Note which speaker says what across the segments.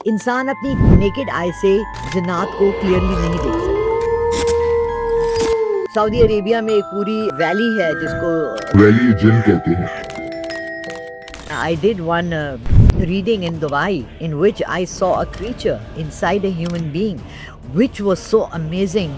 Speaker 1: इंसान अपनी naked eye से जिन्नात को क्लियरली नहीं देख सकता। सऊदी अरेबिया में एक पूरी वैली है जिसको
Speaker 2: वैली जिन कहते हैं।
Speaker 1: I did one reading in Dubai in which I saw a creature inside a human being which was so amazing.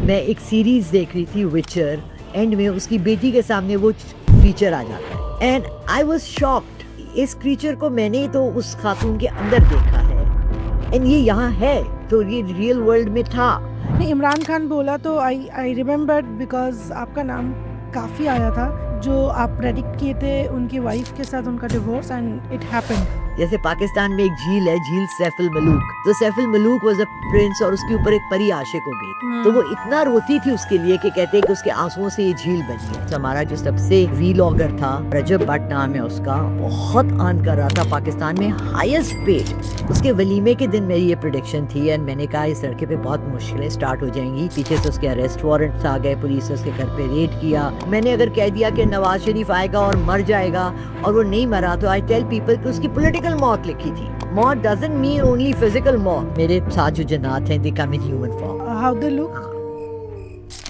Speaker 1: मैं एक सीरीज देख रही थी विचर, एंड में उसकी बेटी के सामने वो क्रीचर आ जाता है एंड आई वाज शॉक्ड। इस क्रीचर को मैंने तो उस खातून के अंदर देखा है एंड ये यहाँ है, तो ये रियल वर्ल्ड में था।
Speaker 3: नहीं, इमरान खान बोला तो आई रिमेम्बर्ड बिकॉज आपका नाम काफ़ी आया था जो आप प्रेडिक्ट किए थे उनकी वाइफ के साथ उनका डिवोर्स एंड इट हैपेंड।
Speaker 1: जैसे पाकिस्तान में एक झील है, झील सैफुल मलूक, तो Saiful Malook was a prince और उसके ऊपर एक परी आशिक हो गई, तो वो इतना रोती थी उसके लिए कि कहते हैं कि उसके आंसुओं से ये झील बनी है। तो हमारा जो सबसे व्लॉगर था रजब भट्ट नाम है उसका, बहुत अर्न कर रहा था पाकिस्तान में, हाईएस्ट पेड। उसके वलीमे के दिन मेरी ये प्रेडिक्शन थी एंड मैंने कहा इस लड़के पे बहुत मुश्किलें स्टार्ट हो जाएंगी। पीछे से उसके अरेस्ट वारंट्स आ गए, पुलिस ने उसके घर पे रेड किया। मैंने अगर कह दिया कि नवाज शरीफ आएगा और मर जाएगा और वो नहीं मरा, तो आई टेल पीपल कि उसकी पॉलिटिकल मौत लिखी थी। मौत डजंट मीन ओनली फिजिकल मौत। मेरे साथ जो जन्नात हैं they come in human form.
Speaker 3: How they look?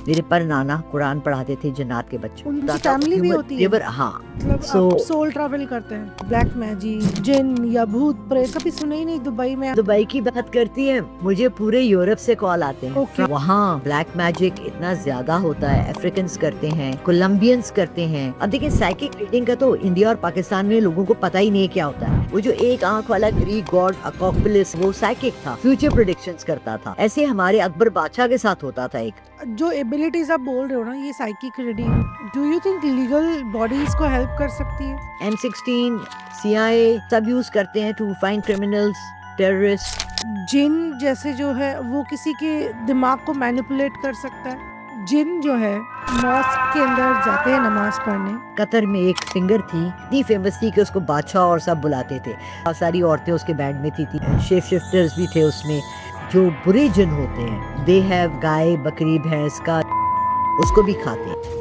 Speaker 1: मेरे पर नाना कुरान पढ़ाते थे जन्नात के बच्चों।
Speaker 3: उनकी फैमिली भी होती है?
Speaker 1: हाँ,
Speaker 3: मतलब आप सोल ट्रैवल करते हैं, ब्लैक मैजिक, जिन या भूत प्रेत कभी सुना ही नहीं दुबई में?
Speaker 1: दुबई की बात करती है, मुझे पूरे यूरोप से कॉल आते हैं।
Speaker 3: Okay.
Speaker 1: वहाँ ब्लैक मैजिक इतना ज्यादा होता है, अफ्रीकन्स करते हैं, कोलंबियंस करते हैं। अब देखिए साइकिक रीडिंग का तो इंडिया और पाकिस्तान में लोगों को पता ही नहीं क्या होता है। वो जो एक आंख वाला ग्रीक गॉड अकोपलिस, वो साइकिक था, फ्यूचर प्रेडिक्शंस करता था। ऐसे हमारे अकबर बादशाह के साथ होता था। एक
Speaker 3: जो एबिलिटीज आप बोल रहे हो ना, ये psychic reading, do you think legal bodies को हेल्प कर सकती है?
Speaker 1: M16, CIA सब यूज करते हैं टू फाइंड क्रिमिनल्स, टेररिस्ट।
Speaker 3: जिन जैसे जो है वो किसी के दिमाग को मैनिपुलेट कर सकता है। जिन जो है मॉस्क के अंदर जाते हैं नमाज पढ़ने।
Speaker 1: कतर में एक सिंगर थी, इतनी फेमस थी कि उसको बादशाह और सब बुलाते थे। बहुत सारी औरतें उसके बैंड में थी। शेप शिफ्टर्स भी थे उसमें। जो बुरे जिन होते हैं, दे हैव गाय, बकरी, भैंस का, उसको भी खाते हैं।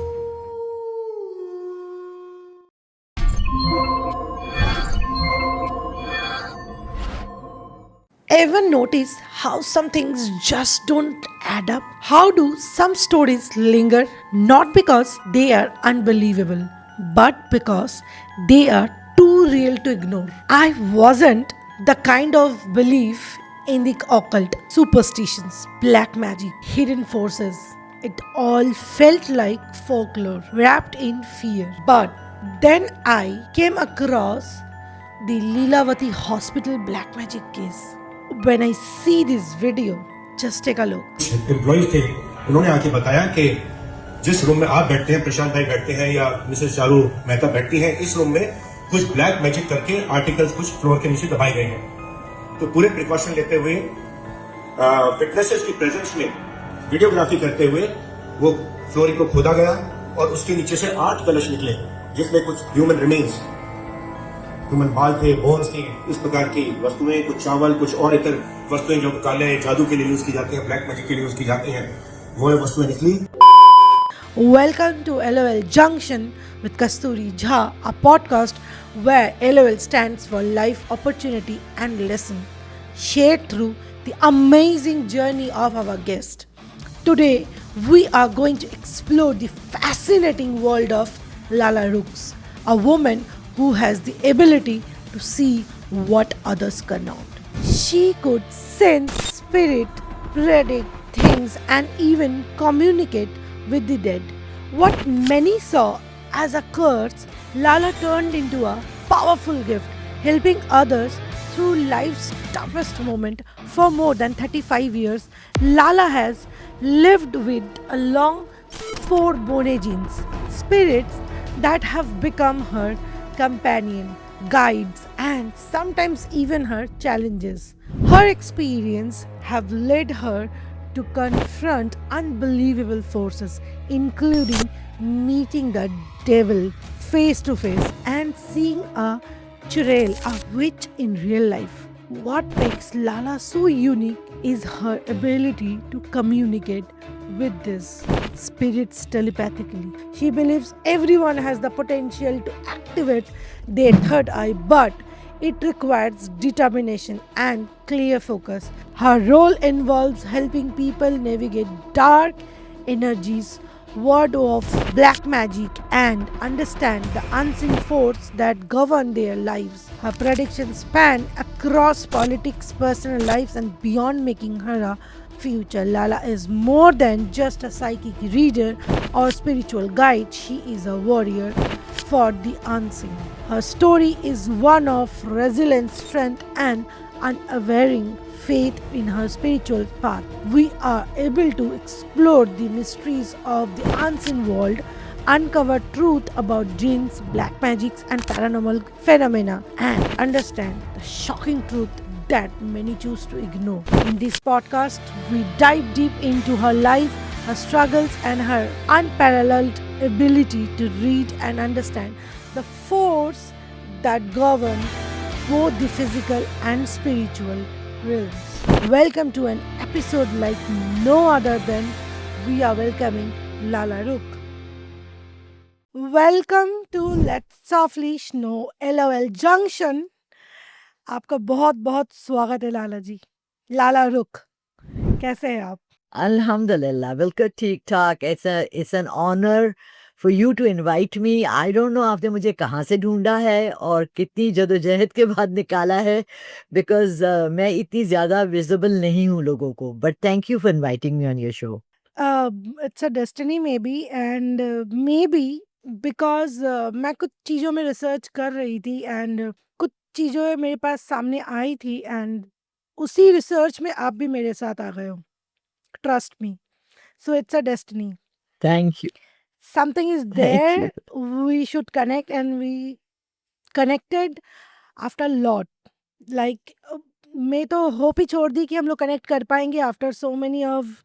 Speaker 3: Ever notice how some things just don't add up? How do some stories linger? Not because they are unbelievable, but because they are too real to ignore. I wasn't the kind of belief in the occult, superstitions, black magic, hidden forces. It all felt like folklore wrapped in fear. But then I came across the Leelavati Hospital black magic case. When I see this video, just take a look.
Speaker 4: Employees थे, उन्होंने आके बताया कि जिस room में आप बैठते हैं, प्रशांत भाई बैठते हैं या मिसेस चारू मेहता बैठती हैं, इस रूम में कुछ ब्लैक मैजिक करके आर्टिकल्स कुछ फ्लोर के नीचे दबाए गए हैं। तो पूरे प्रिकॉशन लेते हुए विटनेसेस की प्रेजेंस में वीडियोग्राफी करते हुए वो फ्लोरिंग को खोदा गया और उसके नीचे से 8 कलश निकले जिसमें कुछ ह्यूमन रिमेन्स, ह्यूमन बाल थे, बोन्स थी, इस प्रकार की वस्तुएं, कुछ चावल, कुछ और इतर वस्तुएं जो काले जादू के लिए यूज की जाती हैं, ब्लैक मैजिक के लिए यूज की जाती हैं, वो वस्तुएं निकली।
Speaker 3: Welcome to LOL Junction with Kasturi Jha, a podcast where LOL stands for life, opportunity and lesson, shared through the amazing journey of our guest. Today, we are going to explore the fascinating world of Lala Rooks, a woman who has the ability to see what others cannot. She could sense, spirit, predict things and even communicate with the dead. What many saw as a curse, Lala turned into a powerful gift, helping others through life's toughest moment. For more than 35 years, Lala has lived with along 4 Bone genes, spirits that have become her companion, guides, and sometimes even her challenges. Her experience have led her to confront unbelievable forces, including meeting the devil face to face and seeing a churel, a witch in real life. What makes Lala so unique is her ability to communicate with these spirits telepathically. She believes everyone has the potential to activate their third eye, but It requires determination and clear focus. Her role involves helping people navigate dark energies, ward off black magic, and understand the unseen force that govern their lives. Her predictions span across politics, personal lives, and beyond, making her a future. Lala is more than just a psychic reader or spiritual guide. She is a warrior for the unseen. Her story is one of resilience, strength, and unwavering faith in her spiritual path. We are able to explore the mysteries of the unseen world, uncover truth about jinns, black magics, and paranormal phenomena, and understand the shocking truth that many choose to ignore. In this podcast, we dive deep into her life, her struggles, and her unparalleled ability to read and understand the force that govern both the physical and spiritual realms. Welcome to an episode like no other than we are welcoming Lala Rook. Welcome to Let's Softly Snow LOL Junction. आपका बहुत बहुत स्वागत है लाला जी. लाला रुक, कैसे हैं आप?
Speaker 1: Alhamdulillah, बिल्कुल ठीक ठाक. It's an honor for you to invite me. I don't know आपने मुझे कहाँ से ढूंढा है और कितनी जदोजहद के बाद निकाला है, because मैं इतनी ज़्यादा visible नहीं हूँ लोगों को. But thank you for inviting me on your show.
Speaker 3: It's a destiny maybe, and maybe because मैं कुछ चीज़ों में रिसर्च कर रही थी and कुछ चीज़ें मेरे पास सामने आई थी and उसी रिसर्च में आप भी मेरे साथ आ गए हो. Trust me. So it's a destiny.
Speaker 1: Thank you.
Speaker 3: Something is
Speaker 1: Thank
Speaker 3: there.
Speaker 1: you.
Speaker 3: We should connect, and we connected after lot. Like मैं तो होप ही छोड़ दी कि हम लोग कनेक्ट कर पाएंगे after so many of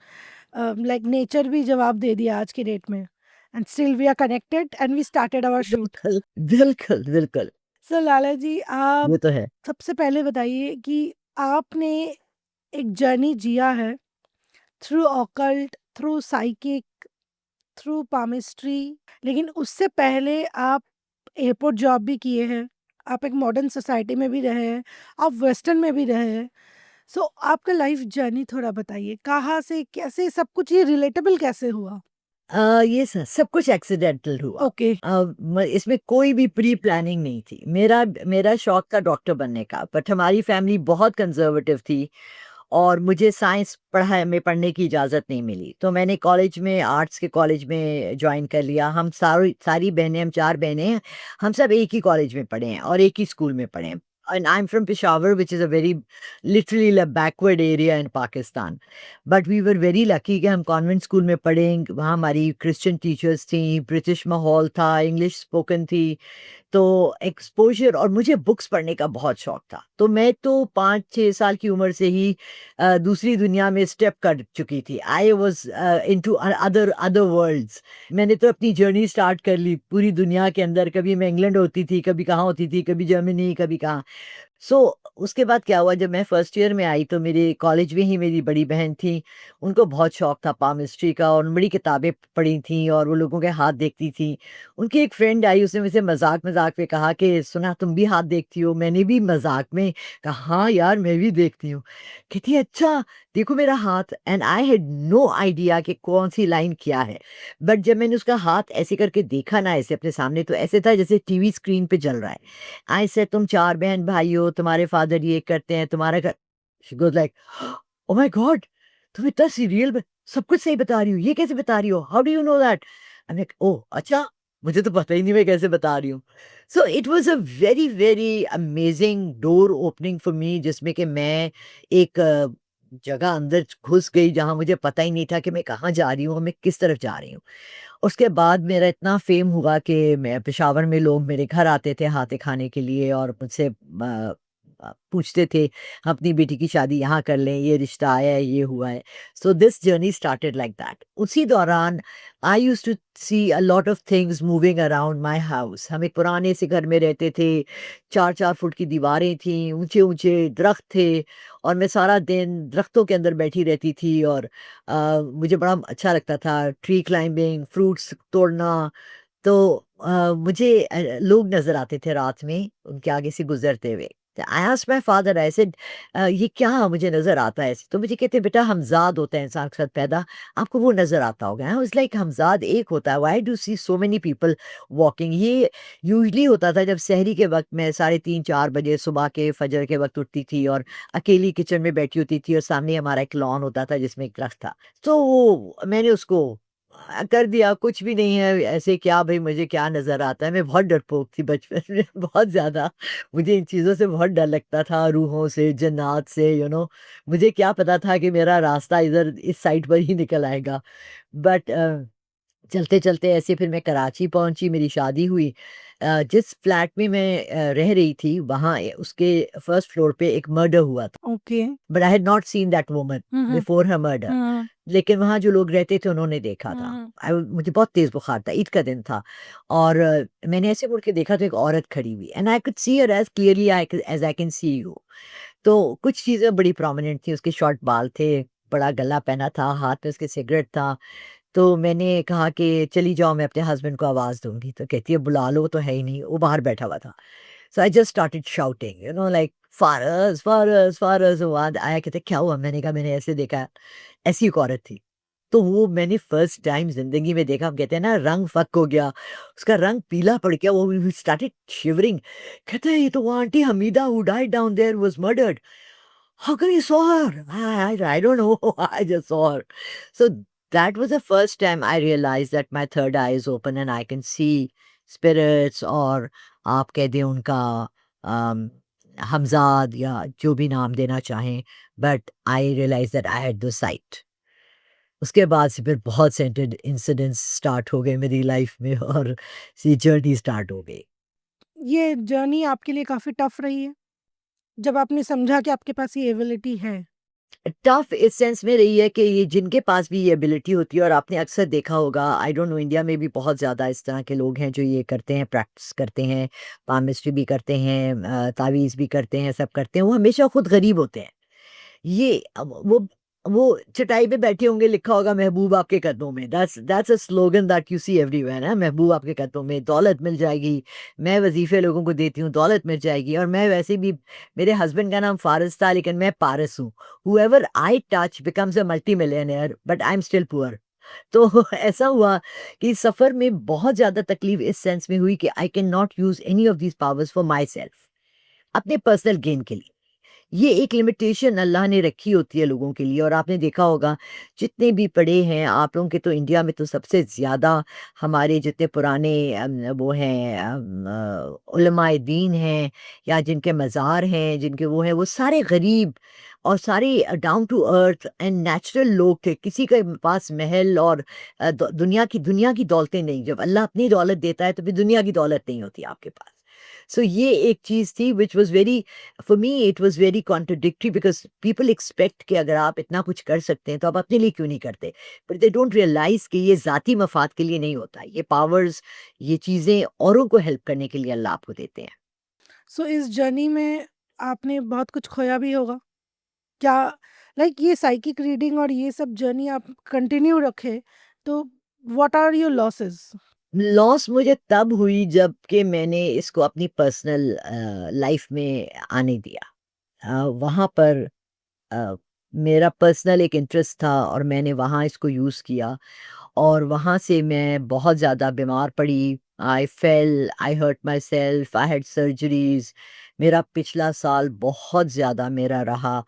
Speaker 3: like nature भी जवाब दे दिया आज की डेट में, and still we are connected and we started our shoot.
Speaker 1: बिल्कुल बिल्कुल बिल्कुल,
Speaker 3: सो लाला जी, आप
Speaker 1: ये तो है.
Speaker 3: सबसे पहले बताइए कि आपने एक जर्नी जिया है through occult, through psychic, through palmistry, लेकिन उससे पहले आप एयरपोर्ट जॉब भी किए हैं, आप एक मॉडर्न सोसाइटी में भी रहे हैं, आप वेस्टर्न में भी रहे हैं. सो आपका लाइफ जर्नी थोड़ा बताइए, कहाँ से कैसे सब कुछ ये रिलेटेबल कैसे हुआ?
Speaker 1: ये सब कुछ एक्सीडेंटल हुआ.
Speaker 3: ओके.
Speaker 1: इसमें कोई भी प्री प्लानिंग नहीं थी. मेरा मेरा शौक था डॉक्टर बनने का, बट हमारी फैमिली बहुत कंजर्वेटिव थी और मुझे साइंस पढ़ने की इजाज़त नहीं मिली. तो मैंने कॉलेज में, आर्ट्स के कॉलेज में ज्वाइन कर लिया. हम सारी बहनें, हम 4 बहनें हैं, हम सब एक ही कॉलेज में पढ़े हैं और एक ही स्कूल में पढ़े हैं. And I am from Peshawar, which is a very literally backward area in Pakistan. But we were very lucky कि हम कॉन्वेंट स्कूल में पढ़े. वहाँ हमारी क्रिश्चियन टीचर्स थी, ब्रिटिश माहौल था, इंग्लिश स्पोकन थी, तो एक्सपोज़र. और मुझे बुक्स पढ़ने का बहुत शौक था. तो मैं तो 5-6 साल की उम्र से ही दूसरी दुनिया में स्टेप कर चुकी थी. I was into other world's. मैंने तो अपनी जर्नी स्टार्ट कर ली पूरी दुनिया के अंदर. कभी मैं इंग्लैंड होती थी, कभी कहाँ होती थी, कभी जर्मनी, कभी कहाँ. सो उसके बाद क्या हुआ, जब मैं फर्स्ट ईयर में आई तो मेरे कॉलेज में ही मेरी बड़ी बहन थी. उनको बहुत शौक था पामिस्ट्री का और बड़ी किताबें पढ़ी थी और वो लोगों के हाथ देखती थी. उनकी एक फ्रेंड आई, उसने मुझसे मजाक मजाक में कहा कि सुना तुम भी हाथ देखती हो. मैंने भी मजाक में कहा हाँ यार मैं भी देखती हूँ. कहती अच्छा देखो मेरा हाथ. And I had no idea कि कौन सी लाइन क्या है. बट जब मैंने उसका हाथ ऐसे करके देखा ना, ऐसे अपने सामने, तो ऐसे था जैसे टीवी स्क्रीन पे चल रहा है. आई से तुम 4 बहन भाई हो, तुम्हारे फादर ये करते हैं, तुम्हारा घर. She goes like oh my God, तुम इतना सीरियल सब कुछ सही बता रही हो, ये कैसे बता रही हो, how do you know that. I am like oh अच्छा, मुझे तो पता ही नहीं मैं कैसे बता रही हूँ. So it was a very very amazing door opening for me, जिसमें कि मैं एक जगह अंदर घुस गई जहाँ मुझे पता ही नहीं था कि मैं कहाँ जा रही हूँ और मैं किस तरफ जा रही हूँ. उसके बाद मेरा इतना फेम हुआ कि मैं पेशावर में लोग मेरे घर आते थे हाथे खाने के लिए और मुझसे पूछते थे हम अपनी बेटी की शादी यहाँ कर लें, ये रिश्ता आया है, ये हुआ है. So this journey started like that. उसी दौरान I used to see a lot of things moving around my house. हम एक पुराने से घर में रहते थे. 4-4 फुट की दीवारें थीं, ऊंचे ऊंचे दरख्त थे और मैं सारा दिन दरख्तों के अंदर बैठी रहती थी और मुझे बड़ा अच्छा लगता था ट्री क्लाइंबिंग, फ्रूट्स तोड़ना. तो मुझे लोग नज़र आते थे रात में उनके आगे से गुजरते हुए. I asked my father, I said ये क्या मुझे नज़र आता है ऐसे? तो मुझे कहते हैं बेटा हमज़ाद होता है इंसान के साथ पैदा, आपको वो नज़र आता होगा। आई वाज़ लाइक हमज़ाद एक होता है, why do see so many people walking? ये यूजुअली होता था जब सहरी के वक़्त मैं 3:30-4 बजे सुबह के फजर के वक़्त उठती थी और अकेली किचन में बैठी होती थी और सामने हमारा एक लॉन होता था जिसमें एक दरख्त था। तो वो मैंने उसको कर दिया, कुछ भी नहीं है, ऐसे क्या भई मुझे क्या नज़र आता है? मैं बहुत डरपोक थी बचपन में बहुत ज़्यादा। मुझे इन चीज़ों से बहुत डर लगता था, रूहों से, जन्नात से, मुझे क्या पता था कि मेरा रास्ता इधर इस साइड पर ही निकल आएगा। बट चलते-चलते ऐसे फिर मैं कराची पहुँची, मेरी शादी हुई। जिस फ्लैट में मैं रह रही थी वहाँ उसके फर्स्ट फ्लोर पे एक मर्डर हुआ था।
Speaker 3: Okay.
Speaker 1: But I had not seen that woman
Speaker 3: hmm, hmm.
Speaker 1: Before her murder.
Speaker 3: Hmm,
Speaker 1: लेकिन वहाँ जो लोग रहते थे उन्होंने देखा
Speaker 3: हुँ,
Speaker 1: था।
Speaker 3: हुँ।
Speaker 1: मुझे बहुत तेज़ बुखार था, ईद का दिन था और मैंने ऐसे मुड़ के देखा तो एक औरत खड़ी हुई and I could see her as clearly as I can C you. तो कुछ चीज़ें बड़ी प्रोमिनेंट थी, उसके शॉर्ट बाल थे, बड़ा गला पहना था, हाथ में उसके सिगरेट था। तो मैंने कहा कि चली जाओ मैं अपने हस्बैंड को आवाज़ दूँगी, तो कहती है बुला लो, वो तो है ही नहीं, वो बाहर बैठा हुआ था। So I just started shouting like फारस, फारस, फारस। वो बाद आया, कहते क्या हुआ? मैंने कहा मैंने ऐसे देखा, ऐसी एक औरत थी। तो वो मैंने फर्स्ट टाइम ज़िंदगी में देखा, हम कहते हैं ना रंग फ़क हो गया, उसका रंग पीला पड़ गया, वो वी स्टार्टेड शिवरिंग। कहते हैं ये तो वो aunty Hamida who died down there was murdered. How come you saw her? I don't know. I just saw her. So that was the first time I realized that my third eye is open and I can see spirits और आप कह दें उनका um, Hamzad या जो भी नाम देना चाहें, but I realize that I had the sight. उसके बाद से फिर बहुत से इंसिडेंट्स स्टार्ट हो गए मेरी लाइफ में और सी जर्नी स्टार्ट हो गई।
Speaker 3: ये जर्नी आपके लिए काफ़ी टफ़ रही है, जब आपने समझा कि आपके पास ये एबिलिटी है?
Speaker 1: टफ इस सेंस में रही है कि ये जिनके पास भी ये एबिलिटी होती है और आपने अक्सर देखा होगा, आई डोंट नो इंडिया में भी बहुत ज़्यादा इस तरह के लोग हैं जो ये करते हैं, प्रैक्टिस करते हैं, पामिस्ट्री भी करते हैं, तावीज़ भी करते हैं, सब करते हैं, वो हमेशा खुद गरीब होते हैं। ये वो चटाई पे बैठे होंगे, लिखा होगा महबूब आपके कदमों में, that's a slogan that you see everywhere है, महबूब आपके कदमों में, दौलत मिल जाएगी, मैं वज़ीफ़े लोगों को देती हूँ, दौलत मिल जाएगी। और मैं वैसे भी, मेरे हस्बैंड का नाम फ़ारिस था लेकिन मैं पारस हूँ। Whoever I touch becomes a multi millionaire but I am still poor. तो ऐसा हुआ कि सफ़र में बहुत ज़्यादा तकलीफ़ इस सेंस में हुई कि I can not use any of these powers for my self, अपने पर्सनल गेन के लिए। ये एक लिमिटेशन अल्लाह ने रखी होती है लोगों के लिए। और आपने देखा होगा जितने भी पढ़े हैं आप लोगों के, तो इंडिया में तो सबसे ज़्यादा हमारे जितने पुराने वो हैं उलमाए दीन हैं या जिनके मज़ार हैं, जिनके वो हैं, वो सारे गरीब और सारे down to earth and natural लोग थे। किसी के पास महल और दुनिया की दौलतें नहीं। जब अल्लाह अपनी दौलत देता है तो फिर दुनिया की दौलत नहीं होती आपके पास। सो ये एक चीज़ थी which was very, for me it was very contradictory, because people expect कि अगर आप इतना कुछ कर सकते हैं तो आप अपने लिए क्यों नहीं करते? बट दे डोंट रियलाइज़ कि ये ज़ाती मफ़ाद के लिए नहीं होता। ये पावर्स, ये चीज़ें औरों को हेल्प करने के लिए अल्लाह आपको देते हैं।
Speaker 3: सो इस जर्नी में आपने बहुत कुछ खोया भी होगा? क्या लाइक ये साइकिक रीडिंग और ये सब जर्नी आप कंटिन्यू रखे, तो what are your losses?
Speaker 1: Loss मुझे तब हुई जब कि मैंने इसको अपनी पर्सनल लाइफ़ में आने दिया। वहाँ पर अ, मेरा पर्सनल एक इंटरेस्ट था और मैंने वहाँ इसको यूज़ किया और वहाँ से मैं बहुत ज़्यादा बीमार पड़ी। I fell, I hurt myself, I had surgeries. मेरा पिछला साल बहुत ज़्यादा मेरा रहा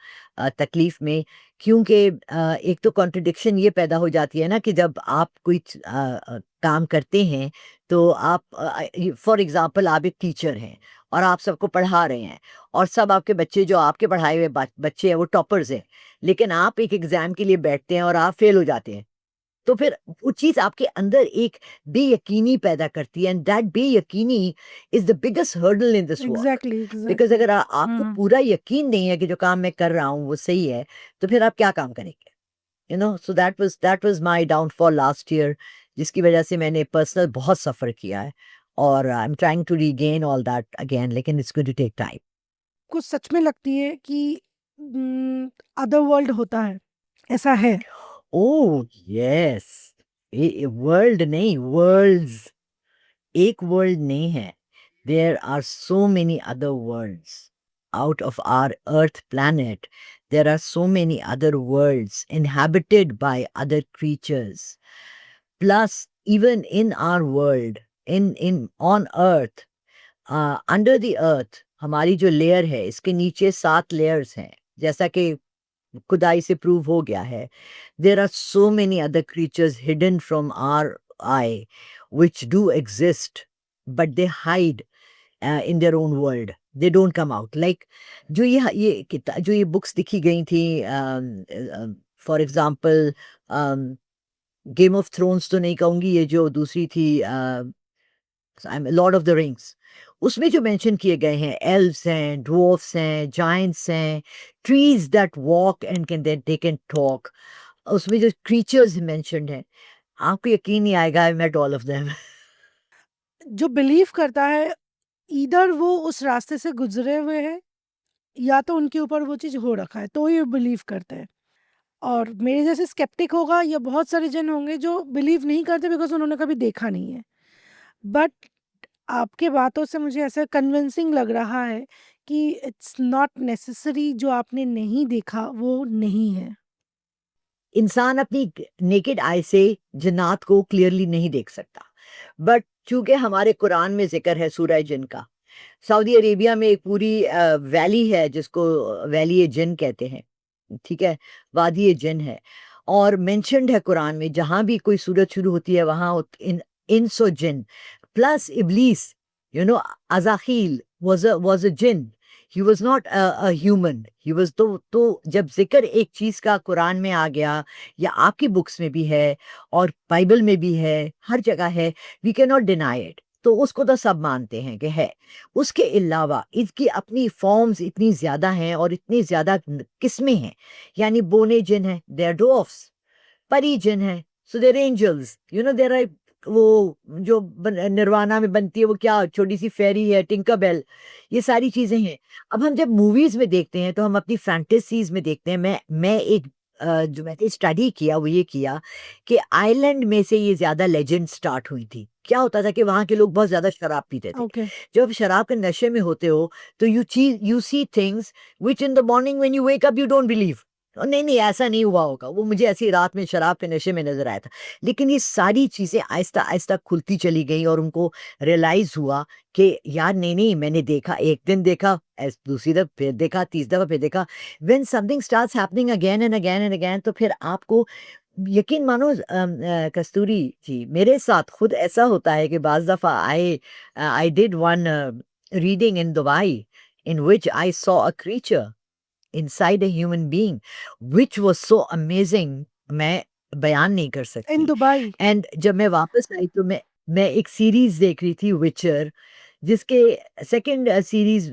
Speaker 1: तकलीफ़ में, क्योंकि एक तो कॉन्ट्रडिक्शन ये पैदा हो जाती है ना कि जब आप कोई काम करते हैं तो आप फॉर एग्ज़ाम्पल आप एक टीचर हैं और आप सबको पढ़ा रहे हैं और सब आपके बच्चे जो आपके पढ़ाए हुए बच्चे हैं वो टॉपर्स हैं, लेकिन आप एक एग्ज़ाम के लिए बैठते हैं और आप फेल हो जाते हैं। तो फिर वो चीज़ आपके अंदर एक बेयकीनी पैदा करती है एंड दैट बेयकीनी is the biggest hurdle in this walk.
Speaker 3: Exactly,
Speaker 1: because
Speaker 3: exactly.
Speaker 1: अगर आपको
Speaker 3: हुँ।
Speaker 1: पूरा यकीन नहीं है कि जो काम मैं कर रहा हूँ वो सही है, तो फिर आप क्या काम करेंगे? So that was my downfall last year, जिसकी वजह से मैंने पर्सनल बहुत सफ़र किया है और I am trying to regain all that again, लेकिन it's going to take time.
Speaker 3: कुछ सच में लगती है कि अदर वर्ल्ड होता है, ऐसा है?
Speaker 1: ओह! येस। वर्ल्ड नहीं, वर्ल्ड्स। एक वर्ल्ड नहीं है। There are so many other worlds. out of our Earth planet, there are so many other worlds inhabited by other creatures. Plus, even in our world, in on Earth, under the earth हमारी जो layer है इसके नीचे 7 layers हैं, जैसा कि खुदाई से प्रूव हो गया है. There are so many other creatures hidden from our eye which do exist, but they hide in their own world. They don't come out. Like जो ये बुक्स लिखी गई थी, for example game of thrones तो नहीं कहूँगी, ये जो दूसरी थी लॉर्ड ऑफ द रिंग्स, उसमें जो मेंशन किए गए हैं, एल्व्स हैं, ड्वार्फ्स हैं, जायंट्स हैं, trees that walk and they can talk, उसमें जो क्रीचर्स मेंशन्ड हैं, आपको यकीन नहीं आएगा, I met all of them.
Speaker 3: जो बिलीव करता है इधर वो उस रास्ते से गुजरे हुए हैं या तो उनके ऊपर वो चीज़ हो रखा है तो ये बिलीव करते हैं. और मेरे जैसे स्केप्टिक होगा या बहुत सारे जन होंगे जो बिलीव नहीं करते बिकॉज उन्होंने कभी देखा नहीं है. बट आपके बातों से मुझे ऐसा कन्विंसिंग लग रहा है कि इट्स नॉट नेसेसरी, जो आपने नहीं देखा वो नहीं है.
Speaker 1: इंसान अपनी नेकेड आई से जन्नात को क्लियरली नहीं देख सकता, बट चूंकि हमारे कुरान में जिक्र है सूरह जिन का, सऊदी अरेबिया में एक पूरी वैली है जिसको वैली जिन कहते हैं, ठीक है, वादी जिन है, और मेंशन्ड है कुरान में, जहाँ भी कोई सूरत शुरू होती है वहाँ इंस और जिन प्लस इब्लीस, यू नो, अज़ाखील was a jinn. He was not a human. He was तो जब जिक्र एक चीज का कुरान में आ गया या आपकी बुक्स में भी है और बाइबल में भी है, हर जगह है, we cannot deny it. तो उसको तो सब मानते हैं कि है. उसके अलावा इसकी अपनी फॉर्म्स इतनी ज्यादा हैं और इतनी ज्यादा किस्में हैं, यानी बोने जिन हैं, they are dwarfs, परी जिन हैं, so they're angels, you know, there are वो जो निर्वाणा में बनती है वो क्या छोटी सी फेरी है, टिंकरबेल, ये सारी चीजें हैं. अब हम जब मूवीज में देखते हैं तो हम अपनी फैंटेसीज में देखते हैं. मैं एक जो मैंने स्टडी किया वो ये किया कि आइलैंड में से ये ज्यादा लेजेंड स्टार्ट हुई थी. क्या होता था कि वहाँ के लोग बहुत ज्यादा शराब पीते थे.
Speaker 3: ओके.
Speaker 1: जब आप शराब के नशे में होते हो तो you see things which in the morning when you wake up you don't believe. नहीं ऐसा नहीं हुआ होगा, वो मुझे ऐसी रात में शराब के नशे में नजर आया था. लेकिन ये सारी चीजें आहिस्ता आहिस्ता खुलती चली गई और उनको रियलाइज हुआ कि यार नहीं मैंने देखा, एक दिन देखा, दूसरी दफा फिर देखा, तीसरी दफा फिर देखा. When something starts happening again and again and again, तो फिर आपको यकीन मानो कस्तूरी जी, मेरे साथ खुद ऐसा होता है कि बाज दफा I did one reading in Dubai in which I saw a creature inside a human being which was so amazing, मैं बयान नहीं कर सकती.
Speaker 3: In Dubai.
Speaker 1: एंड जब मैं वापस आई तो मैं एक सीरीज देख रही थी विचर, जिसके सेकंड सीरीज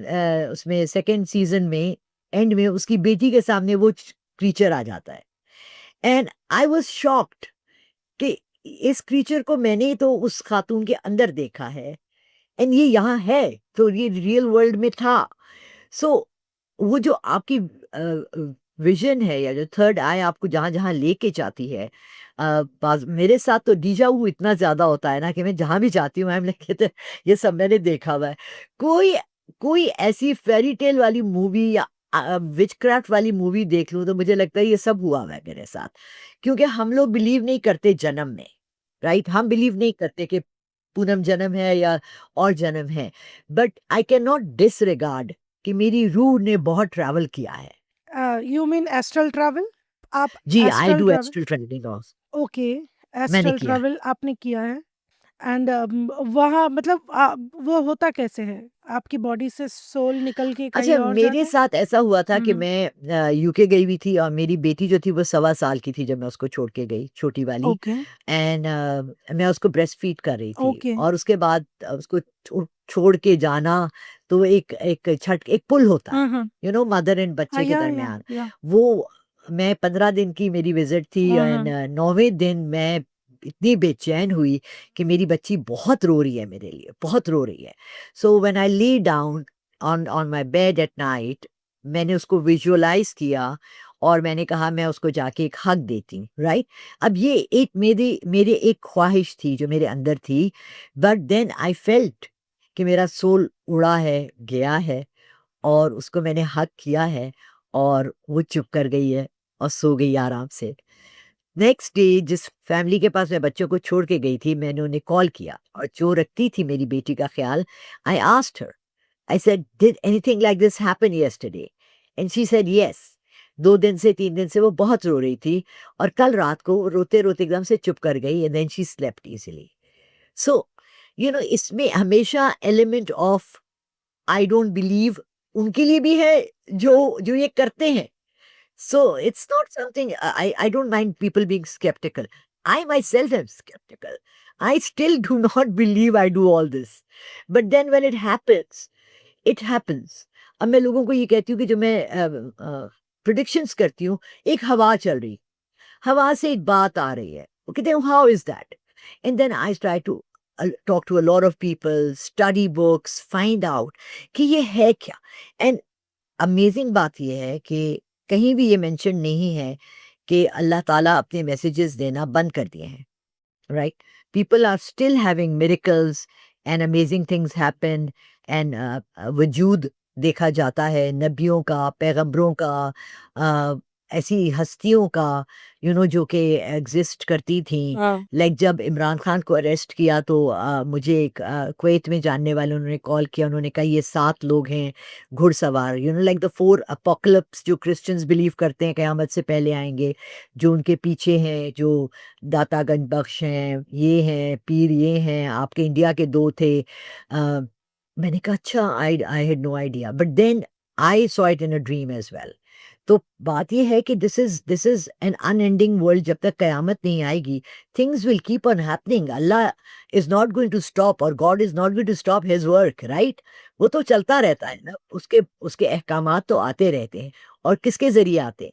Speaker 1: उसमें सेकंड सीजन में एंड में उसकी बेटी के सामने वो क्रीचर आ जाता है. एंड आई वाज शॉक्ड कि इस क्रीचर को मैंने तो उस खातून के अंदर देखा है एंड ये यहाँ है, तो ये रियल वर्ल्ड में था. सो वो जो आपकी विजन है या जो थर्ड आई आपको जहाँ जहाँ लेके जाती है, मेरे साथ तो डीजा वो इतना ज्यादा होता है ना कि मैं जहाँ भी जाती हूँ कहते ये सब मैंने देखा हुआ है. कोई ऐसी फेरी टेल वाली मूवी या विचक्राफ्ट वाली मूवी देख लूँ तो मुझे लगता है ये सब हुआ हुआ है मेरे साथ, क्योंकि हम लोग बिलीव नहीं करते जन्म में, राइट. हम बिलीव नहीं करते कि पूनम जन्म है या और जन्म है, but I can not disregard कि मेरी रूह ने बहुत ट्रैवल किया है.
Speaker 3: You mean astral travel? आप
Speaker 1: जी, I
Speaker 3: astral
Speaker 1: do
Speaker 3: travel?
Speaker 1: Astral travelling also.
Speaker 3: Okay.
Speaker 1: मैंने
Speaker 3: एस्ट्रल
Speaker 1: किया.
Speaker 3: ट्रैवल आपने किया है. एंड वहाँ मतलब वो होता कैसे है? आपकी बॉडी से सोल निकल के कहीं
Speaker 1: अच्छा,
Speaker 3: और
Speaker 1: मेरे
Speaker 3: जाता है?
Speaker 1: साथ ऐसा हुआ था कि
Speaker 3: हम्म.
Speaker 1: मैं यूके गई हुई थी और मेरी बेटी जो थी वो 1.25 साल की थी जब मैं उसको छोड़ के गई, छोटी वाली.
Speaker 3: ओके.
Speaker 1: एंड मैं उसको ब्रेस्ट फीड कर रही थी
Speaker 3: ओके.
Speaker 1: और उसके बाद उसको छोड़ के जाना तो एक पुल होता है,
Speaker 3: हम्म.
Speaker 1: यू नो, मदर एंड
Speaker 3: हाँ,
Speaker 1: बच्चे के
Speaker 3: या
Speaker 1: दरमियान.
Speaker 3: या.
Speaker 1: वो मैं 15 दिन की मेरी विजिट थी एंड 9वें दिन मैं इतनी बेचैन हुई कि मेरी बच्ची बहुत रो रही है, मेरे लिए बहुत रो रही है. So when I lie down on my bed at night, मैंने उसको विजुअलाइज किया और मैंने कहा मैं उसको जाके एक हग देती हूँ, राइट. अब ये एक मेरे एक ख्वाहिश थी जो मेरे अंदर थी, बट देन आई फेल्ट कि मेरा सोल उड़ा है, गया है और उसको मैंने हग किया है और वो चुप कर गई है और सो गई आराम से। नेक्स्ट डे जिस फैमिली के पास मैं बच्चों को छोड़ के गई थी, मैंने उन्हें कॉल किया और जो रखती थी मेरी बेटी का ख्याल, I asked her, I said, "did anything like this happen yesterday?" And she said, "yes." 2 दिन से 3 दिन से वो बहुत रो रही थी और कल रात को रोते-रोते एकदम से चुप कर गई and then she slept easily. So इसमें हमेशा element of I don't believe उनके लिए भी है जो जो ये करते हैं। So it's not something I don't mind people being skeptical. I myself am skeptical. I still do not believe I do all this. But then when it happens. अब मैं लोगों को ये कहती हूँ कि जो मैं predictions करती हूँ, एक हवा चल रही, हवा से एक बात आ रही है। वो कहते हैं how is that? And then I try to talk to a lot of people, study books, find out कि ये है क्या। And अमेजिंग बात यह है कि कहीं भी ये मेंशन नहीं है कि अल्लाह ताला अपने मैसेजेस देना बंद कर दिए हैं, right? People are still having miracles and amazing things happen and वजूद देखा जाता है नबियों का, पैगंबरों का, ऐसी हस्तियों का, जो कि एग्जिस्ट करती थी।
Speaker 3: हाँ।
Speaker 1: लाइक जब इमरान खान को अरेस्ट किया तो मुझे एक कुवैत में जानने वाले उन्होंने कॉल किया, उन्होंने कहा ये 7 लोग हैं घुड़सवार, लाइक द 4 अपोकलिप्स जो क्रिश्चियंस बिलीव करते हैं क़यामत से पहले आएंगे, जो उनके पीछे हैं, जो दाता गंज बख्श हैं, ये हैं पीर, ये हैं, आपके इंडिया के 2 थे। मैंने कहा अच्छा, I had no idea, but then I saw it in a dream as well. तो बात ये है कि this is an unending world. जब तक कयामत नहीं आएगी, things will keep on happening. Allah is not going to stop और God is not going to stop his work, right? वो तो चलता रहता है ना, उसके उसके अहकामात तो आते रहते हैं। और किसके जरिए आते हैं?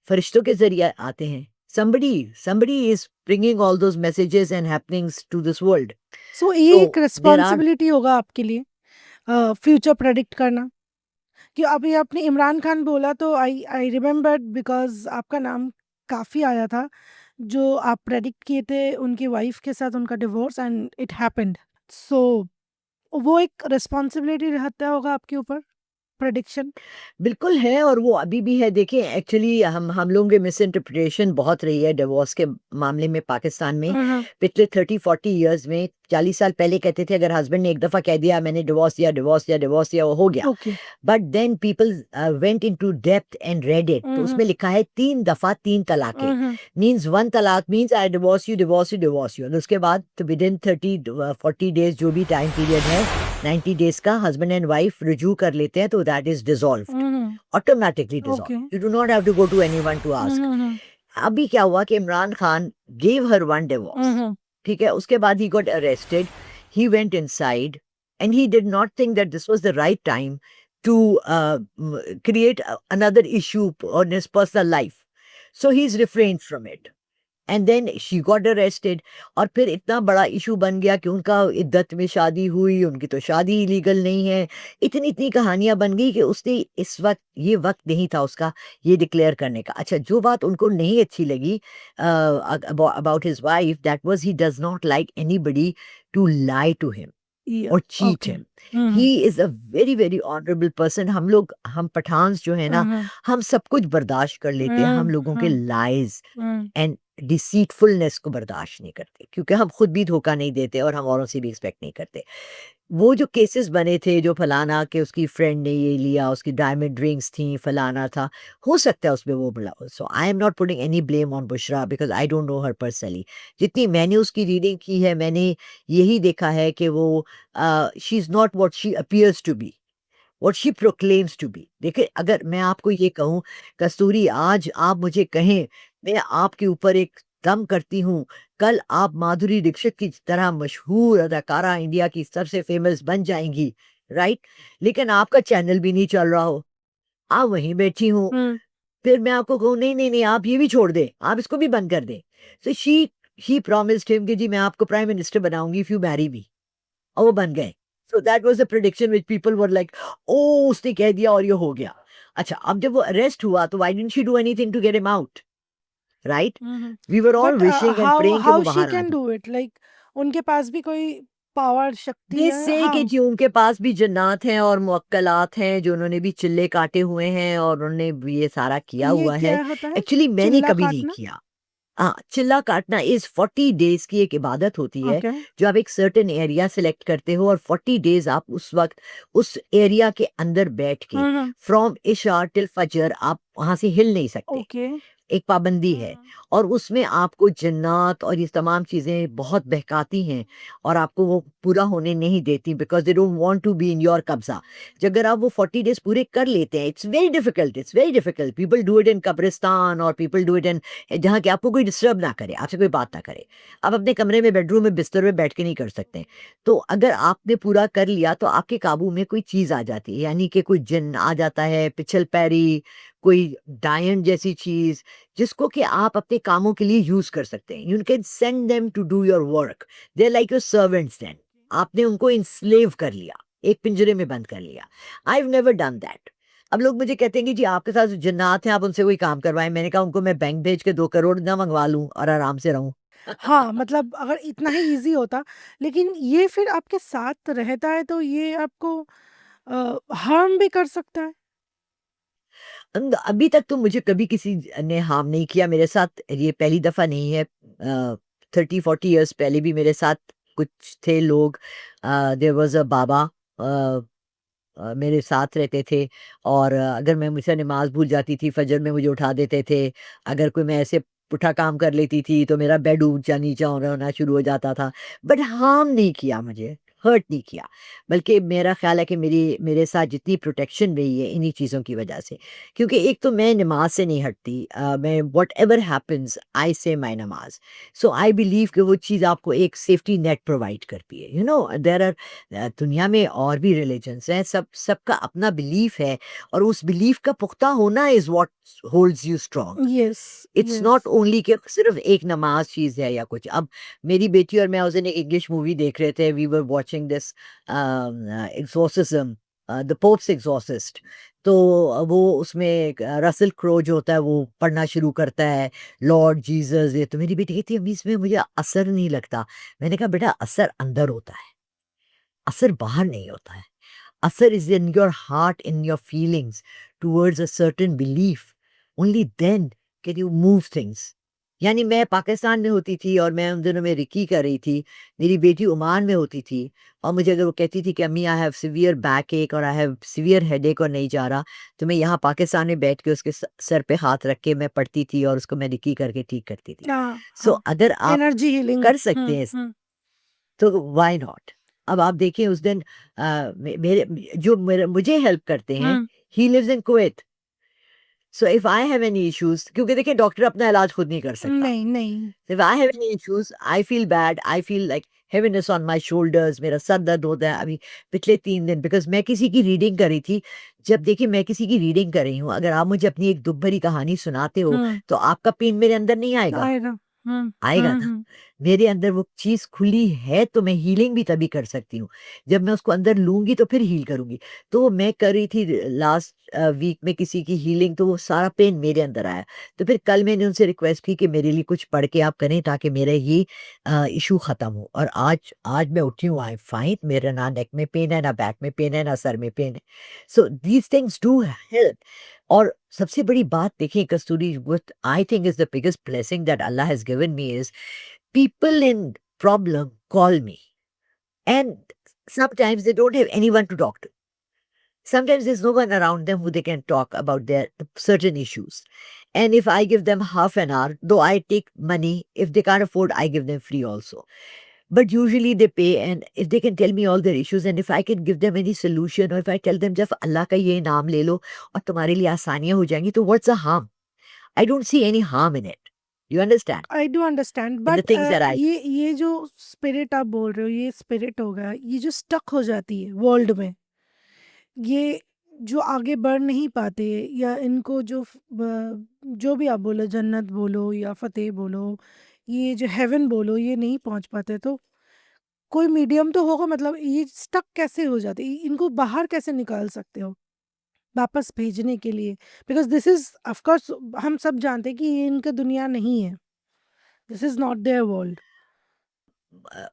Speaker 1: फरिश्तों के जरिए आते हैं। somebody is bringing all those messages and happenings to this world.
Speaker 3: सो ये
Speaker 1: So
Speaker 3: एक
Speaker 1: there are
Speaker 3: रिस्पॉन्सिबिलिटी होगा आपके लिए फ्यूचर प्रेडिक्ट करना। कि अभी आपने इमरान खान बोला तो आई आई रिमेम्बर्ड बिकॉज आपका नाम काफ़ी आया था, जो आप प्रेडिक्ट किए थे उनकी वाइफ के साथ उनका डिवोर्स एंड इट हैपेंड। सो वो एक रिस्पॉन्सिबिलिटी रहता होगा आपके ऊपर प्रेडिक्शन।
Speaker 1: बिल्कुल है और वो अभी भी है। देखिए एक्चुअली हम लोगों की मिस इंटरप्रिटेशन बहुत रही है डिवोर्स के मामले में पाकिस्तान में। पिछले 30-40 इयर्स में 40 साल पहले कहते थे अगर हस्बैंड ने एक दफ़ा कह दिया मैंने डिवोर्स दिया वो हो गया।
Speaker 3: Okay.
Speaker 1: But then people went into depth and read it, तो उसमें लिखा है 3 दफ़ा 3 तलाकें। मींस 1 तलाक मींस आई डिवोर्स यू। और उसके बाद तो विद इन 30-40 डेज जो भी टाइम पीरियड है 90 डेज का, हस्बैंड एंड वाइफ रिज्यू कर लेते हैं तो that is dissolved, automatically dissolved. You do not have to go to anyone to ask. अभी क्या हुआ कि Imran Khan gave her 1 divorce, ठीक है? उसके बाद he got arrested, he went inside and he did not think that this was the right time to create another issue on his personal life, so he's refrained from it. And then she got arrested और फिर इतना बड़ा issue बन गया कि उनका इद्दत में शादी हुई, उनकी तो शादी लीगल नहीं है। इतनी कहानियां बन गई कि उसने इस वक्त ये वक्त नहीं था उसका ये डिक्लेयर करने का। अच्छा, जो बात उनको नहीं अच्छी लगी about his wife, that was he does not like anybody to lie to him और cheat him. He is a very very honourable person. हम पठान्स जो है ना, हम सब कुछ बर्दाश्त कर लेते हैं, हम लोगों के लाइज एंड डिसीटफुलनेस को बर्दाश्त नहीं करते, क्योंकि हम खुद भी धोखा नहीं देते और हम औरों से भी एक्सपेक्ट नहीं करते। वो जो केसेस बने थे, जो फलाना के उसकी फ्रेंड ने ये लिया, उसकी डायमंड रिंग्स थी, फलाना था, हो सकता है उसमें वो मिला। So I am not putting any blame on Bushra because I don't know her personally. जितनी मैंने उसकी रीडिंग की है, मैंने यही देखा है कि वो she is not what she appears to be, what she proclaims to be. देखिए, अगर मैं आपको ये कहूँ कस्तूरी, आज आप मुझे कहें मैं आपके ऊपर एक दम करती हूँ, कल आप माधुरी दीक्षित की तरह मशहूर अदाकारा इंडिया की सबसे फेमस बन जाएंगी, राइट? लेकिन आपका चैनल भी नहीं चल रहा हो, आप वहीं बैठी हूँ, फिर मैं आपको कहूँ नहीं नहीं नहीं आप ये भी छोड़ दे, आप इसको भी बंद कर दे। सो शी प्रॉमिस्ड हिम कि जी मैं आपको प्राइम मिनिस्टर बनाऊंगी इफ यू मैरी मी, और वो बन गए। So that was the prediction which people were like, oh उसने कह दिया और ये हो गया। अच्छा, अब जब वो अरेस्ट हुआ तो why didn't she do anything to get him out, right? We were all
Speaker 3: but
Speaker 1: wishing and
Speaker 3: how
Speaker 1: praying कि वो
Speaker 3: हाउ शी
Speaker 1: बाहर आ
Speaker 3: कैन
Speaker 1: जाए।
Speaker 3: Do it? लाइक उनके पास भी कोई पावर शक्ति
Speaker 1: दे
Speaker 3: है,
Speaker 1: से
Speaker 3: हाँ।
Speaker 1: कि जी उनके पास भी जन्नात हैं और मुअक्कलात हैं जो उन्होंने भी चिल्ले काटे हुए हैं और उन्होंने भी ये सारा किया
Speaker 3: ये
Speaker 1: हुआ है।
Speaker 3: क्या होता है?
Speaker 1: एक्चुअली मैंने
Speaker 3: चिल्ला
Speaker 1: कभी नहीं
Speaker 3: काटना?
Speaker 1: किया। हाँ, चिल्ला काटना इज़ 40 डेज़ की एक इबादत होती है,
Speaker 3: ओके।
Speaker 1: जो आप एक सर्टेन एरिया सेलेक्ट करते हो और 40 डेज़ आप उस वक़्त उस एरिया के अंदर बैठ के
Speaker 3: हुँ,
Speaker 1: फ्रॉम इशा टिल फजर आप वहाँ से हिल नहीं सकते।
Speaker 3: ओके।
Speaker 1: एक पाबंदी है और उसमें आपको जन्नात और ये तमाम चीज़ें बहुत बहकाती हैं और आपको वो पूरा होने नहीं देती because they don't want to be in your कब्ज़ा। अगर आप वो 40 डेज़ पूरे कर लेते हैं, it's very difficult. People do it in कब्रिस्तान और पीपल डू इट इन जहाँ कि आपको कोई डिस्टर्ब ना करे, आपसे कोई बात ना करे। आप अपने कमरे में, बेडरूम में, बिस्तर में बैठ के नहीं कर सकते। तो अगर आपने पूरा कर लिया तो आपके काबू में कोई चीज़ आ जाती है, यानी कि कोई जिन्न आ जाता है, पिछल-पैरी, कोई डायन जैसी चीज़ जिसको कि आप अपने कामों के लिए यूज़ कर सकते हैं। You can send them to do your work. They are like your servants then. आपने उनको एनस्लेव कर लिया, एक पिंजरे में बंद कर लिया। आई हैव नेवर डन दैट। अब लोग मुझे कहते हैं कि जी आपके साथ जो जिन्नात हैं आप उनसे कोई काम करवाएँ। मैंने कहा उनको मैं बैंक भेज के 2 करोड़ ना मँगवा लूँ और आराम से रहूँ।
Speaker 3: हाँ, मतलब अगर इतना ही ईज़ी होता, लेकिन ये फिर आपके साथ रहता है तो ये आपको हार्म भी कर सकता है।
Speaker 1: अभी तक तो मुझे कभी किसी ने हार्म नहीं किया। मेरे साथ ये पहली दफ़ा नहीं है। 30-40 इयर्स पहले भी मेरे साथ कुछ थे लोग। देयर वाज़ अ बाबा अ मेरे साथ रहते थे और अगर मैं मुझसे नमाज़ भूल जाती थी, फ़जर में मुझे उठा देते थे। अगर कोई मैं ऐसे पुट्ठा काम कर लेती थी, तो मेरा बेड ऊँचा-नीचा होना शुरू हो जाता था। बट हार्म नहीं किया मुझे, हर्ट नहीं किया। बल्कि मेरा ख़्याल है कि मेरे साथ जितनी प्रोटेक्शन रही है, इन्हीं चीज़ों की वजह से। क्योंकि एक तो मैं नमाज़ से नहीं हटती। मैं व्हाटएवर हैपेंस आई से माय नमाज़। सो आई बिलीव कि वो चीज़ आपको एक सेफ्टी नेट प्रोवाइड करती है। देयर आर दुनिया में और भी रिलीजन्स हैं, सबका अपना बिलीफ है और उस बिलीफ का पुख्ता होना is what holds you strong.
Speaker 3: Yes,
Speaker 1: it's
Speaker 3: yes.
Speaker 1: Not only कि सिर्फ एक नमाज चीज़ है या कुछ। अब मेरी बेटी और मैं उस दिन एक इंग्लिश मूवी देख रहे थे, we were watching this exorcism, the pope's exorcist. तो वो उसमें रसल क्रो जो होता है वो पढ़ना शुरू करता है, लॉर्ड जीसस। ये तो मेरी बेटी कहती है अम्मी इसमें मुझे असर नहीं लगता। मैंने कहा बेटा असर अंदर होता है, असर बाहर नहीं होता है। असर is in your heart, in your feelings towards a certain belief. Only then can you move things. यानी मैं पाकिस्तान में होती थी और मैं उन दिनों में रिकी कर रही थी, मेरी बेटी ओमान में होती थी और मुझे अगर वो कहती थी कि अम्मी आई हैव सीवियर बैक एक और आई हैव सीवियर हेडेक और नहीं जा रहा, तो मैं यहाँ पाकिस्तान में बैठ के उसके सर पे हाथ रख के मैं पढ़ती थी और उसको मैं रिकी करके ठीक करती थी।
Speaker 3: हाँ,
Speaker 1: सो
Speaker 3: हाँ।
Speaker 1: अगर आप
Speaker 3: एनर्जी हीलिंग।
Speaker 1: कर सकते
Speaker 3: हुँ,
Speaker 1: हैं
Speaker 3: हुँ।
Speaker 1: तो व्हाई नॉट? अब आप देखिए उस दिन जो मेरे मुझे हेल्प करते हैं,
Speaker 3: hmm.
Speaker 1: He lives in Kuwait. So if I have any issues, क्योंकि देखिए डॉक्टर अपना इलाज खुद नहीं कर सकता।
Speaker 3: नहीं, नहीं।
Speaker 1: If I have any issues, I feel bad, I feel like heaviness on my shoulders, मेरा सर दर्द होता है अभी पिछले 3 दिन, बिकॉज मैं किसी की रीडिंग कर रही थी। जब देखिए मैं किसी की रीडिंग कर रही हूँ, अगर आप मुझे अपनी एक दुख भरी कहानी सुनाते हो
Speaker 3: हुँ।
Speaker 1: तो आपका पेन मेरे अंदर नहीं आएगा।
Speaker 3: आएगा। हुँ,
Speaker 1: आएगा
Speaker 3: हुँ,
Speaker 1: ना।
Speaker 3: हुँ।
Speaker 1: मेरे अंदर वो चीज़ खुली है तो मैं हीलिंग भी तभी कर सकती हूँ। जब मैं उसको अंदर लूँगी तो फिर हील करूँगी। तो मैं कर रही थी लास्ट वीक में किसी की हीलिंग, तो वो सारा पेन मेरे अंदर आया। तो फिर कल मैंने उनसे रिक्वेस्ट की कि मेरे लिए कुछ पढ़ के आप करें ताकि मेरा ये इश्यू ख़त्म हो। और आज आज मैं उठी हूँ, आई एम फाइन। मेरा ना नेक में पेन है, ना बैक में पेन है, ना सर में पेन है। So these things do help. और सबसे बड़ी बात देखिए Kasturi, what I think is the biggest blessing that Allah has given me is people in problem call me, and sometimes they don't have anyone to talk to. Sometimes there's no one around them who they can talk about their certain issues. And if I give them half an hour, though I take money, if they can't afford, I give them free also. But usually they pay, and if they can tell me all their issues, and if I can give them any solution, or if I tell them जब अल्लाह का ये नाम ले लो और तुम्हारे लिए आसानियां हो जाएंगी, तो what's the harm? I don't see any harm in it. You understand?
Speaker 3: I do understand,
Speaker 1: In the
Speaker 3: but
Speaker 1: things that I
Speaker 3: ये जो स्पिरिट आप बोल रहे हो, ये स्पिरिट हो गया, ये जो स्टक हो जाती है वर्ल्ड में, ये जो आगे बढ़ नहीं पाते, या इनको जो भी आप बोलो, जन्नत बोलो या फतेह बोलो, ये जो हेवन बोलो, ये नहीं पहुंच पाते, तो कोई मीडियम तो होगा। मतलब ये स्टक कैसे हो जाते, इनको बाहर कैसे निकाल सकते हो वापस भेजने के लिए? Because this is of course, हम सब जानते हैं कि ये इनका दुनिया नहीं है, this is not there world.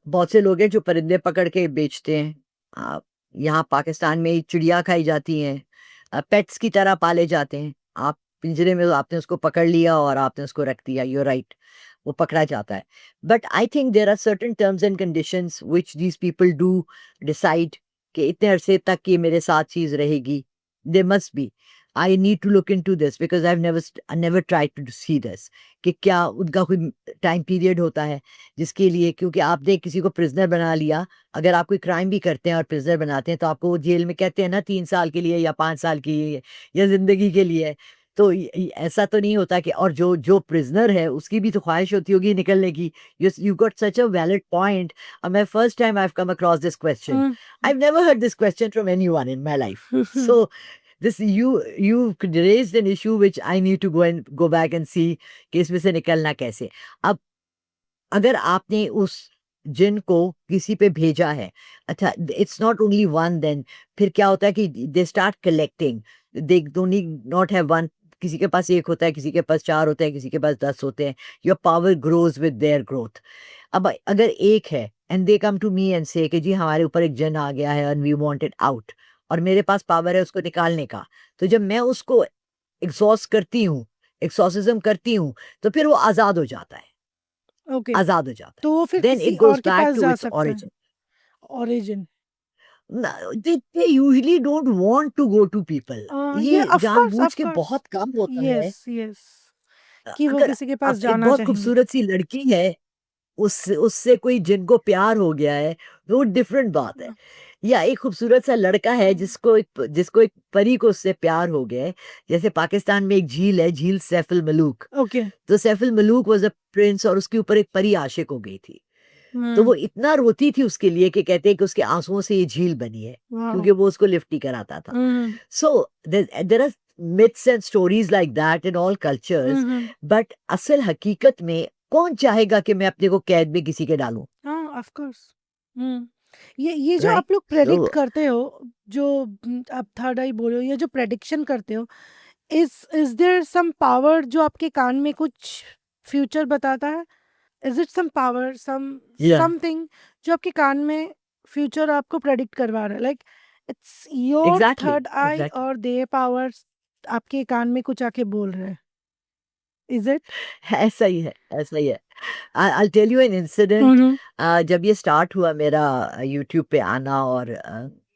Speaker 1: बहुत से लोग हैं जो परिंदे पकड़ के बेचते हैं। यहाँ पाकिस्तान में चिड़िया खाई जाती हैं, पेट्स की तरह पाले जाते हैं। आप पिंजरे में आपने उसको पकड़ लिया और आपने उसको रख दिया, यू आर राइट, वो पकड़ा जाता है। But I think there are certain terms and conditions which these people do decide कि इतने अरसे तक ये मेरे साथ चीज़ रहेगी। They must be. I need to look into this because I never tried to see this कि क्या उनका कोई टाइम पीरियड होता है जिसके लिए, क्योंकि आपने किसी को प्रिजनर बना लिया, अगर आप कोई क्राइम भी करते हैं और प्रिजनर बनाते हैं तो आपको वो जेल में कहते हैं ना 3 साल के लिए या 5 साल के लिए या ज़िंदगी के लिए है। तो ऐसा तो नहीं होता कि, और जो जो प्रिजनर है उसकी भी तो ख्वाहिश होती होगी निकलने की। You got such a valid point. मैं first time I have come across this question.
Speaker 3: Mm.
Speaker 1: I have never heard this question from anyone in my life. So this you raised an issue which I need to go back and see कि इसमें से निकलना कैसे। अब अगर आपने उस जिन को किसी पे भेजा है, अच्छा, it's not only one, then फिर क्या होता है कि they start collecting. They don't need not have one. किसी के पास 1 होता है, किसी के पास 4 होते हैं, किसी के पास 10 होते हैं। Your power grows with their growth. अब अगर एक है and they come to me and say कि जी हमारे ऊपर एक जिन आ गया है and we want it out, और मेरे पास पावर है उसको निकालने का, तो जब मैं उसको एग्जॉस्ट करती हूँ, एक्सॉर्सिज्म करती हूँ, तो फिर वो आज़ाद हो जाता है,
Speaker 3: Okay.
Speaker 1: आज़ाद हो जाता
Speaker 3: तो वो
Speaker 1: है।
Speaker 3: फिर
Speaker 1: देन
Speaker 3: किसी
Speaker 1: इट गोज़
Speaker 3: और के
Speaker 1: बैक
Speaker 3: पास
Speaker 1: टू
Speaker 3: जा
Speaker 1: इट्स
Speaker 3: सकता है।
Speaker 1: Origin.
Speaker 3: Origin.
Speaker 1: They usually don't want to go to people.
Speaker 3: Yeah,
Speaker 1: ये
Speaker 3: of course,
Speaker 1: जानबूझ
Speaker 3: of
Speaker 1: के
Speaker 3: course.
Speaker 1: बहुत कम होता है।
Speaker 3: Yes, yes. कि वो
Speaker 1: अगर
Speaker 3: किसी के पास
Speaker 1: अब एक
Speaker 3: जाना
Speaker 1: बहुत
Speaker 3: चाहेंगे।
Speaker 1: खूबसूरत सी लड़की है, उससे उससे कोई जिनको प्यार हो गया है, वो डिफरेंट बात है। या एक खूबसूरत सा लड़का है जिसको एक परी को उससे प्यार हो गया है। जैसे पाकिस्तान में एक झील है, झील सैफ अल मलूक।
Speaker 3: Okay.
Speaker 1: तो सैफ अल मलूक वाज़ अ प्रिंस और उसके ऊपर एक परी आशिक हो गई थी। तो वो इतना रोती थी उसके लिए कि कहते हैं कि उसके आँसुओं से ये झील बनी है,
Speaker 3: Wow.
Speaker 1: क्योंकि वो उसको लिफ्ट ही कराता था।
Speaker 3: Mhm.
Speaker 1: So there are myths and stories like that in all cultures,
Speaker 3: Mhm.
Speaker 1: but असल हकीकत में कौन चाहेगा कि मैं अपने को कैद में किसी के डालूं,
Speaker 3: हाँ, of course. ये जो
Speaker 1: राइट?
Speaker 3: आप लोग प्रेडिक्ट
Speaker 1: सो
Speaker 3: करते हो, जो आप थर्ड आई बोल रहे हो, ये जो प्रेडिक्शन करते हो, इज देयर सम पावर जो आपके कान में कुछ फ्यूचर बताता है? इज इट सम पावर,
Speaker 1: या
Speaker 3: समथिंग जो आपके कान में फ्यूचर आपको प्रेडिक्ट करवा रहा है? Like it's your
Speaker 1: exactly
Speaker 3: third I
Speaker 1: exactly
Speaker 3: और दे पावर्स आपके कान में कुछ आके बोल रहे हैं? Is it?
Speaker 1: ऐसा ही है, ऐसा ही है। I tell you an incident. जब ये स्टार्ट हुआ मेरा यूट्यूब पे आना, और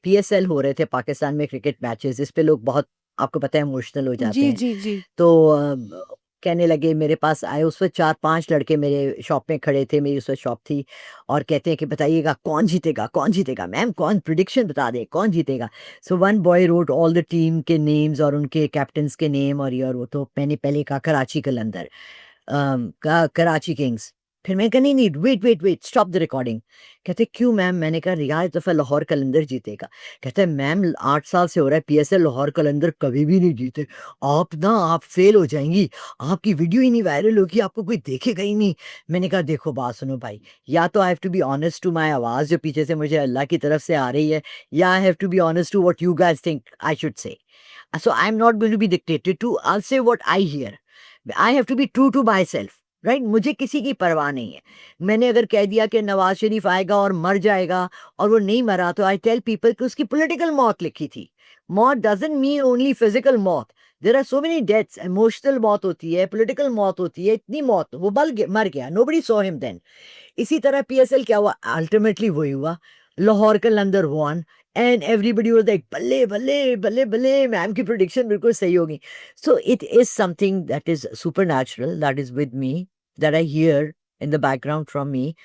Speaker 1: पीएसएल हो रहे थे पाकिस्तान में क्रिकेट मैचेस, इस पे लोग बहुत, आपको पता है, इमोशनल हो जाते
Speaker 3: जी,
Speaker 1: हैं।
Speaker 3: जी, जी।
Speaker 1: तो कहने लगे, मेरे पास आए उस वक़्त 4-5 लड़के मेरे शॉप में खड़े थे, मेरी उस वक़्त शॉप थी, और कहते हैं कि बताइएगा कौन जीतेगा, कौन जीतेगा? मैम कौन, प्रेडिक्शन बता दें, कौन जीतेगा? So one boy wrote all the team के नेम्स और उनके कैप्टन्स के नेम, और ये और वो। तो मैंने पहले कहा कराची कलंदर, कराची किंग्स। फिर मैंने कहा नहीं नहीं, wait wait wait, stop the recording. कहते क्यों मैम? मैंने कहा यार इस दफ़ा लाहौर कलंदर जीतेगा। कहते हैं मैम 8 साल से हो रहा है पीएसएल, लाहौर कलंदर कभी भी नहीं जीते। आप फेल हो जाएंगी, आपकी वीडियो ही नहीं वायरल होगी, आपको कोई देखेगा ही नहीं। मैंने कहा देखो बात सुनो भाई, या तो I have to be honest to my आवाज़ जो पीछे से मुझे अल्लाह की तरफ से आ रही है, या I have to be honest to what you guys think I should say. So I am not going to be dictated to, I will say what I hear. I have to be true to myself, right? मुझे किसी की परवाह नहीं है। मैंने अगर कह दिया कि नवाज शरीफ आएगा और मर जाएगा, और वो नहीं मरा, तो आई टेल पीपल कि उसकी पॉलिटिकल मौत लिखी थी। मौत डजंट मीन ओनली फिजिकल मौत। There are so many deaths. Emotional मौत होती है, पॉलिटिकल मौत होती है, इतनी मौत, वो मर गया, नोबडी सॉ हिम देन। इसी तरह पीएसएल क्या हुआ, अल्टीमेटली वही हुआ, Lahore Qalandar won, and everybody was like बल्ले बल्ले बल्ले बल्ले, मैम की प्रेडिक्शन बिल्कुल सही होगी। So it is something that is supernatural, that is with me, that I here in the background from me.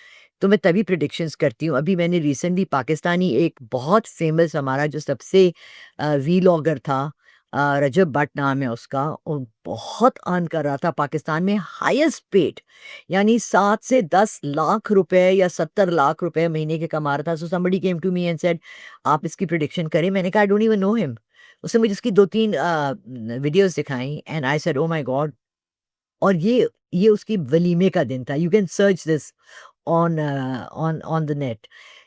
Speaker 1: तो मैं तभी प्रेडिक्शंस करती हूँ। अभी मैंने रिसेंटली पाकिस्तानी एक बहुत फेमस, हमारा जो सबसे वीलॉगर था, रजब भट्ट नाम है उसका, वो बहुत अर्न कर रहा था पाकिस्तान में, हाईएस्ट पेड, यानी 7 से 10 लाख रुपए या 70 लाख रुपए महीने के कमा रहा था। So somebody came to me and said आप इसकी प्रेडिक्शन करें। मैंने कहा I don't even know him. उसने मुझे उसकी 2-3 वीडियोस दिखाई, and I said oh my God. और ये उसकी वलीमे का दिन था। You can search this on the net.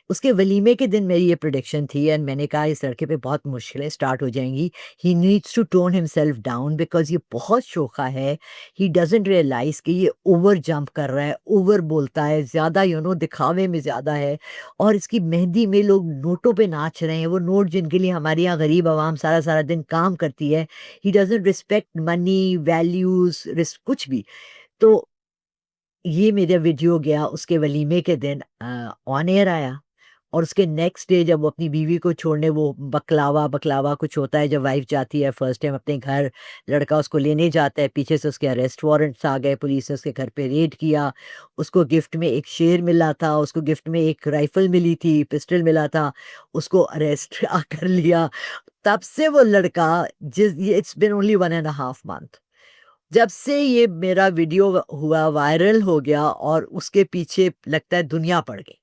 Speaker 1: उसके वलीमे के दिन मेरी ये प्रेडिक्शन थी एंड मैंने कहा इस लड़के पे बहुत मुश्किलें स्टार्ट हो जाएंगी. He needs to tone himself down because ये बहुत शोखा है. ही डजंट रियलाइज कि ये ओवर जंप कर रहा है, ओवर बोलता है, ज़्यादा दिखावे में ज़्यादा है. और इसकी मेहंदी में लोग नोटों पे नाच रहे हैं, वो नोट जिनके लिए हमारे यहाँ गरीब आवाम सारा सारा दिन काम करती है. He doesn't respect money values कुछ भी. तो ये मेरा वीडियो गया उसके वलीमे के दिन ऑन एयर आया. और उसके नेक्स्ट डे जब वो अपनी बीवी को छोड़ने वो बकलावा कुछ होता है जब वाइफ जाती है फर्स्ट टाइम अपने घर, लड़का उसको लेने जाता है, पीछे से उसके अरेस्ट वारंट्स आ गए, पुलिस ने उसके घर पे रेड किया. उसको गिफ्ट में एक शेर मिला था, उसको गिफ्ट में एक राइफल मिली थी, पिस्टल मिला था, उसको अरेस्ट कर लिया. तब से वो लड़का इट्स बिन ओनली 1.5 month जब से ये मेरा वीडियो हुआ वायरल हो गया और उसके पीछे लगता है दुनिया पड़ गई.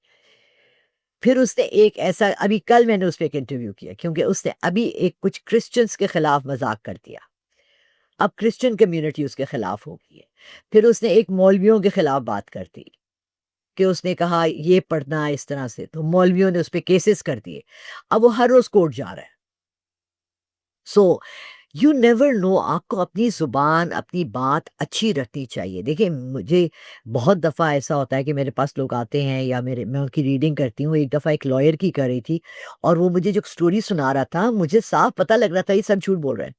Speaker 1: फिर उसने एक ऐसा अभी कल मैंने उस पे एक इंटरव्यू किया क्योंकि उसने अभी एक कुछ क्रिश्चियंस के खिलाफ मजाक कर दिया. अब क्रिश्चियन कम्युनिटी उसके खिलाफ हो गई है. फिर उसने एक मौलवियों के खिलाफ बात कर दी कि उसने कहा ये पढ़ना इस तरह से, तो मौलवियों ने उस पे केसेस कर दिए. अब वो हर रोज कोर्ट जा रहा है. सो यू नेवर नो, आपको अपनी ज़ुबान अपनी बात अच्छी रखनी चाहिए. देखिए मुझे बहुत दफ़ा ऐसा होता है कि मेरे पास लोग आते हैं या मैं उनकी रीडिंग करती हूँ. एक दफ़ा एक लॉयर की कर रही थी और वो मुझे जो स्टोरी सुना रहा था मुझे साफ पता लग रहा था ये सब झूठ बोल रहे हैं.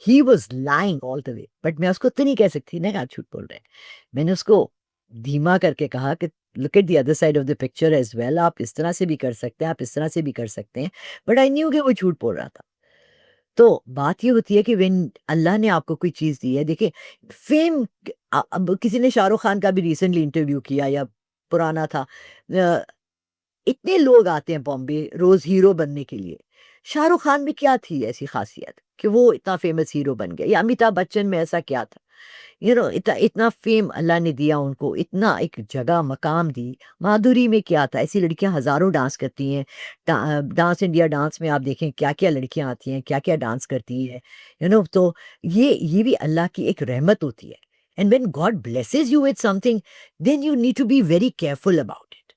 Speaker 1: He was lying all the way, but मैं उसको तो नहीं कह सकती ना कि आप झूठ बोल रहे हैं. मैंने उसको धीमा करके कहा कि look at the other side of the picture as well, आप इस तरह से भी कर सकते हैं, आप इस तरह से भी कर सकते हैं. बट आई न्यू कि वो झूठ बोल रहा था. तो बात ये होती है कि व्हेन अल्लाह ने आपको कोई चीज़ दी है, देखिए फेम अब किसी ने शाहरुख खान का भी रिसेंटली इंटरव्यू किया या पुराना था. इतने लोग आते हैं बॉम्बे रोज़ हीरो बनने के लिए. शाहरुख खान में क्या थी ऐसी खासियत कि वो इतना फेमस हीरो बन गया, या अमिताभ बच्चन में ऐसा क्या था? इतना इतना फेम अल्लाह ने दिया उनको, इतना एक जगह मकाम दी. माधुरी में क्या था? ऐसी लड़कियां हज़ारों डांस करती हैं. डांस इंडिया डांस में आप देखें क्या-क्या लड़कियां आती हैं, क्या-क्या डांस करती हैं. तो ये भी अल्लाह की एक रहमत होती है. And when God blesses you with something, then you need to be very careful about it.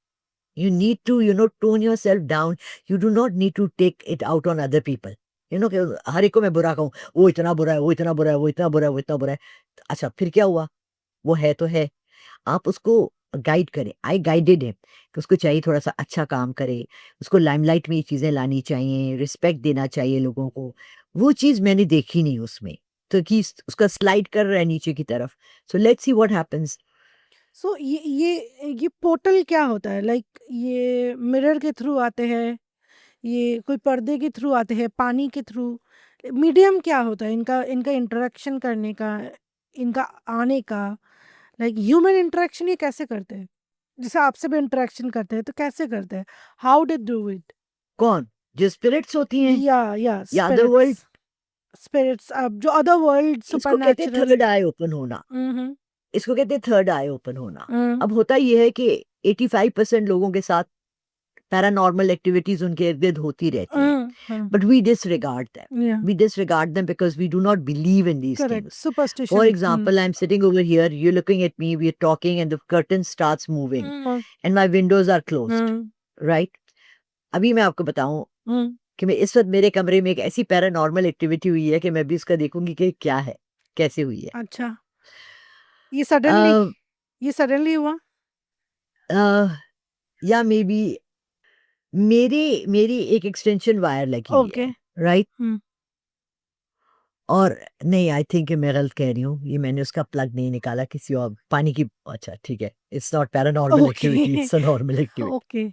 Speaker 1: You need to, tone yourself down. You do not need to take it out on other people. कि हर एक को मैं बुरा कहूँ, वो इतना बुरा है, वो इतना बुरा है, वो इतना बुरा है, वो इतना बुरा है. अच्छा फिर क्या हुआ? वो है तो है. आप उसको गाइड करें. आई गाइडेड हिम कि उसको चाहिए थोड़ा सा अच्छा काम करे, उसको लाइमलाइट में ये चीज़ें लानी चाहिए, रिस्पेक्ट देना चाहिए लोगों को. वो चीज़ मैंने देखी नहीं उसमें, तो कि उसका स्लाइड कर रहा है नीचे की तरफ. So let's see what happens.
Speaker 3: So ये पोर्टल क्या होता है? लाइक ये मिरर के थ्रू आते हैं, ये कोई पर्दे के थ्रू आते हैं, पानी के थ्रू? मीडियम क्या होता है इनका इनका इंटरेक्शन करने का, इनका आने का? लाइक ह्यूमन इंटरेक्शन ये कैसे करते हैं? जैसे आपसे भी इंटरेक्शन करते हैं तो कैसे करते हैं? How do do it?
Speaker 1: कौन? जो स्पिरिट्स होती हैं
Speaker 3: या
Speaker 1: या अदर वर्ल्ड,
Speaker 3: स्पिरिट्स अब जो अदर वर्ल्ड
Speaker 1: इसको कहते हैं
Speaker 3: सुपरनैचुरल।
Speaker 1: थर्ड आई ओपन होना.
Speaker 3: हम्म
Speaker 1: इसको कहते हैं थर्ड आई ओपन होना.
Speaker 3: हम्म
Speaker 1: अब होता ये है कि 85% लोगों के साथ पैरानॉर्मल एक्टिविटीज उनके इर्द गिर्द होती रहती हैं, बट वी डिसरिगार्ड देम.
Speaker 3: या
Speaker 1: We disregard them because we do not believe in these
Speaker 3: correct
Speaker 1: things.
Speaker 3: Superstition.
Speaker 1: For example, I'm sitting over here, you're looking at me, we're talking, and the curtain starts moving, and my windows are closed, right? अभी मैं आपको बताऊं कि मैं इस वक्त मेरे कमरे में एक ऐसी पैरानॉर्मल एक्टिविटी हुई है कि मैं भी इसका देखूंगी कि क्या है, कैसे हुई है.
Speaker 3: अच्छा, ये सडनली
Speaker 1: अ,
Speaker 3: ये सडनली हुआ?
Speaker 1: या मे बी मेरी एक एक्सटेंशन वायर लगी हुई
Speaker 3: ओके.
Speaker 1: है, राइट?
Speaker 3: हम्म
Speaker 1: और नहीं, आई थिंक मैं गलत कह रही हूँ, ये मैंने उसका प्लग नहीं निकाला, किसी और पानी की. अच्छा ठीक है, it's not paranormal activity,
Speaker 3: okay.
Speaker 1: It's a normal activity.
Speaker 3: Okay.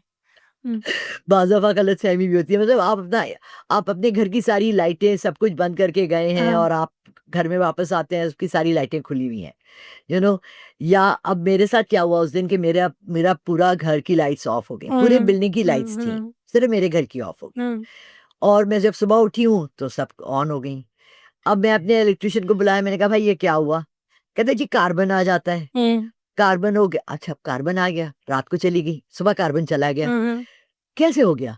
Speaker 1: बाज़ दफ़ा गलतफ़हमी भी होती है. मतलब आप अपने घर की सारी लाइटें सब कुछ बंद करके गए हैं
Speaker 3: हाँ.
Speaker 1: और आप घर में वापस आते हैं, उसकी सारी लाइटें खुली हुई हैं, यू नो या अब मेरे साथ क्या हुआ उस दिन कि मेरा मेरा पूरा घर की लाइट्स ऑफ हो गई, पूरे बिल्डिंग की लाइट्स थी, सिर्फ मेरे घर की ऑफ हो गई. और मैं जब सुबह उठी हूँ तो सब ऑन हो गई. अब मैं अपने इलेक्ट्रिशियन को बुलाया, मैंने कहा भाई ये क्या हुआ? कहते जी कार्बन आ जाता है. कार्बन हो गया. अच्छा कार्बन आ गया, रात को चली गई, सुबह कार्बन चला गया. कैसे हो गया?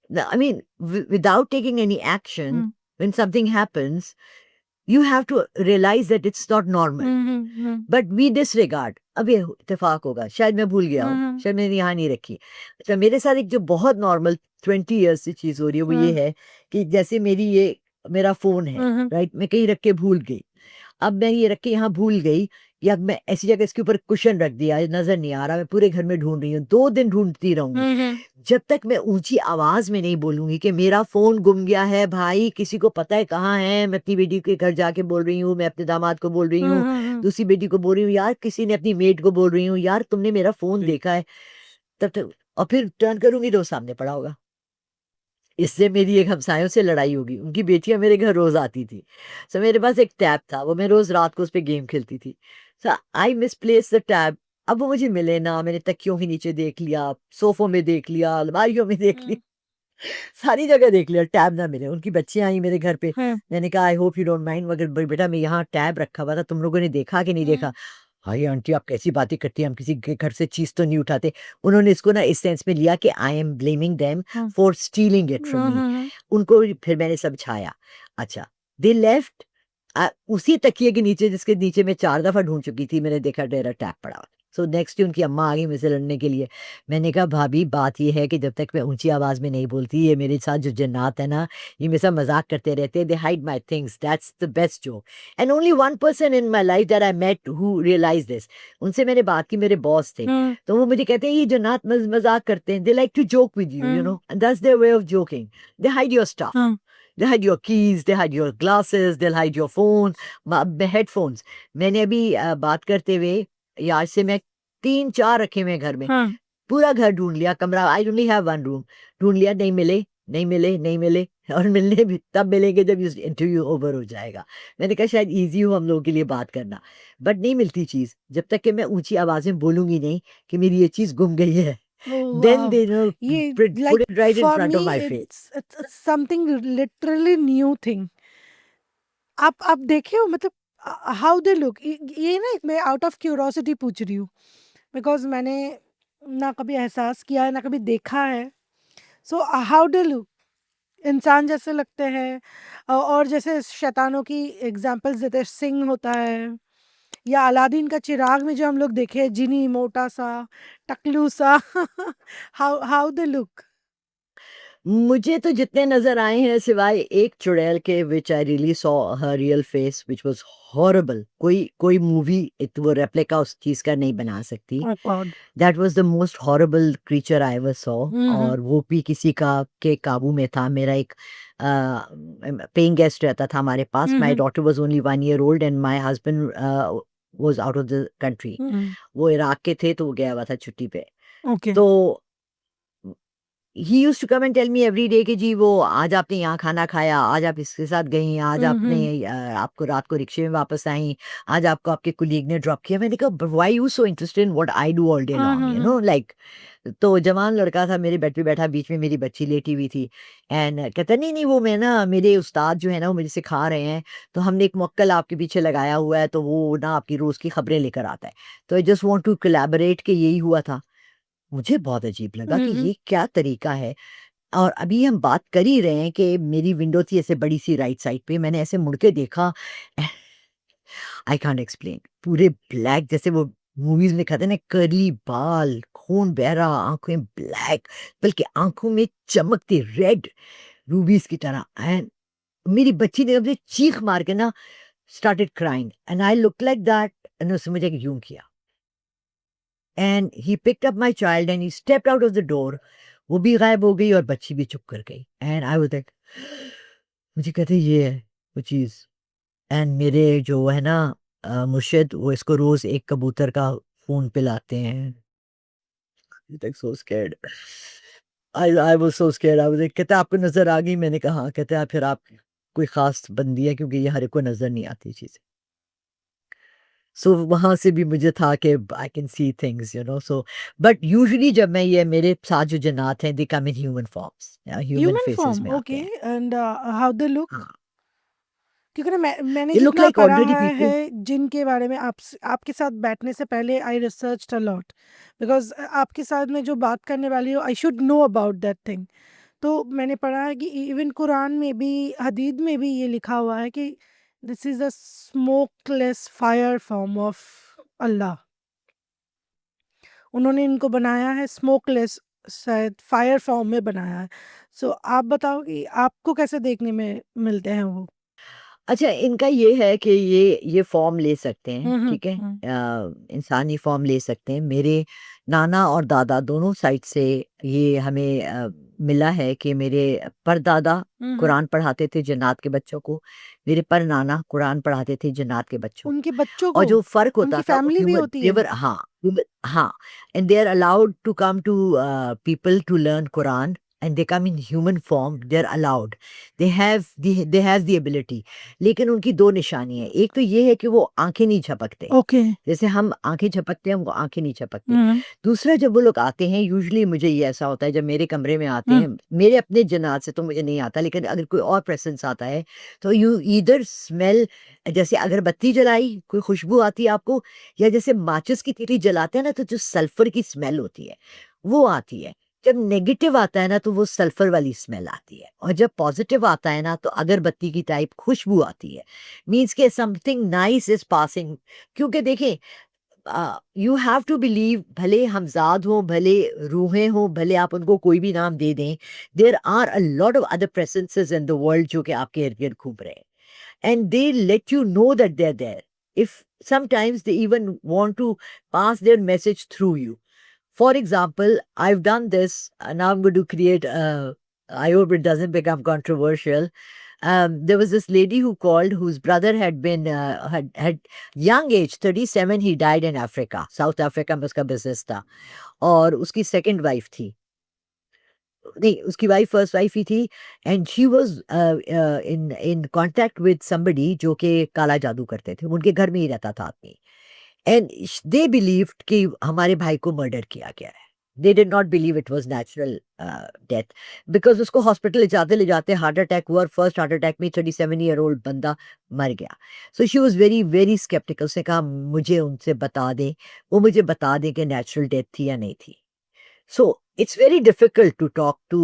Speaker 1: I mean, without taking any action, when something happens, You have to realize that it's not normal. But we disregard. अब ये इत्तेफाक होगा, शायद मैं भूल गया हूँ, शायद मैंने यहाँ नहीं रखी। अच्छा, मेरे साथ एक जो बहुत नॉर्मल 20 years से चीज हो रही है वो ये है कि जैसे मेरा फोन है, राइट, मैं कहीं रख के भूल गई। अब मैं ये रख के यहाँ भूल गई, या मैं ऐसी जगह इसके ऊपर कुशन रख दिया, नजर नहीं आ रहा, मैं पूरे घर में ढूंढ रही हूँ, 2 दिन ढूंढती रहूंगी जब तक मैं ऊंची आवाज में नहीं बोलूंगी कि मेरा फोन गुम गया है भाई, किसी को पता है कहाँ है। मैं अपनी बेटी के घर जाके बोल रही हूँ, मैं अपने दामाद को बोल रही हूँ, दूसरी बेटी को बोल रही हूँ, यार किसी ने अपनी मेड को बोल रही हूँ, यार तुमने मेरा फोन देखा है। तब तक और फिर टर्न करूंगी तो वो सामने पड़ा होगा। इससे मेरी एक हमसायों से लड़ाई होगी, उनकी बेटियां मेरे घर रोज आती थी। सो मेरे पास एक टैब था, वो मैं रोज रात को उस पे गेम खेलती थी। सो आई मिसप्लेस द टैब। अब वो मुझे मिले ना, मैंने तकियों के नीचे देख लिया, सोफों में देख लिया, अलमारियों में देख लिया, सारी जगह देख लिया, टैब ना मिले। उनकी बच्चियां आई मेरे घर पे, मैंने कहा I hope you don't mind, मगर बेटा मैं यहाँ टैब रखा हुआ था, तुम लोगों ने देखा कि नहीं देखा? हाय आंटी आप कैसी बातें करती हैं, हम किसी के घर से चीज तो नहीं उठाते। उन्होंने इसको ना इस सेंस में लिया कि I am blaming them for stealing it from me. उनको फिर मैंने समझाया। अच्छा, दे लेफ्ट। उसी तकिए के नीचे जिसके नीचे मैं 4 दफा ढूंढ चुकी थी, मैंने देखा मेरा टैब पड़ा हुआ। सो नेक्स्ट डे उनकी अम्मा आ गई मुझसे लड़ने के लिए। मैंने कहा भाभी बात ये है कि जब तक मैं ऊंची आवाज में नहीं बोलती, ये मेरे साथ जो जन्नात है ना, ये मेरे साथ मजाक करते रहते हैं, they hide my things, that's the best joke. And only one person in my life that I met who realise this. उनसे मैंने बात की, मेरे बॉस थे, तो वो मुझे कहते हैं ये जन्नात मजाक करते हैं, they like to joke with you, you know, and that's their way of joking. They hide your stuff, they hide your keys, they hide your glasses, they'll hide your phone, headphones। मैंने अभी बात करते हुए, या आज से मैं 3-4 रखे हुए हैं घर में, पूरा घर ढूंढ लिया, कमरा, I only have one room, ढूंढ लिया, नहीं मिले, नहीं मिले, नहीं मिले, और मिलने भी तब मिलेंगे जब इंटरव्यू ओवर हो जाएगा। मैंने कहा शायद इजी हो हम लोगों के लिए बात करना, बट नहीं मिलती चीज जब तक कि मैं ऊंची आवाज में बोलूंगी नहीं कि मेरी ये चीज गुम गई है।
Speaker 3: Oh,
Speaker 1: Then
Speaker 3: wow.
Speaker 1: they know,
Speaker 3: ये
Speaker 1: put
Speaker 3: like
Speaker 1: it right in
Speaker 3: for
Speaker 1: front of
Speaker 3: me
Speaker 1: my face.
Speaker 3: it's something literally new thing. आप देखे हो, मतलब हाउ दे लुक, ये ना मैं आउट ऑफ क्यूरोसिटी पूछ रही हूँ, बिकॉज मैंने ना कभी एहसास किया है ना कभी देखा है। सो हाउ दे लुक, इंसान जैसे लगते हैं, और जैसे शैतानों की एग्जांपल्स देते हैं, सिंह होता है, या अलादीन का चिराग में जो हम लोग देखे जिनी मोटा सा टकलू सा हाउ हाउ दे लुक?
Speaker 1: मुझे तो जितने नज़र आए हैं सिवाय एक चुड़ैल के, which I really saw her real face which was horrible. कोई मूवी वो रेप्लिका उस चीज़ का नहीं बना सकती।
Speaker 3: Oh God.
Speaker 1: That was the most horrible creature I ever saw. और वो भी किसी का के काबू में था। मेरा एक पेइंग गेस्ट रहता था हमारे पास। My daughter was only 1 year old and my husband was out of the country. वो इराक के थे, तो वो गया हुआ था छुट्टी पे।
Speaker 3: ओके।
Speaker 1: तो he used to come and tell me every day कि जी वो आज आपने यहाँ खाना खाया, आज आप इसके साथ गई, आज आपने आपको रात को रिक्शे में वापस आई, आज आपको आपके कुलीग ने ड्रॉप किया। मैंने कहा why you so interested in what I do all day long, you know, like. तो जवान लड़का था, मेरे बेड पे बैठा, बीच में मेरी बच्ची लेटी हुई थी। एंड कहता नहीं नहीं वो मैं ना, मेरे उस्ताद जो है ना वो मुझे सिखा रहे हैं, तो हमने एक मुक्कल आपके पीछे लगाया हुआ है, तो वो ना आपकी रोज की खबरें लेकर आता है, तो I just want to collaborate कि यही हुआ था। मुझे बहुत अजीब लगा कि ये क्या तरीका है। और अभी हम बात कर ही रहे हैं कि मेरी विंडो थी ऐसे बड़ी सी राइट साइड पे, मैंने ऐसे मुड़ के देखा, आई कांट एक्सप्लेन, पूरे ब्लैक, जैसे वो मूवीज में कहते हैं ना, कर्ली बाल, खून बह रहा, आंखें ब्लैक, बल्कि आंखों में चमकती रेड रूबीज की तरह। एंड मेरी बच्ची ने अपने चीख मार के ना started crying and I look like that, and उसने मुझे यूं किया। And he picked up my child and he stepped out of the door. वो भी गायब हो गई और बच्ची भी चुप कर गई। एंड आई वाज लाइक, मुझे कहते ये है वो चीज। एंड मेरे जो है ना मुर्शिद, वो इसको रोज एक कबूतर का फोन पिलाते हैं। Like so scared, I was so scared. I was like, कहते आपको नजर आ गई? मैंने कहा हाँ। कहते हैं फिर आप कोई खास बंदी है, क्योंकि ये हर एक को नजर नहीं आती चीजें। सो वहाँ से भी मुझे था कि I can see things, you know. So but usually जब मैं, ये मेरे साथ जो जन्नात हैं, they come in human forms, human
Speaker 3: human
Speaker 1: faces
Speaker 3: form,
Speaker 1: में आते
Speaker 3: ओके।
Speaker 1: हैं।
Speaker 3: And how they look?
Speaker 1: हाँ,
Speaker 3: क्योंकि ना मैंने
Speaker 1: दे लुक
Speaker 3: जितना
Speaker 1: लाइक
Speaker 3: पढ़ा
Speaker 1: ऑर्डिनरी
Speaker 3: है
Speaker 1: पीपल।
Speaker 3: जिन के बारे में, आपके साथ बैठने से पहले I researched a lot, because आपके साथ में जो बात करने वाली हो I should know about that thing. तो मैंने पढ़ा है कि इवन कुरान में भी, हदीद में भी ये लिखा हुआ है कि This is a smokeless fire form of Allah. उन्होंने इनको बनाया है स्मोकलेस, शायद फायर फॉर्म में बनाया है। सो आप बताओ कि आपको कैसे देखने में मिलते हैं वो?
Speaker 1: अच्छा, इनका ये है कि ये फ़ॉर्म ले सकते हैं,
Speaker 3: हुँ, हुँ,
Speaker 1: ठीक है?
Speaker 3: हुँ।
Speaker 1: इंसानी फ़ॉर्म ले सकते हैं। मेरे नाना और दादा दोनों साइड से ये हमें मिला है कि मेरे परदादा
Speaker 3: हुँ, हुँ।
Speaker 1: कुरान पढ़ाते थे जन्नात के बच्चों को, मेरे परनाना कुरान पढ़ाते थे जन्नात के बच्चों को।
Speaker 3: उनके बच्चों
Speaker 1: और
Speaker 3: को?
Speaker 1: जो फ़र्क होता
Speaker 3: उनकी
Speaker 1: था वो
Speaker 3: फैमिली भी
Speaker 1: ह्यूमन
Speaker 3: होती
Speaker 1: दे
Speaker 3: है?
Speaker 1: वर हाँ, and they are allowed to come to people to learn Quran and they come in human form, they are allowed. They have the ability. लेकिन उनकी 2 निशानी है। एक तो ये है कि वो आँखें नहीं झपकते।
Speaker 3: ओके।
Speaker 1: जैसे हम आँखें झपकते हैं, उनको आँखें नहीं झपकती।
Speaker 3: हुँ,
Speaker 1: दूसरा, जब वो लोग आते हैं, यूजुअली मुझे ये ऐसा होता है जब मेरे कमरे में आते
Speaker 3: हुँ।
Speaker 1: हैं, मेरे अपने जनात से तो मुझे नहीं आता, लेकिन अगर कोई और प्रेज़ेंस आता है, तो यू ईदर स्मेल, जैसे अगरबत्ती जलाई, कोई खुशबू आती है आपको, या जैसे माचिस की तीली जलाते हैं ना, तो जो सल्फ़र की स्मेल होती है, वो आती है। जब नेगेटिव आता है ना, तो वो सल्फ़र वाली स्मेल आती है, और जब पॉज़िटिव आता है ना, तो अगरबत्ती की टाइप खुशबू आती है। मीन्स कि समथिंग नाइस इज़ पासिंग। क्योंकि देखें, यू हैव टू बिलीव, भले हमज़ाद हों, भले रूहें हों, भले आप उनको कोई भी नाम दे दें, there are a lot of other presences in the world जो कि आपके इर्द-गिर्द घूम रहे हैं। And they let you know that they're there. If sometimes they even want to pass their message through you. For example, I've done this, and now I'm going to create a, I hope it doesn't become controversial. There was this lady who called whose brother had been, had young age, 37, he died in Africa. South Africa में उसका business था, और उसकी second wife थी। नहीं, उसकी wife first wife ही थी, and she was in contact with somebody जो कि काला जादू करते थे, उनके घर में ही रहता था आदमी, एंड दे बिलीव्ड कि हमारे भाई को मर्डर किया गया है। They did not believe it was natural death, because उसको हॉस्पिटल ले जाते हार्ट अटैक हुआ, और फर्स्ट हार्ट अटैक में 37 ईयर ओल्ड बंदा मर गया। So she was very very sceptical. उसने कहा मुझे उनसे बता दें, वो मुझे बता दें कि नेचुरल डेथ थी या नहीं थी। So it's very difficult to talk to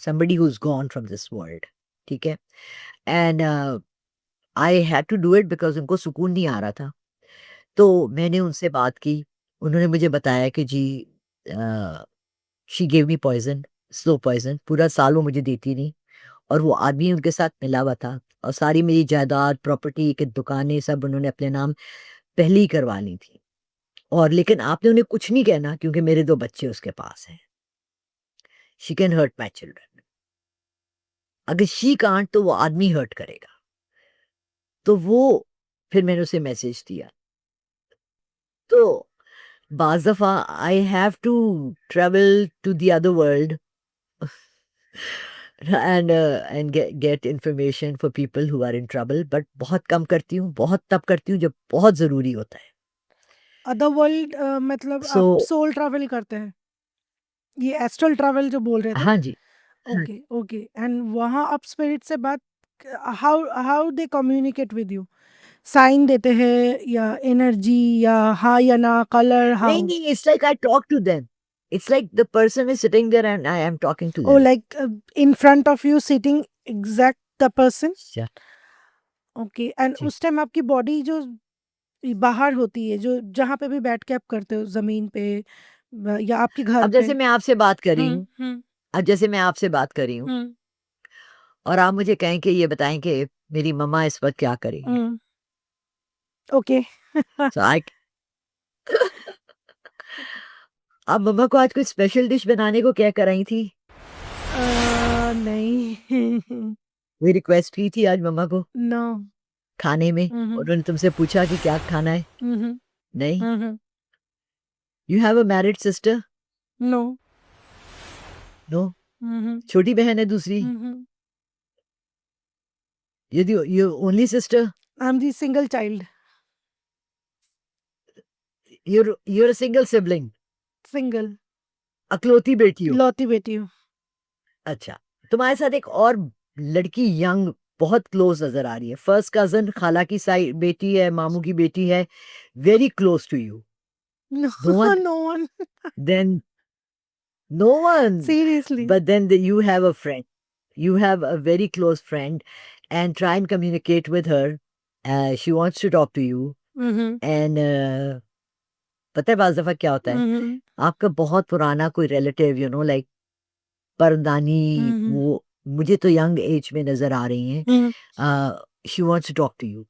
Speaker 1: somebody who's gone from this world. ठीक है? And I had to do it because उनको सुकून नहीं आ रहा था। तो मैंने उनसे बात की। उन्होंने मुझे बताया कि जी, she gave me poison, slow poison. पूरा साल वो मुझे देती नहीं, और वो आदमी उनके साथ मिला हुआ था, और सारी मेरी जायदाद, प्रॉपर्टी की दुकानें सब उन्होंने अपने नाम पहले ही करवा ली थी। और लेकिन आपने उन्हें कुछ नहीं कहना, क्योंकि मेरे 2 बच्चे उसके पास हैं। She can hurt my children. अगर शी कांट, तो वो आदमी हर्ट करेगा। तो वो, फिर मैंने उसे मैसेज दिया। तो बाज़ दफ़ा I have to travel to the other world and get information for people who are in trouble, but बहुत कम करती हूँ, बहुत तब करती हूँ जब बहुत ज़रूरी होता है।
Speaker 3: अदर वर्ल्ड मतलब
Speaker 1: सो
Speaker 3: आप सोल ट्रैवल करते हैं? ये एस्ट्रल ट्रैवल जो बोल रहे थे?
Speaker 1: हाँ जी। हाँ,
Speaker 3: ओके, ओके। एंड वहाँ आप स्पिरिट से बात, how how they communicate with you? Sign देते हैं या एनर्जी, या हाँ या ना, कलर,
Speaker 1: नहीं,
Speaker 3: हाउ?
Speaker 1: नहीं, it's like I talk to them. It's like the person is sitting there and I am talking to
Speaker 3: oh,
Speaker 1: them.
Speaker 3: Like in front of you sitting exact the person?
Speaker 1: या
Speaker 3: okay. And
Speaker 1: जी।
Speaker 3: उस time आपकी body जो बाहर होती है, जो जहाँ पे भी बैठ के आप करते हो, ज़मीन पे या आपके घर
Speaker 1: अब
Speaker 3: पे?
Speaker 1: जैसे मैं आपसे बात कर रही
Speaker 3: हुँ,
Speaker 1: हूँ,
Speaker 3: हुँ,
Speaker 1: अब जैसे मैं आपसे बात कर रही हूँ,
Speaker 3: हुँ,
Speaker 1: और आप मुझे कहें कि ये बताएँ कि मेरी मम्मा इस वक़्त क्या कर रही हैं?
Speaker 3: हुँ, ओके।
Speaker 1: सो आई आप मम्मा को आज कोई स्पेशल डिश बनाने को क्या कराई थी?
Speaker 3: नहीं।
Speaker 1: कोई रिक्वेस्ट की थी आज मम्मा को
Speaker 3: नो।
Speaker 1: खाने में?
Speaker 3: हुँ, हुँ,
Speaker 1: उन्होंने तुमसे पूछा कि क्या खाना है?
Speaker 3: हुँ, हुँ,
Speaker 1: नहीं?
Speaker 3: Hmm, hmm,
Speaker 1: you have a married sister?
Speaker 3: No.
Speaker 1: No?
Speaker 3: Hmm, hmm,
Speaker 1: छोटी बहन है दूसरी?
Speaker 3: Hmm, hmm.
Speaker 1: You the your only sister?
Speaker 3: I am the single child,
Speaker 1: you're a single sibling?
Speaker 3: Single,
Speaker 1: अकलौती बेटी हो?
Speaker 3: इकलौती बेटी हूँ।
Speaker 1: अच्छा, तुम्हारे साथ एक और लड़की यंग बहुत क्लोज नज़र आ रही है। फर्स्ट कज़न, खाला की साइड बेटी है, मामू की बेटी है, very close to you.
Speaker 3: No,
Speaker 1: No one?
Speaker 3: No one.
Speaker 1: Then no one.
Speaker 3: Seriously.
Speaker 1: But then you have a friend. You have a very close friend, and try and communicate with her. She wants to talk to you and पता है बाज़ दफ़ा क्या होता है, आपका बहुत पुराना कोई रिलेटिव लाइक परदानी, वो मुझे तो यंग एज में नज़र आ रही हैं, she wants to talk to you.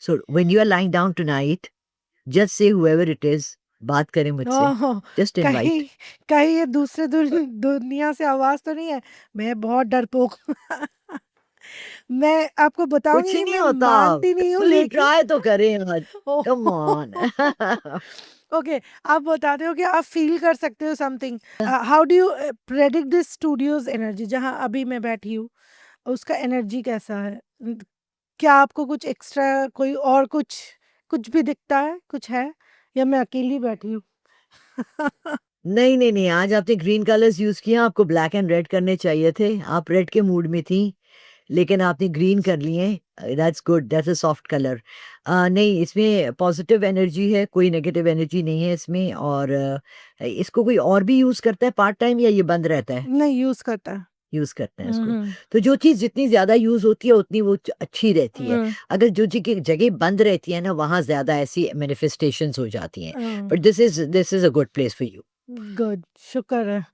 Speaker 1: So when you are lying down tonight, just say whoever it is, बात करें मुझसे,
Speaker 3: ओह!
Speaker 1: Just invite.
Speaker 3: कहीं कहीं ये दूसरे दुनिया से आवाज़ तो नहीं है? मैं बहुत डरपोक मैं आपको
Speaker 1: कुछ
Speaker 3: बताऊँगी नहीं,
Speaker 1: नहीं
Speaker 3: मैं
Speaker 1: होता,
Speaker 3: मानती नहीं हूँ
Speaker 1: एक्चुअली
Speaker 3: लेकिन
Speaker 1: ट्राई तो करें आज,
Speaker 3: ओह!
Speaker 1: Come on.
Speaker 3: ओके, आप बताते हो कि आप फ़ील कर सकते हो something. How do you predict this Studios energy जहाँ अभी मैं बैठी हूँ, उसका एनर्जी कैसा है? क्या आपको कुछ एक्स्ट्रा कोई और कुछ कुछ भी दिखता है? कुछ है? या मैं अकेली बैठी हूँ?
Speaker 1: नहीं, नहीं, नहीं, आज आपने ग्रीन कलर्स यूज़ किए, आपको ब्लैक एंड रेड करने चाहिए थे, आप रेड के मूड में थी, लेकिन आपने ग्रीन कर लिए, that's good, that's a soft colour. नहीं, इसमें पॉजिटिव एनर्जी है, कोई नेगेटिव एनर्जी नहीं है इसमें, और इसको कोई और भी यूज़ करता है पार्ट टाइम, या ये बंद रहता है?
Speaker 3: नहीं, यूज़ करता है।
Speaker 1: यूज़ करते हैं
Speaker 3: हुँ,
Speaker 1: इसको।
Speaker 3: हुँ।
Speaker 1: तो जो चीज़ जितनी ज़्यादा यूज़ होती है उतनी वो अच्छी रहती है।
Speaker 3: हुँ,
Speaker 1: अगर जो जगह जगह बंद रहती है ना, वहाँ ज़्यादा ऐसी मैनिफेस्टेशंस हो जाती हैं।
Speaker 3: Hmm.
Speaker 1: But this is a good place for you.
Speaker 3: Good, शुक्र है।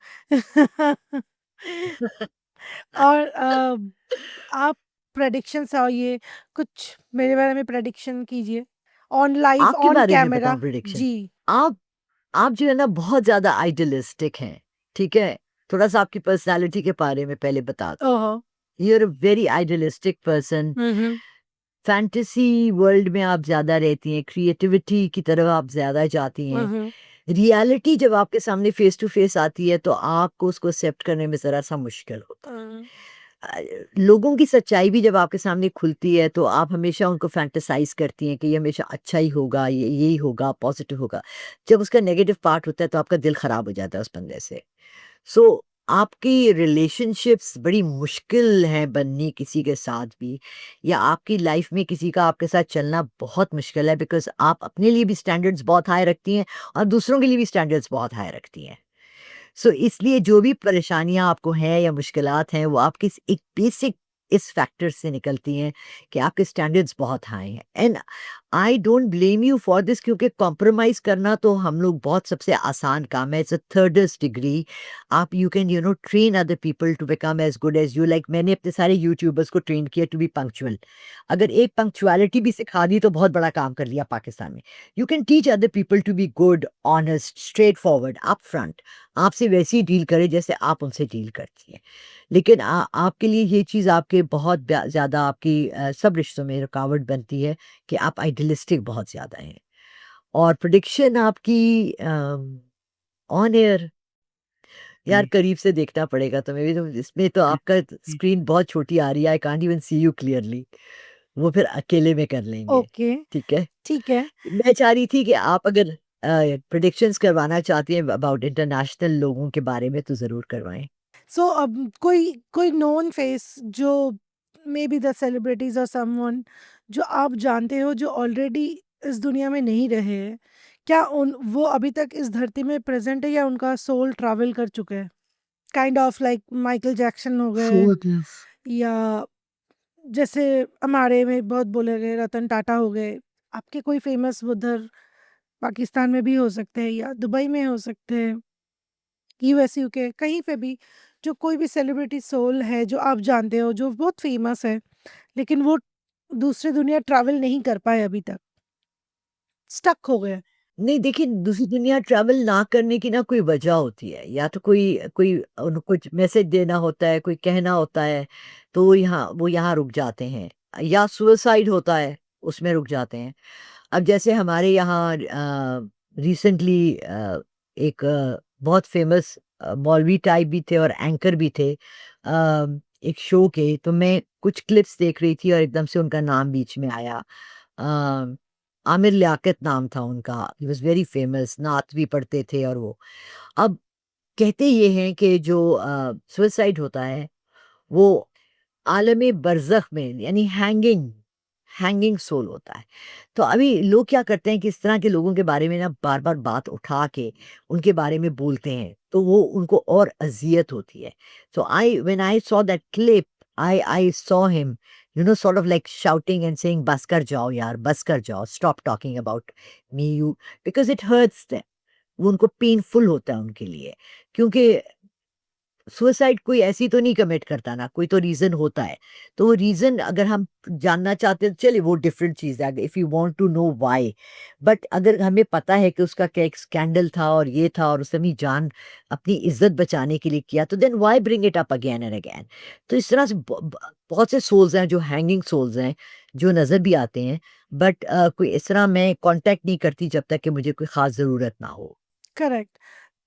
Speaker 3: और आप प्रेडिक्शंस और ये कुछ मेरे बारे में प्रेडिक्शन कीजिए। ऑन लाइव,
Speaker 1: आपके
Speaker 3: ऑन
Speaker 1: बारे में
Speaker 3: कैमरा।
Speaker 1: बताऊँ प्रेडिक्शन?
Speaker 3: जी।
Speaker 1: आप आप जो है ना बहुत ज़्यादा आइडियलिस्टिक हैं, ठीक है? थोड़ा-सा आपकी पर्सनैलिटी के बारे में पहले बता दूँ।
Speaker 3: ओहो!
Speaker 1: You are a very idealistic person.
Speaker 3: Hmm, hmm.
Speaker 1: Fantasy world में आप ज़्यादा रहती हैं, क्रिएटिविटी की तरफ आप ज़्यादा जाती
Speaker 3: हुँ,
Speaker 1: हैं।
Speaker 3: हुँ।
Speaker 1: रियलिटी जब आपके सामने फेस टू फेस आती है तो आपको उसको एक्सेप्ट करने में ज़रा-सा मुश्किल होता है। अ, लोगों की सच्चाई भी जब आपके सामने खुलती है तो आप हमेशा उनको फैंटेसाइज़ करती हैं कि ये हमेशा अच्छा ही होगा, ये यही होगा, पॉज़िटिव होगा। जब उसका नेगेटिव पार्ट होता है तो आपका दिल ख़राब हो जाता है उस बंदे से। सो आपकी रिलेशनशिप्स बड़ी मुश्किल हैं बननी किसी के साथ भी, या आपकी लाइफ में किसी का आपके साथ चलना बहुत मुश्किल है, बिकॉज़ आप अपने लिए भी स्टैंडर्ड्स बहुत हाई रखती हैं और दूसरों के लिए भी स्टैंडर्ड्स बहुत हाई रखती हैं। सो इसलिए जो भी परेशानियाँ आपको हैं या मुश्किलात हैं, वो आपके इस एक बेसिक इस फैक्टर से निकलती हैं कि आपके स्टैंडर्ड्स बहुत हाई हैं, and I don't blame you for this, क्योंकि कॉम्प्रोमाइज़ करना तो हम लोग बहुत सबसे आसान काम है, इट्स अ थर्डस्ट डिग्री। आप you can train other people to become as good as you, like मैंने अपने सारे यूट्यूबर्स को ट्रेन किया टू बी पंक्चुअल। अगर एक पंक्चुअलिटी भी सिखा दी तो बहुत बड़ा काम कर लिया पाकिस्तान में। You can teach other people to be good, honest, straightforward, upfront, आपसे वैसे ही डील करें जैसे आप उनसे डील करती हैं। लेकिन आपके लिए ये चीज़ आपके बहुत ज़्यादा आपकी सब रिश्तों में रुकावट बनती है कि आप आइडियलिस्टिक बहुत ज़्यादा हैं, और प्रेडिक्शन आपकी ऑन एयर, यार करीब से देखना पड़ेगा तुम्हें भी, तो इसमें तो आपका स्क्रीन बहुत छोटी आ रही है, I can't even see you clearly. वो फिर अकेले में कर लेंगे,
Speaker 3: ओके,
Speaker 1: ठीक है?
Speaker 3: ठीक है।
Speaker 1: मैं चाह रही थी कि आप अगर प्रेडिक्शंस करवाना चाहती हैं अबाउट इंटरनेशनल लोगों के बारे में तो ज़रूर करवाएँ।
Speaker 3: सो अब कोई कोई नोन फेस जो मे बी द सेलिब्रिटीज़ और समवन जो आप जानते हो जो ऑलरेडी इस दुनिया में नहीं रहे हैं, क्या उन वो अभी तक इस धरती में प्रेज़ेंट है या उनका सोल ट्रैवल कर चुका है? Kind of like Michael Jackson हो गए या जैसे हमारे में बहुत बोले गए रतन टाटा हो गए। आपके कोई फेमस उधर पाकिस्तान में भी हो सकते हैं या दुबई में हो सकते हैं, यूएस, यूके कहीं पे भी जो कोई भी सेलिब्रिटी सोल है जो आप जानते हो जो बहुत फेमस है, लेकिन वो दूसरी दुनिया ट्रैवल नहीं कर पाए अभी तक, स्टक हो गए।
Speaker 1: नहीं, देखिए, दूसरी दुनिया ट्रैवल ना करने की ना कोई वजह होती है, या तो कोई कोई उनको कुछ मैसेज देना होता है, कोई कहना होता है, तो वो यहाँ रुक जाते हैं, या सुसाइड होता है, उसमें रुक जाते हैं। अब जैसे हमारे यहाँ रिसेंटली एक बहुत फेमस मौलवी टाइप भी थे और एंकर भी थे एक शो के, तो मैं कुछ क्लिप्स देख रही थी और एकदम से उनका नाम बीच में आया। आमिर लियाकत नाम था उनका, ही वाज़ वेरी फेमस, नात भी पढ़ते थे और वो। अब कहते ये हैं कि जो सुसाइड होता है, वो आलमे बरज़ख में, यानी हैंगिंग हैंगिंग सोल होता है। तो अभी लोग क्या करते हैं कि इस तरह के लोगों के बारे में ना बार-बार बात उठा के उनके बारे में बोलते हैं, तो वो उनको और अज़ियत होती है। So I when I saw that clip, I saw him sort of like shouting and saying, "बस कर जाओ यार, बस कर जाओ, stop talking about me, you," because it hurts them. वो उनको पेनफुल होता है उनके लिए, क्योंकि सुसाइड कोई ऐसी तो नहीं कमिट करता ना, कोई तो रीज़न होता है। तो वो रीज़न अगर हम जानना चाहते हैं, तो चलिए वो डिफरेंट चीज़ है, if you want to know why. But अगर हमें पता है कि उसका क्या एक स्कैंडल था और ये था और उसने अपनी जान, अपनी इज़्ज़त बचाने के लिए किया, तो then why bring it up again and again? तो इस तरह से बहुत से सोल्स हैं जो हैंगिंग सोल्स हैं, जो नज़र भी आते हैं, बट कोई इस तरह मैं कॉन्टैक्ट नहीं करती जब तक कि मुझे कोई ख़ास ज़रूरत ना हो।
Speaker 3: करेक्ट।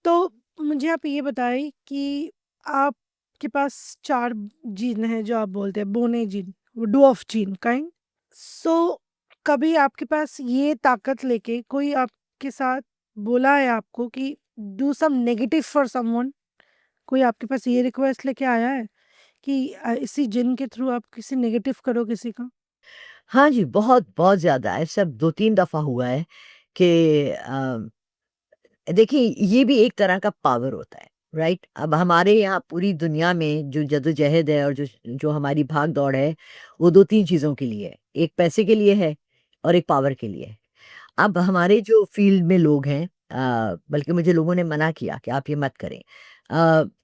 Speaker 3: तो मुझे आप ये बताएँ कि आपके पास 4 जीन हैं जो आप बोलते हैं, बोने जीन, डुऑफ जीन काइंड। सो कभी आपके पास ये ताकत लेके कोई आपके साथ बोला है आपको कि do some negative for someone? कोई आपके पास ये रिक्वेस्ट लेके आया है कि इसी जिन के थ्रू आप किसी नेगेटिव करो किसी का?
Speaker 1: हाँ जी, बहुत ज़्यादा ऐसा 2-3 दफ़ा हुआ है कि देखिए, ये भी एक तरह का पावर होता है, राइट? अब हमारे यहाँ पूरी दुनिया में जो जद्दोजहद है और जो जो हमारी भाग-दौड़ है, वो 2-3 चीज़ों के लिए है। एक पैसे के लिए है और एक पावर के लिए है। अब हमारे जो फ़ील्ड में लोग हैं, बल्कि मुझे लोगों ने मना किया कि आप ये मत करें।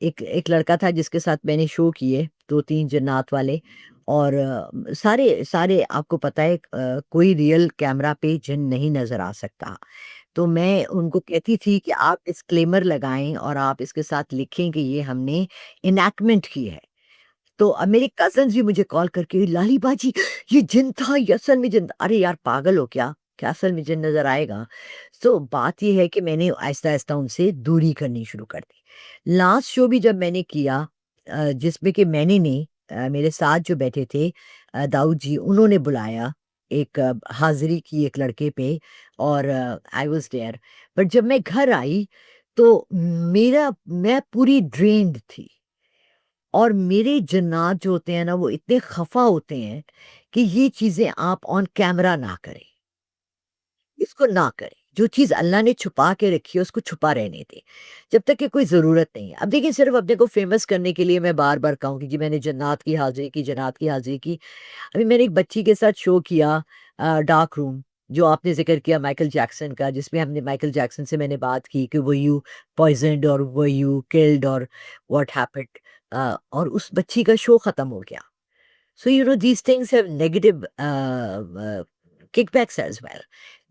Speaker 1: एक एक लड़का था जिसके साथ मैंने शो किए 2-3 जन्नात वाले, और सारे सारे आपको पता है, कोई रियल कैमरा पे जिन नहीं नज़र आ सकता। तो मैं उनको कहती थी कि आप डिस्क्लेमर लगाएँ और आप इसके साथ लिखें कि ये हमने इनैक्टमेंट की है। तो अब मेरे कज़िन्स भी मुझे कॉल करके, "लाली बाजी, ये जिन था, ये असल में जिन था।" अरे यार, पागल हो क्या? क्या असल में जिन नज़र आएगा? सो बात ये है कि मैंने आहिस्ता-आहिस्ता उनसे दूरी करनी शुरू कर दी। लास्ट शो भी जब मैंने किया, जिसमें कि मैंने नहीं, मेरे साथ जो बैठे थे, दाऊद जी, उन्होंने बुलाया, एक हाज़िरी की एक लड़के पे, और आई वाज़ देयर। बट जब मैं घर आई, तो मैं पूरी ड्रेन्ड थी। और मेरे जन्नात जो होते हैं ना, वो इतने खफ़ा होते हैं कि ये चीज़ें आप ऑन कैमरा ना करें, इसको ना करें। जो चीज़ अल्लाह ने छुपा के रखी है, उसको छुपा रहने दें, जब तक कि कोई ज़रूरत नहीं है। अब देखिए, सिर्फ़ अपने को फ़ेमस करने के लिए मैं बार-बार कहूँ कि जी मैंने जन्नात की हाज़िरी की, जन्नात की हाज़िरी की। अभी मैंने एक बच्ची के साथ शो किया, डार्क रूम, जो आपने ज़िक्र किया माइकल जैक्सन का, जिसमें हमने माइकल जैक्सन से मैंने बात की कि वर यू पॉइज़न्ड और वर यू किल्ड और व्हाट हैपेंड, और उस बच्ची का शो ख़त्म हो गया। So, these things have negative kickbacks as well.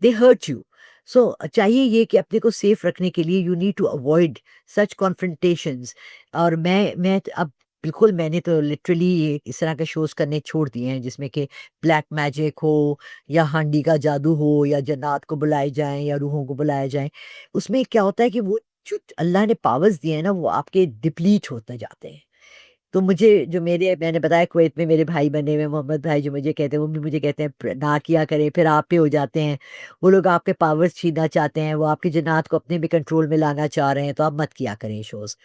Speaker 1: They hurt you. So, चाहिए ये कि अपने को सेफ रखने के लिए you need to avoid such confrontations. और मैं अब बिल्कुल, मैंने तो लिटरली ये इस तरह के शोज़ करने छोड़ दिए हैं जिसमें कि ब्लैक मैजिक हो या हांडी का जादू हो या जन्नात को बुलाए जाएँ या रूहों को बुलाया जाए। उसमें क्या होता है कि वो जो अल्लाह ने पावर्स दिए हैं ना, वो आपके डिप्लीट होते जाते हैं। तो मुझे जो मेरे मैंने बताया कुवैत में मेरे भाई बने हुए हैं, मोहम्मद भाई जो मुझे कहते हैं, वो भी मुझे कहते हैं ना किया करें, फिर आप पे हो जाते हैं। वो लोग आपके पावर्स छीनना चाहते हैं, वो आपकी जन्नात को अपने भी कंट्रोल में लाना चाह रहे हैं, तो आप मत किया करें शोज़।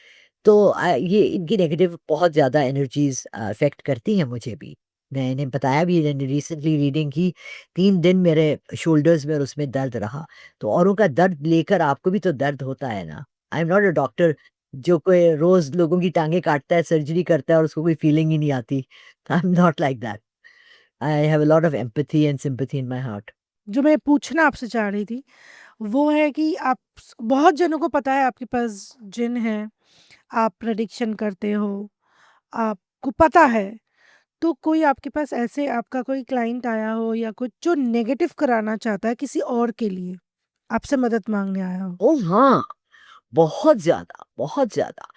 Speaker 1: तो ये इनकी नेगेटिव बहुत ज़्यादा एनर्जीज़ अफ़ेक्ट करती हैं मुझे भी। मैंने बताया भी, मैंने रिसेंटली रीडिंग की, 3 दिन मेरे शोल्डर्स में और उसमें दर्द रहा। तो औरों का दर्द लेकर आपको भी तो दर्द होता है ना। आई एम नॉट अ डॉक्टर जो कोई रोज़ लोगों की टाँगें काटता है, सर्जरी करता है और उसको कोई फीलिंग ही नहीं आती। आई am not like that. I have a lot of empathy and sympathy in my heart.
Speaker 3: जो मैं पूछना आपसे चाह रही थी, वो है कि आप बहुत जनों को पता है आपके पास जिन है, आप प्रेडिक्शन करते हो, आपको पता है, तो कोई आपके पास ऐसे आपका कोई क्लाइंट आया हो या कुछ जो नेगेटिव कराना चाहता है किसी और के लिए, आपसे मदद माँगने आया हो?
Speaker 1: ओह! हाँ। बहुत ज़्यादा, बहुत ज़्यादा।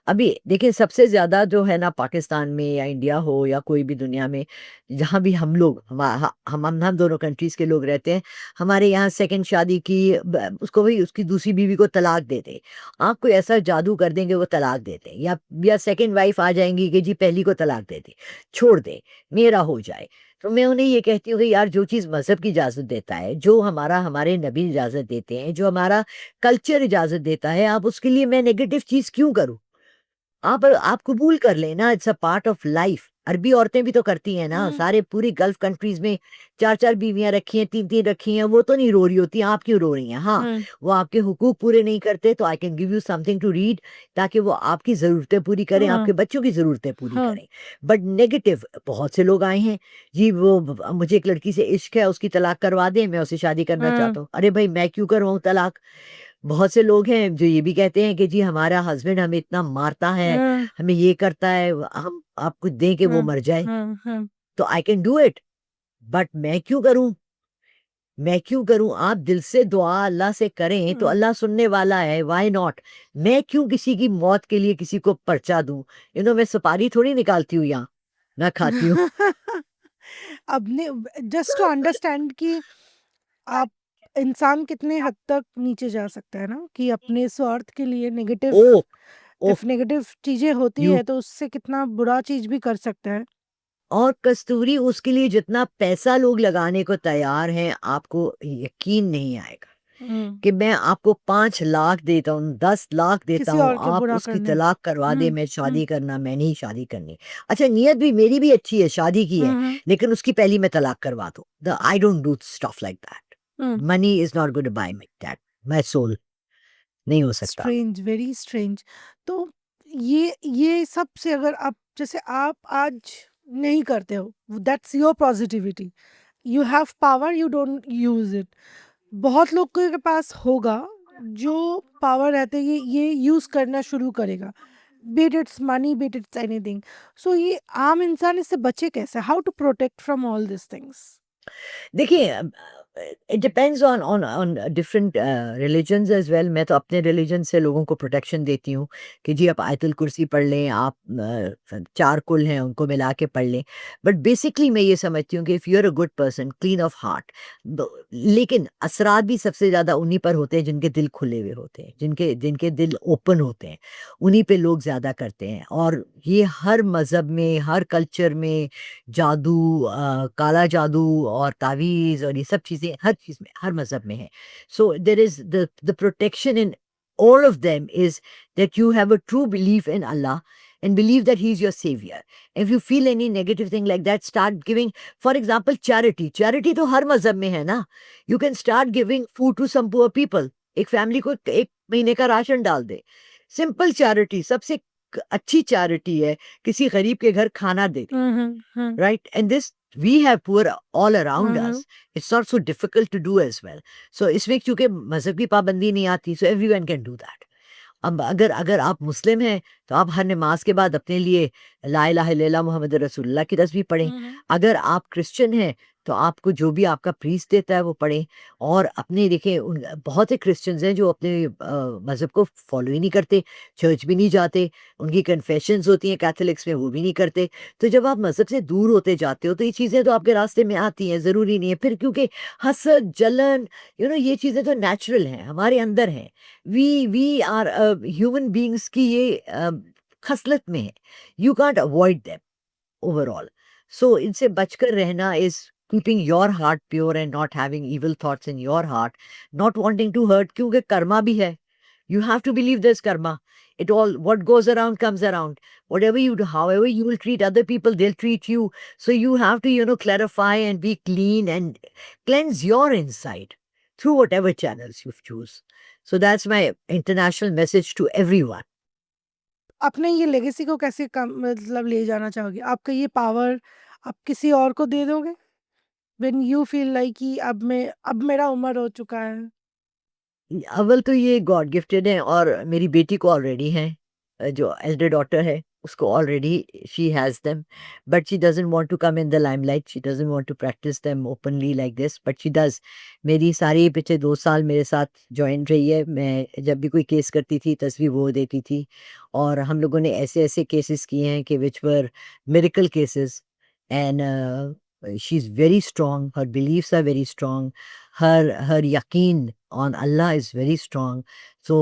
Speaker 1: अभी देखिए, सबसे ज़्यादा जो है ना, पाकिस्तान में या इंडिया हो या कोई भी दुनिया में, जहाँ भी हम लोग हम दोनों कंट्रीज़ के लोग रहते हैं, हमारे यहाँ सेकंड शादी की उसको भी उसकी दूसरी बीवी को तलाक दे दें। आप कोई ऐसा जादू कर देंगे वो तलाक दे दें, या सेकंड वाइफ़ आ जाएँगी कि जी पहली को तलाक दे दें, छोड़ दें, मेरा हो जाए। तो मैं उन्हें ये कहती हूँ कि यार, जो चीज़ मज़हब की इजाज़त देता है, जो हमारे नबी इजाज़त देते हैं, जो हमारा कल्चर इजाज़त देता है, आप उसके लिए मैं नेगेटिव चीज़ क्यों करूँ? आप कबूल कर लें ना, it's a part of life. अरबी औरतें भी तो करती हैं ना,
Speaker 3: हम्म,
Speaker 1: सारे पूरी गल्फ कंट्रीज में 4-4 बीवियां रखी हैं, 3-3 रखी हैं, वो तो नहीं रो रही होती, आप क्यों रो रही हैं? हाँ,
Speaker 3: हम्म,
Speaker 1: वो आपके हुकूक पूरे नहीं करते तो I can give you something to read, ताकि वो आपकी ज़रूरतें पूरी करें,
Speaker 3: हाँ,
Speaker 1: आपके बच्चों की ज़रूरतें पूरी
Speaker 3: हाँ,
Speaker 1: करें। बट नेगेटिव बहुत से लोग आए हैं, जी वो मुझे एक लड़की से इश्क है, उसकी तलाक करवा दें, मैं उससे शादी करना
Speaker 3: हम्म,
Speaker 1: चाहता हूँ। अरे भाई मैं क्यों करवाऊँ तलाक? बहुत से लोग हैं जो ये भी कहते हैं कि जी हमारा हस्बैंड हमें इतना मारता है,
Speaker 3: हम्म,
Speaker 1: हमें ये करता है, हम आपको दें कि वो
Speaker 3: हम्म,
Speaker 1: मर जाए,
Speaker 3: हम्म,
Speaker 1: तो I can do it, but मैं क्यों करूं? मैं क्यों करूं? आप दिल से दुआ अल्लाह से करें तो
Speaker 3: हम्म,
Speaker 1: अल्लाह सुनने वाला है, व्हाई नॉट? मैं क्यों किसी की मौत के लिए किसी को पर्चा दूं? मैं सुपारी थोड़ी निकालती हूँ यहाँ, मैं खाती हूँ।
Speaker 3: अपने जस्ट टू अंडरस्टैंड कि आप इंसान कितने हद तक नीचे जा सकता है ना, कि अपने स्वार्थ के लिए negative,
Speaker 1: oh oof
Speaker 3: if negative चीजें होती
Speaker 1: यू
Speaker 3: है तो उससे कितना बुरा चीज भी कर सकता है।
Speaker 1: और कस्तूरी उसके लिए जितना पैसा लोग लगाने को तैयार हैं, आपको यकीन नहीं आएगा
Speaker 3: हम्म,
Speaker 1: कि मैं आपको 5 लाख देता हूँ, 10 लाख देता
Speaker 3: किसी
Speaker 1: हूँ,
Speaker 3: और के
Speaker 1: आप
Speaker 3: बुरा
Speaker 1: उसकी
Speaker 3: करने।
Speaker 1: तलाक करवा दें, मैं
Speaker 3: हम्म,
Speaker 1: शादी करना, मैं नहीं शादी करनी। अच्छा नीयत भी मेरी भी अच्छी है, शादी की है,
Speaker 3: हम्म,
Speaker 1: लेकिन उसकी पहली मैं तलाक करवा दूँ। I don't do stuff like that.
Speaker 3: Hmm,
Speaker 1: money is not going to buy me that, my soul नहीं हो सकता।
Speaker 3: Strange, very strange. तो ये सब से अगर आप, जैसे आप आज नहीं करते हो, that's your positivity, you have power, you don't use it. बहुत लोगों के पास होगा जो पावर रहते ये यूज करना शुरू करेगा, beat its money, beat its anything. So ये आम इंसान इससे बचे कैसे? How to protect from all this things?
Speaker 1: देखिए it depends on different religions as well. मैं तो अपने रिलीजन से लोगों को प्रोटेक्शन देती हूँ कि जी आप आयतुल कुर्सी पढ़ लें, आप 4 कुल हैं उनको मिला के पढ़ लें। बट बेसिकली मैं ये समझती हूँ कि if you are a good person, clean of heart, लेकिन असरात भी सबसे ज़्यादा उन्हीं पर होते हैं जिनके दिल खुले हुए होते हैं, जिनके जिनके दिल ओपन होते हैं, उन्हीं पे लोग ज़्यादा करते हैं। और ये हर मज़हब में, हर कल्चर में जादू, काला जादू और तावीज़ और ये सब चीज़ें हर चीज़ में, हर मज़हब में है। So there is the protection in all of them is that you have a true belief in Allah and believe that He is your savior. If you feel any negative thing like that, start giving, for example, charity. Charity तो हर मज़हब में है ना। You can start giving food to some poor people. एक family को 1 महीने का ration डाल दे। सिंपल चैरिटी सबसे अच्छी चैरिटी है, किसी गरीब के घर खाना दे दे।
Speaker 3: हम्म, हम्म,
Speaker 1: Right? And this we have poor all around
Speaker 3: hmm,
Speaker 1: us. It's not so difficult to do as well. So इसमें क्योंकि मज़हब की पाबंदी नहीं आती, so everyone can do that. अब अगर अगर आप मुस्लिम हैं तो आप हर नमाज के बाद अपने लिए ला इलाहा इल्लल्लाह मोहम्मद रसूलुल्लाह की तस्बीह पढ़ें।
Speaker 3: हम्म,
Speaker 1: अगर आप क्रिश्चियन हैं तो आपको जो भी आपका प्रीस्ट देता है वो पढ़ें। और अपने देखिए उन बहुत से क्रिश्चियंस हैं जो अपने मज़हब को फॉलो ही नहीं करते, चर्च भी नहीं जाते, उनकी कन्फेशंस होती हैं कैथोलिक्स में, वो भी नहीं करते। तो जब आप मज़हब से दूर होते जाते हो तो ये चीज़ें तो आपके रास्ते में आती हैं, ज़रूरी नहीं है फिर, क्योंकि हसद, जलन, ये चीज़ें तो नेचुरल हैं, हमारे अंदर हैं। वी आर ह्यूमन बीइंग्स की ये खसलत में है। You can't avoid them overall. So इनसे बचकर रहना is keeping your heart pure and not having evil thoughts in your heart, not wanting to hurt, क्योंकि कर्मा भी है। You have to believe there's karma. It all, what goes around comes around. Whatever you do, however you will treat other people, they'll treat you. So you have to, clarify and be clean and cleanse your inside through whatever channels you choose. So that's my international message to everyone.
Speaker 3: अपने ये legacy को कैसे कम मतलब ले जाना चाहोगे? आपका ये पावर आप किसी और को दे दोगे? व्हेन यू फील लाइक कि अब मेरा उम्र हो चुका है।
Speaker 1: अव्वल तो ये गॉड गिफ्टेड है और मेरी बेटी को ऑलरेडी है, जो एल्डर डॉटर है उसको already she has them, but she doesn't want to come in the limelight, she doesn't want to practise them openly like this, but she does. मेरी सारी पिछले 2 साल मेरे साथ ज्वाइन रही है। मैं जब भी कोई केस करती थी तस्वीर वो देती थी, और हम लोगों ने ऐसे ऐसे केसेस किए हैं कि which were miracle cases. And she is very strong, her believes are very strong, her yaqeen on Allah is very strong. So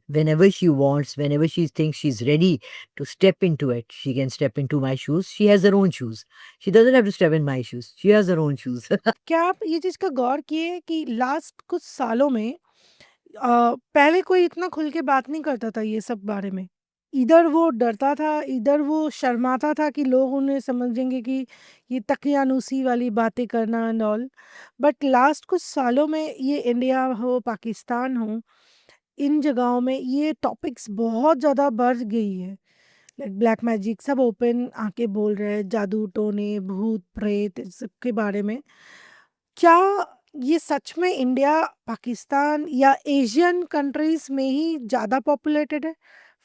Speaker 1: whenever she wants, whenever she thinks she's ready to step into it, she can step into my shoes. She has her own shoes. She doesn't have to step in my shoes. She has her own shoes.
Speaker 3: क्या आप ये चीज़ का गौर किए कि last कुछ सालों में पहले कोई इतना खुल के बात नहीं करता था ये सब बारे में? इधर वो डरता था, इधर वो शर्माता था कि लोग उन्हें समझेंगे कि ये तकियानुसी वाली बातें करना एंड ऑल। बट लास्ट कुछ सालों में ये इंडिया हो, पाकिस्तान हो, इन जगहों में ये टॉपिक्स बहुत ज़्यादा बढ़ गई है। लाइक ब्लैक मैजिक सब ओपन आके बोल रहे हैं, जादू टोने, भूत प्रेत इस सब के बारे में। क्या ये सच में इंडिया, पाकिस्तान या एशियन कंट्रीज में ही ज़्यादा पॉपुलेटेड है?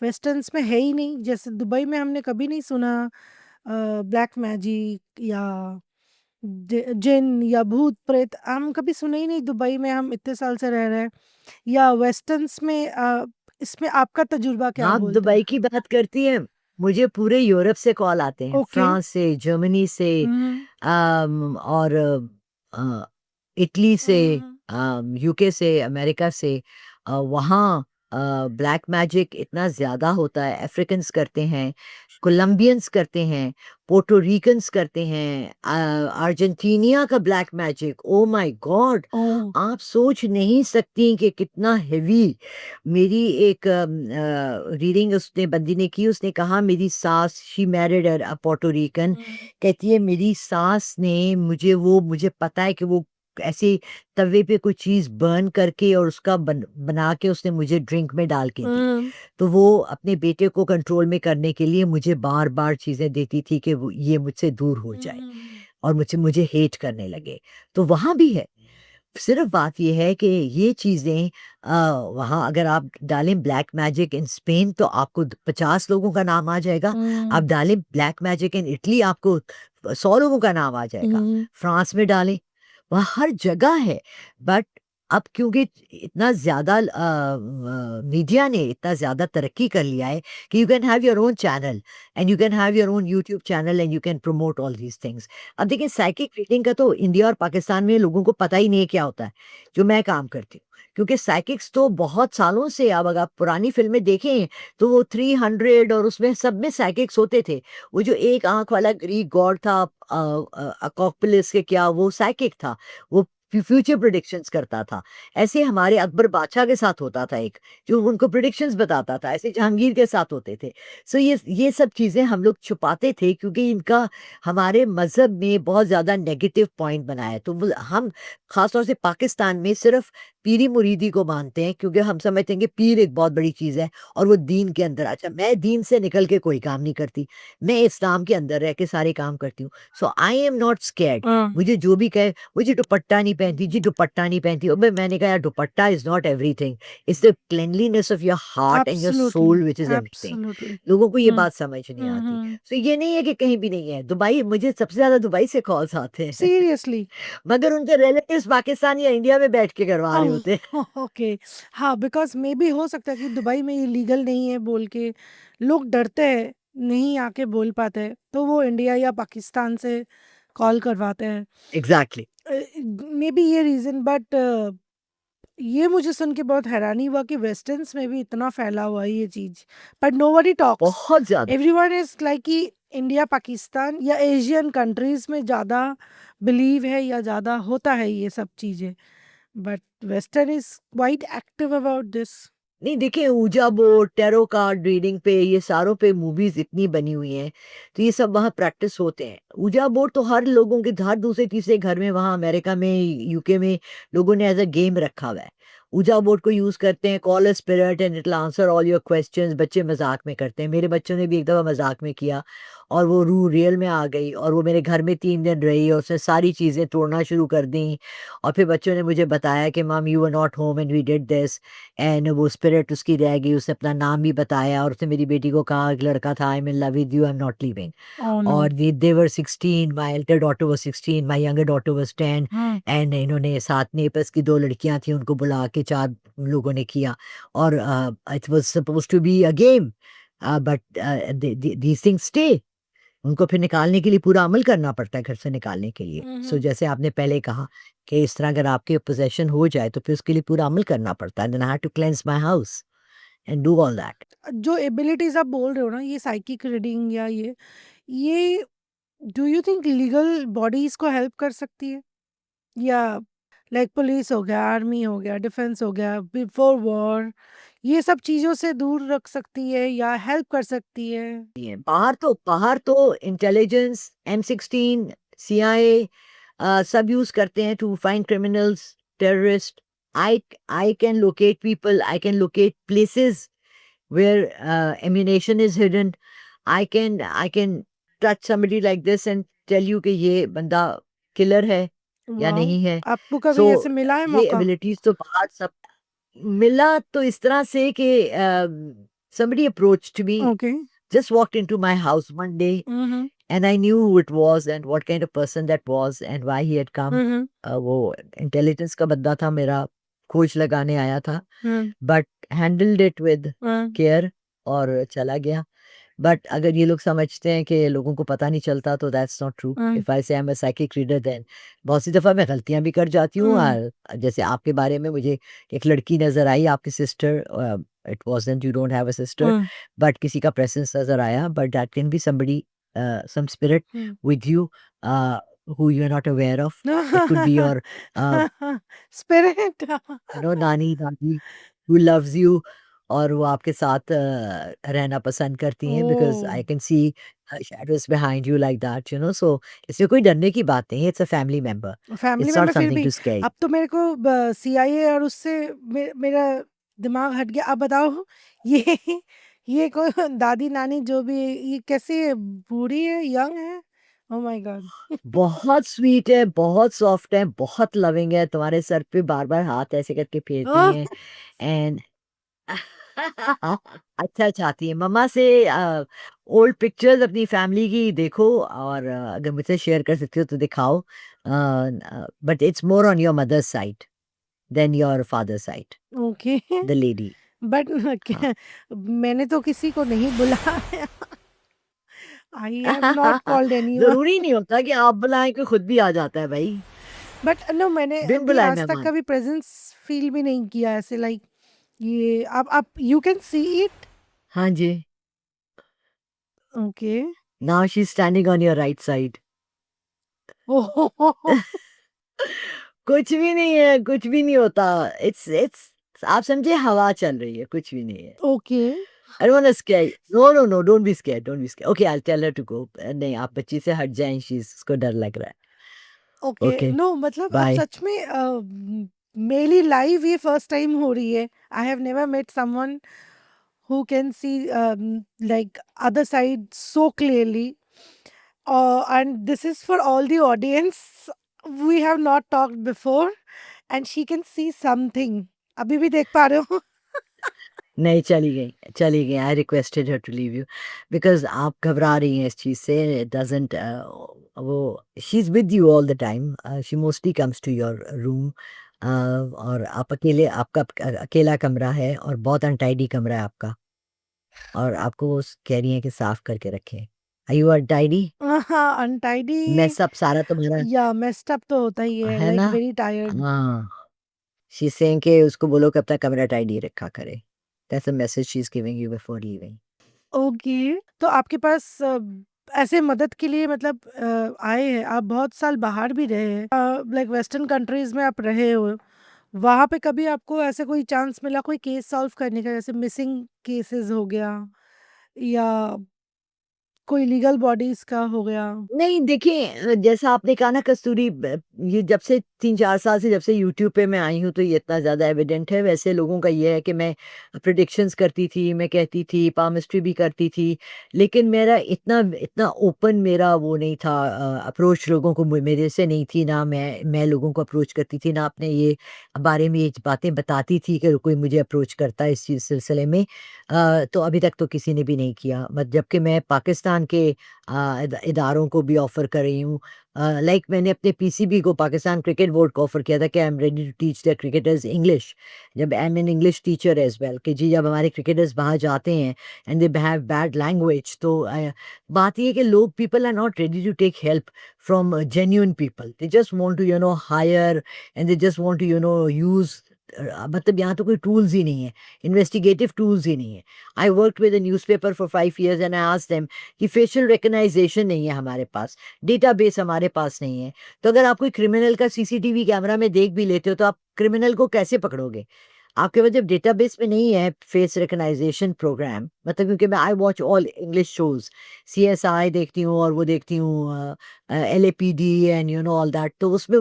Speaker 3: वेस्टर्न्स में है ही नहीं। जैसे दुबई में हमने कभी नहीं सुना ब्लैक मैजिक या जिन या भूत प्रेत, हम कभी सुने ही नहीं दुबई में, हम इतने साल से रह रहे हैं। या वेस्टर्न्स में इसमें आपका तजुर्बा क्या
Speaker 1: आप
Speaker 3: बोलता
Speaker 1: दुबई
Speaker 3: है?
Speaker 1: की बात करती हैं, मुझे पूरे यूरोप से कॉल आते हैं,
Speaker 3: ओके।
Speaker 1: फ्रांस से, जर्मनी से,
Speaker 3: हम्म।
Speaker 1: और इटली से,
Speaker 3: हम्म।
Speaker 1: यूके से, अमेरिका से। वहाँ ब्लैक मैजिक इतना ज़्यादा होता है, अफ्रीकन्स करते हैं, कोलंबियंस करते हैं, पोर्टो रिकन्स करते हैं, अर्जेंटीनिया का black magic, oh my God!
Speaker 3: Oh.
Speaker 1: आप सोच नहीं सकती कि कितना हेवी। मेरी एक रीडिंग उसने बंदी ने की, उसने कहा मेरी सास, शी मैरिड अ पोर्टो रिकन, कहती है मेरी सास ने मुझे पता है कि वो ऐसे तवे पे कोई चीज़ बर्न करके और उसका बना के उसने मुझे ड्रिंक में डाल के दी।
Speaker 3: हम्म।
Speaker 1: तो वो अपने बेटे को कंट्रोल में करने के लिए मुझे बार-बार चीज़ें देती थी कि वो ये मुझसे दूर हो जाए और मुझे मुझे हेट करने लगे। तो वहाँ भी है। सिर्फ़ बात ये है कि ये चीज़ें वहाँ अगर आप डालें ब्लैक मैजिक इन स्पेन तो आपको 50 लोगों का नाम आ जाएगा। आप डालें ब्लैक मैजिक इन इटली आपको 100 लोगों का नाम आ जाएगा।
Speaker 3: हम्म।
Speaker 1: फ्रांस में डालें, वहाँ हर जगह है। बट अब क्योंकि इतना ज़्यादा मीडिया ने इतना ज़्यादा तरक्की कर लिया है कि you can have your own channel and you can have your own YouTube channel and you can promote all these things. अब देखिए साइकिक रीडिंग का तो इंडिया और पाकिस्तान में लोगों को पता ही नहीं है क्या होता है, जो मैं काम करती हूँ। क्योंकि साइकिक्स तो बहुत सालों से, अब अगर आप पुरानी फ़िल्में देखें तो वो 300 और उसमें सब में साइकिक्स होते थे। वो जो एक आँख वाला ग्रीक गॉड था अकोपलिस के क्या, वो साइकिक था। वो फ्यूचर प्रेडिक्शंस करता था। ऐसे हमारे अकबर बादशाह के साथ होता था एक, जो उनको प्रेडिक्शंस बताता था। ऐसे जहांगीर के साथ होते थे। सो ये सब चीज़ें हम लोग छुपाते थे क्योंकि इनका हमारे मज़हब में बहुत ज़्यादा नेगेटिव पॉइंट बना है। तो वो हम ख़ास तौर से पाकिस्तान में सिर्फ़ पीरी-मुरीदी को मानते हैं क्योंकि हम समझते हैं कि पीर एक बहुत बड़ी चीज़ है और वो दीन के अंदर। अच्छा, मैं दीन से निकल के कोई काम नहीं करती। मैं इस्लाम के अंदर रह के सारे काम करती हूँ। सो आई एम नॉट स्कैर्ड।
Speaker 3: हाँ।
Speaker 1: मुझे जो भी कहे, मुझे दुपट्टा नहीं पहनती जी, दुपट्टा नहीं पहनती। अबे मैंने कहा यार dupatta is not everything. It's the cleanliness of your heart and your
Speaker 3: absolutely.
Speaker 1: Soul which is everything.
Speaker 3: Absolutely.
Speaker 1: लोगों को ये
Speaker 3: हम्म।
Speaker 1: बात समझ नहीं आती।
Speaker 3: हम्म।
Speaker 1: सो ये नहीं है कि कहीं भी नहीं है। दुबई, मुझे सबसे ज़्यादा दुबई से कॉल्स आते हैं।
Speaker 3: सीरियसली।
Speaker 1: मगर उनके रिलेटिव्स पाकिस्तान या इंडिया में बैठ के करवा रहे होते हैं।
Speaker 3: ओके। हाँ, बिकॉज मे बी हो सकता है कि दुबई में ये लीगल नहीं है बोल के लोग डरते हैं, नहीं आके बोल पाते हैं, तो वो इंडिया या पाकिस्तान से कॉल करवाते हैं।
Speaker 1: एग्ज़ैक्टली।
Speaker 3: मे बी ये रीज़न। बट ये मुझे सुन के बहुत हैरानी हुआ कि वेस्टर्न्स में भी इतना फैला हुआ है ये चीज़, बट नोबडी टॉक्स।
Speaker 1: बहुत ज़्यादा।
Speaker 3: एवरीवन इज लाइक कि इंडिया, पाकिस्तान या एशियन कंट्रीज में ज़्यादा बिलीव है या ज़्यादा होता है ये सब चीज़ें, but western is quite active about this.
Speaker 1: नहीं देखिए, ऊजा बोर्ड, टैरो कार्ड रीडिंग पे, ये सारों पे मूवीज़ इतनी बनी हुई हैं, तो ये सब वहाँ प्रैक्टिस होते हैं। ऊजा बोर्ड तो हर लोगों के हर दूसरे-तीसरे घर में वहाँ अमेरिका में, यूके में लोगों ने एज़ अ गेम रखा हुआ है। ऊजा बोर्ड को यूज़ करते हैं, call a spirit and it will answer all your questions. बच्चे मज़ाक में करते हैं। मेरे बच्चों ने भी एक दफ़ा मज़ाक में किया और वो रूह रियल में आ गई और वो मेरे घर में 3 दिन रही और उसने सारी चीज़ें तोड़ना शुरू कर दी। और फिर बच्चों ने मुझे बताया कि mom you were not home and we did this. And वो स्पिरिट उसकी रह गई, उसने अपना नाम भी बताया और उसने मेरी बेटी को कहा, एक लड़का था, I am in love with you, I am not leaving.
Speaker 3: Oh no.
Speaker 1: और they were 16, my elder daughter was 16, my younger daughter was 10।
Speaker 3: हाँ।
Speaker 1: एंड इन्होंने साथ नेबर्स की 2 लड़कियां थी, उनको बुला के 4 लोगों ने किया और it was supposed to be a game, but these things stay. उनको फिर निकालने के लिए पूरा अमल करना पड़ता है घर से निकालने के लिए। सो जैसे आपने पहले कहा कि इस तरह अगर आपके पोजेशन हो जाए तो फिर उसके लिए पूरा अमल करना पड़ता है। Then I had to cleanse my house and do all that.
Speaker 3: जो एबिलिटीज आप बोल रहे हो ना, ये साइकिक रीडिंग या ये do you think legal bodies को हेल्प कर सकती है, या लाइक पुलिस हो गया, आर्मी हो गया, डिफेंस हो गया, बिफोर वॉर, ये सब चीज़ों से दूर रख सकती है या हेल्प कर सकती है?
Speaker 1: है। बाहर तो इंटेलिजेंस, M16, CIA सब यूज करते हैं to find criminals, terrorist. I can locate people. I can locate places where ammunition is hidden. I can touch somebody like this and tell you कि ये बंदा किलर है या
Speaker 3: वाओ!
Speaker 1: नहीं है.
Speaker 3: आपको कभी
Speaker 1: So
Speaker 3: ऐसे मिला है
Speaker 1: ये
Speaker 3: मौका?
Speaker 1: abilities तो बाहर सब मिला तो इस तरह से कि somebody approached me,
Speaker 3: okay.
Speaker 1: just walked into my house one day,
Speaker 3: hmm, hmm.
Speaker 1: and I knew who it was and what kind of person that was and why he had come.
Speaker 3: हुँ, हुँ।
Speaker 1: वो intelligence का बंदा था, मेरा खोज लगाने आया था,
Speaker 3: हुँ,
Speaker 1: but handled it with
Speaker 3: hmm,
Speaker 1: care और चला गया. बट अगर ये लोग समझते हैं कि लोगों को पता नहीं चलता तो that's not true.
Speaker 3: Hmm,
Speaker 1: if I say I am a psychic reader then बहुत सी दफ़ा मैं गलतियां भी कर जाती हूँ.
Speaker 3: हुँ,
Speaker 1: और जैसे आपके बारे में मुझे एक लड़की नज़र आई, आपकी sister. It wasn't, you don't have a sister,
Speaker 3: hmm,
Speaker 1: but किसी का प्रेजेंस नज़र आया. But that can be somebody, some spirit
Speaker 3: hmm.
Speaker 1: with you who you are not aware of. It could be your
Speaker 3: spirit.
Speaker 1: नानी दादी who loves you, और वो आपके साथ रहना पसंद करती हैं, because
Speaker 3: oh!
Speaker 1: I can C shadows behind you like that, so इसमें कोई डरने की बात नहीं है. It's a family member.
Speaker 3: Family
Speaker 1: it's not
Speaker 3: member फिर
Speaker 1: समथिंग
Speaker 3: भी
Speaker 1: टू स्केयर.
Speaker 3: अब तो मेरे को सीआईए और उससे मेरा दिमाग हट गया। अब बताओ ये ये कोई दादी नानी जो भी है, ये कैसी है, बूढ़ी है, यंग है? Oh my God.
Speaker 1: बहुत स्वीट है, बहुत सॉफ्ट है, बहुत लविंग है, तुम्हारे सर पे बार बार हाथ ऐसे करके फेरती हैं. एंड अच्छा चाहती है मम्मा से. ओल्ड पिक्चर्स अपनी फैमिली की देखो, और अगर मुझसे शेयर कर सकते हो तो दिखाओ. But it's more on your mother's side than your father side,
Speaker 3: okay.
Speaker 1: The lady.
Speaker 3: But
Speaker 1: हाँ.
Speaker 3: मैंने तो किसी को नहीं बुलाया। I have not called anyone.
Speaker 1: जरूरी नहीं होता कि आप बुलाएं, कि खुद भी आ जाता है भाई.
Speaker 3: बट नो, मैंने
Speaker 1: बिन
Speaker 3: अभी
Speaker 1: बुलाए
Speaker 3: आज तक
Speaker 1: मेहमान.
Speaker 3: कभी प्रेजेंस फील भी नहीं किया ऐसे, लाइक ये आप यू कैन सी इट।
Speaker 1: हाँ जी.
Speaker 3: Okay.
Speaker 1: Now she is standing on your right side. कुछ भी नहीं है, कुछ भी नहीं होता. इट्स आप समझे, हवा चल रही है, कुछ भी नहीं है.
Speaker 3: Okay.
Speaker 1: I don't want to scare you. No, no, no, don't be scared. Don't be scared. Okay, I'll tell her to go. नहीं, आप बच्ची से हट जाएं, उसको डर लग रहा है.
Speaker 3: ओके।
Speaker 1: Okay,
Speaker 3: नो मतलब अब
Speaker 1: bye.
Speaker 3: सच में मेरी लाइव ये फर्स्ट टाइम हो रही है। I have never met someone who can see like other side so clearly, and this is for all the audience. We have not talked before and she can see something. अभी भी देख पा रहे हो?
Speaker 1: नहीं, चली गई. I requested her to leave you because आप घबरा रही हैं इस चीज़ से. It doesn't. वो she's with you all the time. She mostly comes to your room. और आप अकेले, आपका अकेला कमरा है और बहुत अनटाइडी कमरा है आपका, और आपको वो कह रही हैं कि साफ करके रखें. Are you untidy?
Speaker 3: हाँ, अनटाइडी
Speaker 1: Mess up सारा तुम्हारा
Speaker 3: या मेस्ड अप तो होता ही है,
Speaker 1: है
Speaker 3: लाइक
Speaker 1: ना?
Speaker 3: Very tired.
Speaker 1: हाँ. She's saying कि उसको बोलो कि अपना कमरा टाइडी रखा करे. That's a message she's giving you before leaving.
Speaker 3: Okay. तो आपके पास ऐसे मदद के लिए मतलब आए हैं, आप बहुत साल बाहर भी रहे हैं, लाइक वेस्टर्न कंट्रीज में आप रहे हो, वहाँ पे कभी आपको ऐसे कोई चांस मिला कोई केस सॉल्व करने का, जैसे मिसिंग केसेस हो गया या कोई लीगल बॉडीज का हो गया?
Speaker 1: नहीं देखिए, जैसा आपने कहा ना कस्तूरी, ये जब से 3-4 साल से जब से यूट्यूब पे मैं आई हूँ तो ये इतना ज़्यादा एविडेंट है. वैसे लोगों का ये है कि मैं प्रेडिक्शंस करती थी, मैं कहती थी, पामिस्ट्री भी करती थी, लेकिन मेरा इतना इतना ओपन मेरा वो नहीं था. अप्रोच लोगों को मेरे से नहीं थी, ना मैं लोगों को अप्रोच करती थी, ना अपने ये बारे में ये बातें बताती थी कि कोई मुझे अप्रोच करता है इस चीज़ सिलसिले में. तो अभी तक तो किसी ने भी नहीं किया. बट जबकि मैं पाकिस्तान के इदारों को भी ऑफ़र कर रही हूँ. लाइक मैंने अपने पीसीबी को, पाकिस्तान क्रिकेट बोर्ड को ऑफ़र किया था कि I am ready to teach the cricketers English. जब I am an English teacher as well, कि जी जब हमारे क्रिकेटर्स बाहर जाते हैं and they have bad language, तो बात ये है कि लोग, people are not ready to take help from genuine people. They just want to hire, and they just want to use मतलब यहाँ तो कोई टूल्स ही नहीं है, इन्वेस्टिगेटिव टूल्स ही नहीं है। I work with a newspaper for 5 years and I asked them कि facial recognition नहीं है हमारे पास, डेटाबेस हमारे पास नहीं है। तो अगर आप कोई क्रिमिनल का सीसीटीवी कैमरा में देख भी लेते हो तो आप क्रिमिनल को कैसे पकड़ोगे? आपके पास जब डेटाबेस में नहीं है फेस रिकॉग्नाइजेशन प्रोग्राम, मतलब क्योंकि मैं I watch all English shows, CSI देखती हूँ और वो देखती हूँ LAPD and you know all that, तो उसमें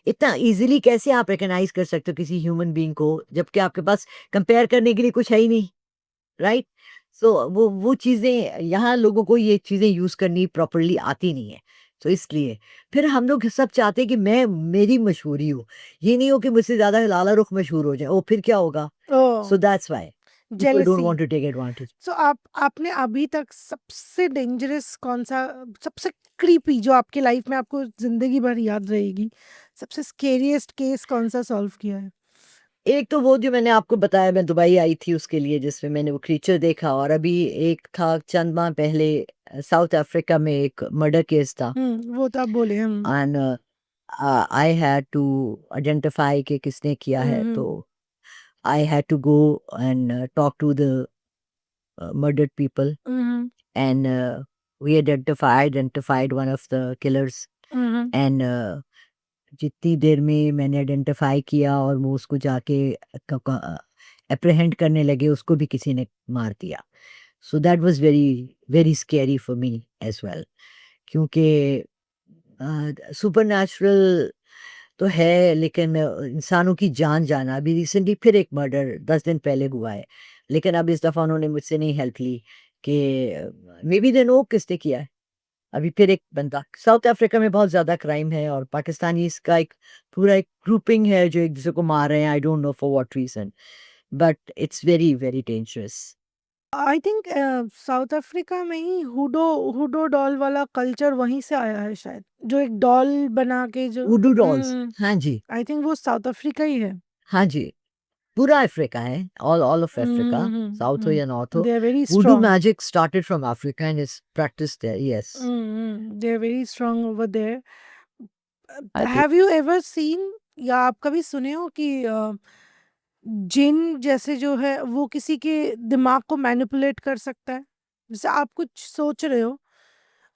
Speaker 1: इतना इजीली कैसे आप रिकॉग्नाइज कर सकते हो किसी ह्यूमन बीइंग को जबकि आपके पास कंपेयर करने के लिए कुछ है ही नहीं, राइट? सो वो चीज़ें यहाँ लोगों को ये चीज़ें यूज़ करनी प्रॉपरली आती नहीं है। तो इसलिए फिर हम लोग सब चाहते हैं कि मैं मेरी मशहूरी हो, ये नहीं हो कि मुझसे ज़्यादा लाला रुख मशहूर हो जाए, ओ फिर क्या होगा?
Speaker 3: Oh,
Speaker 1: so that's why people don't
Speaker 3: jealousy.
Speaker 1: Want to take advantage.
Speaker 3: सो आपने अभी तक सबसे डेंजरस कौन-सा, सबसे क्रीपी जो आपकी लाइफ में आपको ज़िंदगी भर याद रहेगी, सबसे स्केरिएस्ट केस कौन-सा सॉल्व किया है?
Speaker 1: एक तो वो जो मैंने आपको बताया मैं दुबई आई थी उसके लिए जिसमें मैंने वो क्रीचर देखा, और अभी एक था चंद माह पहले साउथ अफ्रीका में एक मर्डर केस था,
Speaker 3: वो तो आप बोले।
Speaker 1: And I had to identify कि किसने किया है,
Speaker 3: हुँ।
Speaker 1: तो I had to go and talk to the murdered people,
Speaker 3: हुँ,
Speaker 1: and we identified one of the killers,
Speaker 3: हुँ।
Speaker 1: and जितनी देर में मैंने आइडेंटिफाई किया और वो उसको जाके अप्रीहेंड करने लगे उसको भी किसी ने मार दिया। So that was very very scary for me as well, क्योंकि सुपरनैचुरल तो है लेकिन इंसानों की जान जाना, अभी रिसेंटली फिर एक मर्डर 10 दिन पहले हुआ है, लेकिन अब इस दफ़ा उन्होंने मुझसे नहीं हेल्प ली कि मे बी दे नो किसने किया है। अभी फिर एक बंदा, साउथ अफ्रीका में बहुत ज़्यादा क्राइम है और पाकिस्तानी इसका एक पूरा एक ग्रुपिंग है जो एक दूसरे को मार रहे हैं, आई don't know for what reason, but it's very very dangerous.
Speaker 3: I think south Africa में ही हुडो हुडो डॉल वाला कल्चर वहीं से आया है शायद, जो एक डॉल बना के जो
Speaker 1: वुडू डॉल्स, हाँ जी,
Speaker 3: आई थिंक वो साउथ अफ्रीका ही है।
Speaker 1: हाँ जी। पूरा अफ्रीका है, ऑल ऑफ अफ्रीका, साउथ हो या नॉर्थ हो।
Speaker 3: They are very
Speaker 1: voodoo
Speaker 3: strong.
Speaker 1: Magic started from Africa and is practised there, yes.
Speaker 3: They are very strong over there.
Speaker 1: I think
Speaker 3: have you ever seen या आप कभी सुने हो कि जिन जैसे जो है वो किसी के दिमाग को मैनिपुलेट कर सकता है? जैसे आप कुछ सोच रहे हो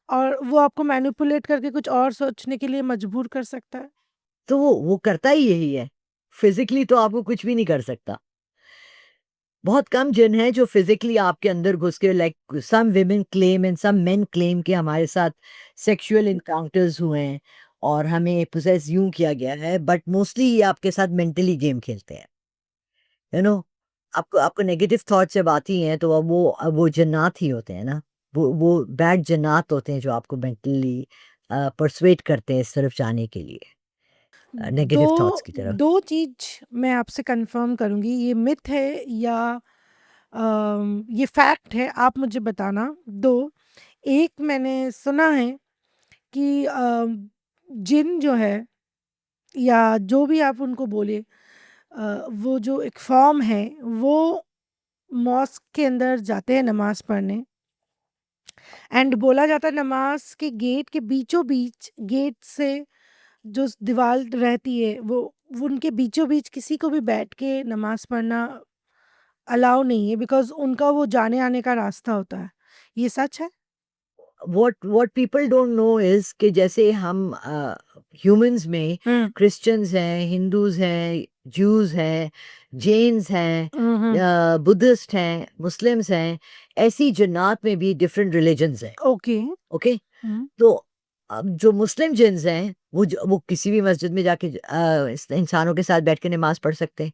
Speaker 3: और वो आपको मैनिपुलेट करके कुछ और सोचने के लिए मजबूर कर सकता है।
Speaker 1: तो वो करता ही यही है। फिज़िकली तो आपको कुछ भी नहीं कर सकता। बहुत कम जिन हैं जो फिज़िकली आपके अंदर घुस के, like some women claim and some men claim कि हमारे साथ सेक्सुअल एनकाउंटर्स हुए हैं और हमें पोसेस यूँ किया गया है, बट मोस्टली ये आपके साथ मेंटली गेम खेलते हैं। यू नो, आपको आपको नेगेटिव थॉट्स जब आती हैं तो अब वो जन्नात ही होते हैं ना, वो बैड जन्नात होते हैं जो आपको मेंटली परसुएट करते हैं इस तरफ जाने के लिए, नेगेटिव थॉट्स की तरफ।
Speaker 3: दो चीज मैं आपसे कंफर्म करूंगी, ये मिथ है या ये फैक्ट है, आप मुझे बताना। दो, एक मैंने सुना है कि जिन जो है या जो भी आप उनको बोले, वो जो एक फॉर्म है वो मॉस्क के अंदर जाते हैं नमाज पढ़ने, एंड बोला जाता है नमाज के गेट के बीचों बीच, गेट से जो दीवार रहती है वो उनके बीचों बीच किसी को भी बैठ के नमाज पढ़ना अलाउ नहीं है, बिकॉज उनका वो जाने आने का रास्ता होता है। ये सच है?
Speaker 1: What people don't know is कि जैसे हम ह्यूमंस में
Speaker 3: हम्म।
Speaker 1: क्रिश्चियंस हैं, हिंदूज हैं, ज्यूज हैं, जैन्स हैं,
Speaker 3: हम्म।
Speaker 1: बुद्धिस्ट हैं, मुस्लिम्स हैं, ऐसी जन्नात में भी डिफरेंट रिलीजन्स हैं।
Speaker 3: ओके।
Speaker 1: ओके, तो अब जो मुस्लिम जिन्स हैं वो किसी भी मस्जिद में जाके इंसानों के साथ बैठ के नमाज पढ़ सकते हैं,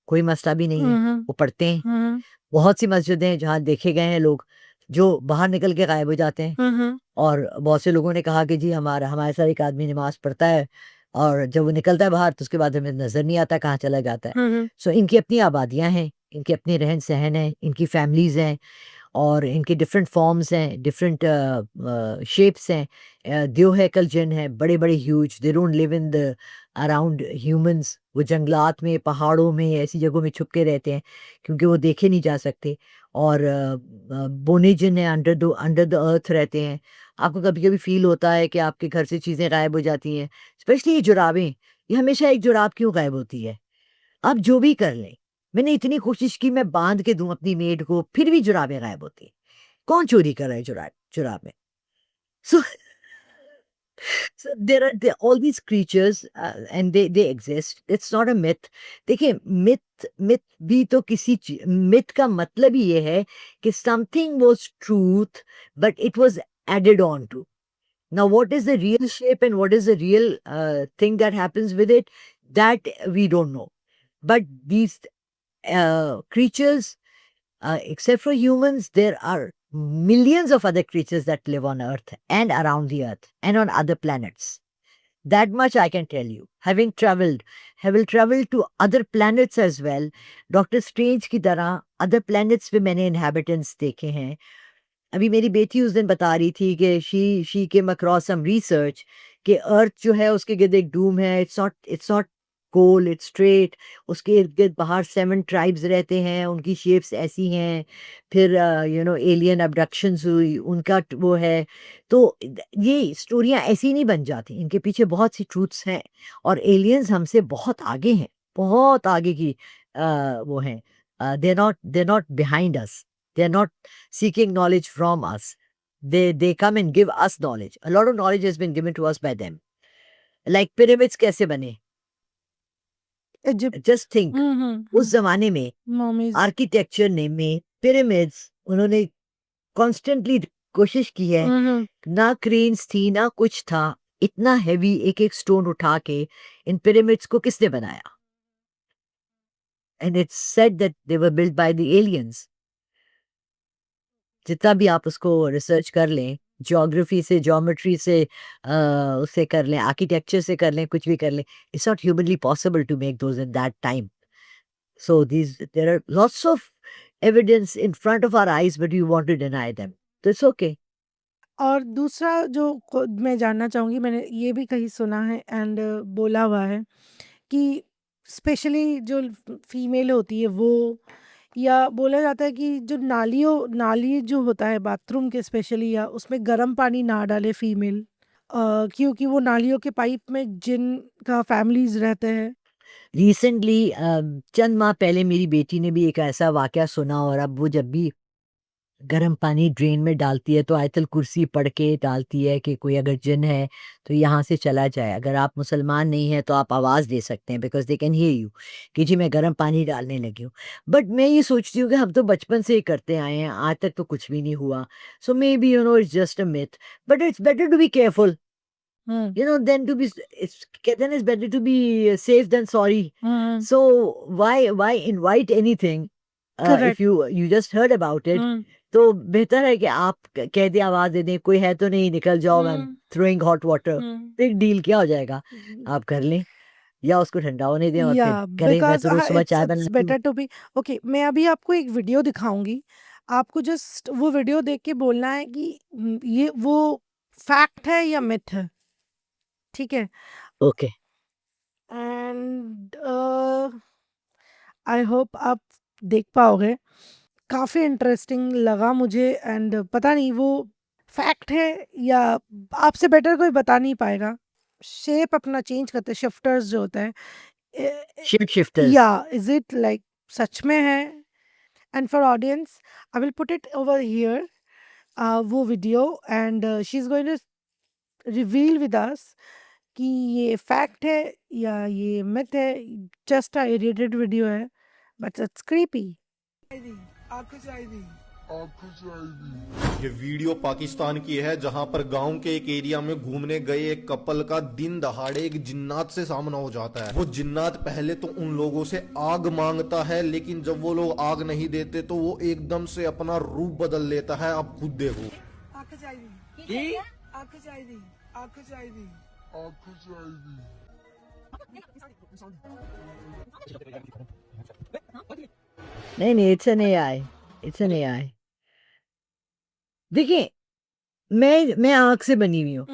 Speaker 1: कोई मसला भी नहीं है,
Speaker 3: हम्म।
Speaker 1: वो पढ़ते हैं।
Speaker 3: हम्म।
Speaker 1: बहुत सी मस्जिदें हैं जहाँ देखे गए हैं लोग जो बाहर निकल के गायब हो जाते हैं,
Speaker 3: हम्म।
Speaker 1: और बहुत से लोगों ने कहा कि जी हमारे साथ एक आदमी नमाज पढ़ता है और जब वो निकलता है बाहर तो उसके बाद हमें नज़र नहीं आता कहाँ चला जाता है।
Speaker 3: हम्म।
Speaker 1: सो इनकी अपनी आबादियाँ हैं, इनके अपने रहन सहन हैं, इनकी फैमिलीज़ हैं और इनके डिफरेंट फॉर्म्स हैं, डिफरेंट शेप्स हैं। द्यो हैकल जिन हैं, बड़े बड़े huge, they don't live in the around humans, वो जंगलात में, पहाड़ों में, ऐसी जगहों में छुप के रहते हैं क्योंकि वो देखे नहीं जा सकते। और बोने जिन हैं अंडर द अर्थ रहते हैं। आपको कभी कभी फील होता है कि आपके घर से चीज़ें गायब हो जाती हैं, स्पेशली ये जुराबें, ये हमेशा एक जुराब क्यों गायब होती है? आप जो भी कर लें, मैंने इतनी कोशिश की मैं बांध के दूं अपनी मेड को, फिर भी जुराबें गायब होती हैं। कौन चोरी कर रहा है जुराबें? सो So there are all these creatures and they exist. It's not a myth. देखिए myth भी तो myth का मतलब ही ये है कि something was truth but it was added on to. Now what is the real shape and what is the real thing that happens with it, that we don't know. But these creatures, except for humans, there are millions of other creatures that live on Earth and around the Earth and on other planets. That much I can tell you. Having traveled to other planets as well. Doctor strange की तरह other planets पे मैंने inhabitants देखे हैं. अभी मेरी बेटी उस दिन बता रही थी कि she came across some research कि अर्थ जो है उसके गिर्द एक डूम है. It's not goal, it's straight. उसके इर्द गिर्द बाहर 7 ट्राइब्स रहते हैं, उनकी शेप्स ऐसी हैं. फिर एलियन अबडक्शंस हुई, उनका वो है. तो ये स्टोरियाँ ऐसी नहीं बन जाती, इनके पीछे बहुत सी ट्रूथ्स हैं. और एलियंस हमसे बहुत आगे हैं, बहुत आगे की वो हैं. They not behind us, they are not seeking knowledge from us. they come and give us knowledge. A lot of knowledge has been given to us by them. Like pyramids कैसे बने?
Speaker 3: इजिप्ट
Speaker 1: जस्ट थिंक उस जमाने में
Speaker 3: mummies
Speaker 1: architecture ने में pyramids उन्होंने constantly कोशिश की है. ना क्रेन्स थी ना कुछ था. इतना हैवी एक एक स्टोन उठा के इन पिरामिड्स को किसने बनाया? And it's said that they were built by the aliens. जितना भी आप उसको रिसर्च कर लें, ज्योग्राफी से, ज्योमेट्री से, उससे कर लें, आर्किटेक्चर से कर लें, कुछ भी कर लें, it's not humanly possible to make those in that time. So there are lots of evidence in front of our eyes, but you want to deny them. So it's okay.
Speaker 3: और दूसरा जो मैं जानना चाहूँगी, मैंने ये भी कहीं सुना है एंड बोला हुआ है कि स्पेशली जो फीमेल होती है वो, या बोला जाता है कि जो नाली जो होता है बाथरूम के स्पेशली, या उसमें गर्म पानी ना डाले फीमेल, क्योंकि वो नालियों के पाइप में जिन का फैमिलीज रहते हैं.
Speaker 1: रिसेंटली चंद माह पहले मेरी बेटी ने भी एक ऐसा वाकया सुना, और अब वो जब भी गर्म पानी ड्रेन में डालती है तो आयतल कुर्सी पढ़ के डालती है कि कोई अगर जिन है तो यहाँ से चला जाए. अगर आप मुसलमान नहीं हैं तो आप आवाज़ दे सकते हैं, because they can hear you कि जी मैं गर्म पानी डालने लगी हूँ. बट मैं ये सोचती हूँ कि हम तो बचपन से ही करते आए हैं, आज तक तो कुछ भी नहीं हुआ. So maybe it's just a myth, but it's better to be careful. Then to be, then it's better to be safe than sorry. So why invite anything if
Speaker 3: Correct.
Speaker 1: you just heard about it? तो बेहतर है कि आप कह दे, आवाज दे दें, कोई है तो नहीं, निकल जाओ, मैं throwing hot water. Big deal क्या हो जाएगा? आप कर लें या उसको ठंडा होने दें और फिर
Speaker 3: या
Speaker 1: करें. मैं
Speaker 3: बिकॉज
Speaker 1: तो रोज सुबह चाय
Speaker 3: इट्स
Speaker 1: बनाती हूँ.
Speaker 3: Better to be okay. मैं अभी आपको एक वीडियो दिखाऊंगी, आपको जस्ट वो वीडियो देख के बोलना है कि ये वो फैक्ट है या मिथ है, ठीक है?
Speaker 1: ओके.
Speaker 3: एंड आई होप आप देख पाओगे. काफ़ी इंटरेस्टिंग लगा मुझे, एंड पता नहीं वो फैक्ट है या आपसे बेटर कोई बता नहीं पाएगा. शेप अपना चेंज करते शिफ्टर्स जो होता है,
Speaker 1: शिफ्ट शिफ्टर्स.
Speaker 3: या इज इट लाइक सच में है? And for audience I will put it over here, वो video, and she is going to reveal with us कि ये फैक्ट है या ये मिथ है. जस्ट अ एडिटेड वीडियो है, बट इट्स क्रीपी.
Speaker 5: ये वीडियो पाकिस्तान की है, जहां पर गांव के एक एरिया में घूमने गए एक कपल का दिन दहाड़े एक जिन्नात से सामना हो जाता है. वो जिन्नात पहले तो उन लोगों से आग मांगता है, लेकिन जब वो लोग आग नहीं देते तो वो एकदम से अपना रूप बदल लेता है. आप खुद देखो.
Speaker 1: नहीं, it's an AI. It's an AI. देखिए, मैं आँख से बनी हुई हूँ.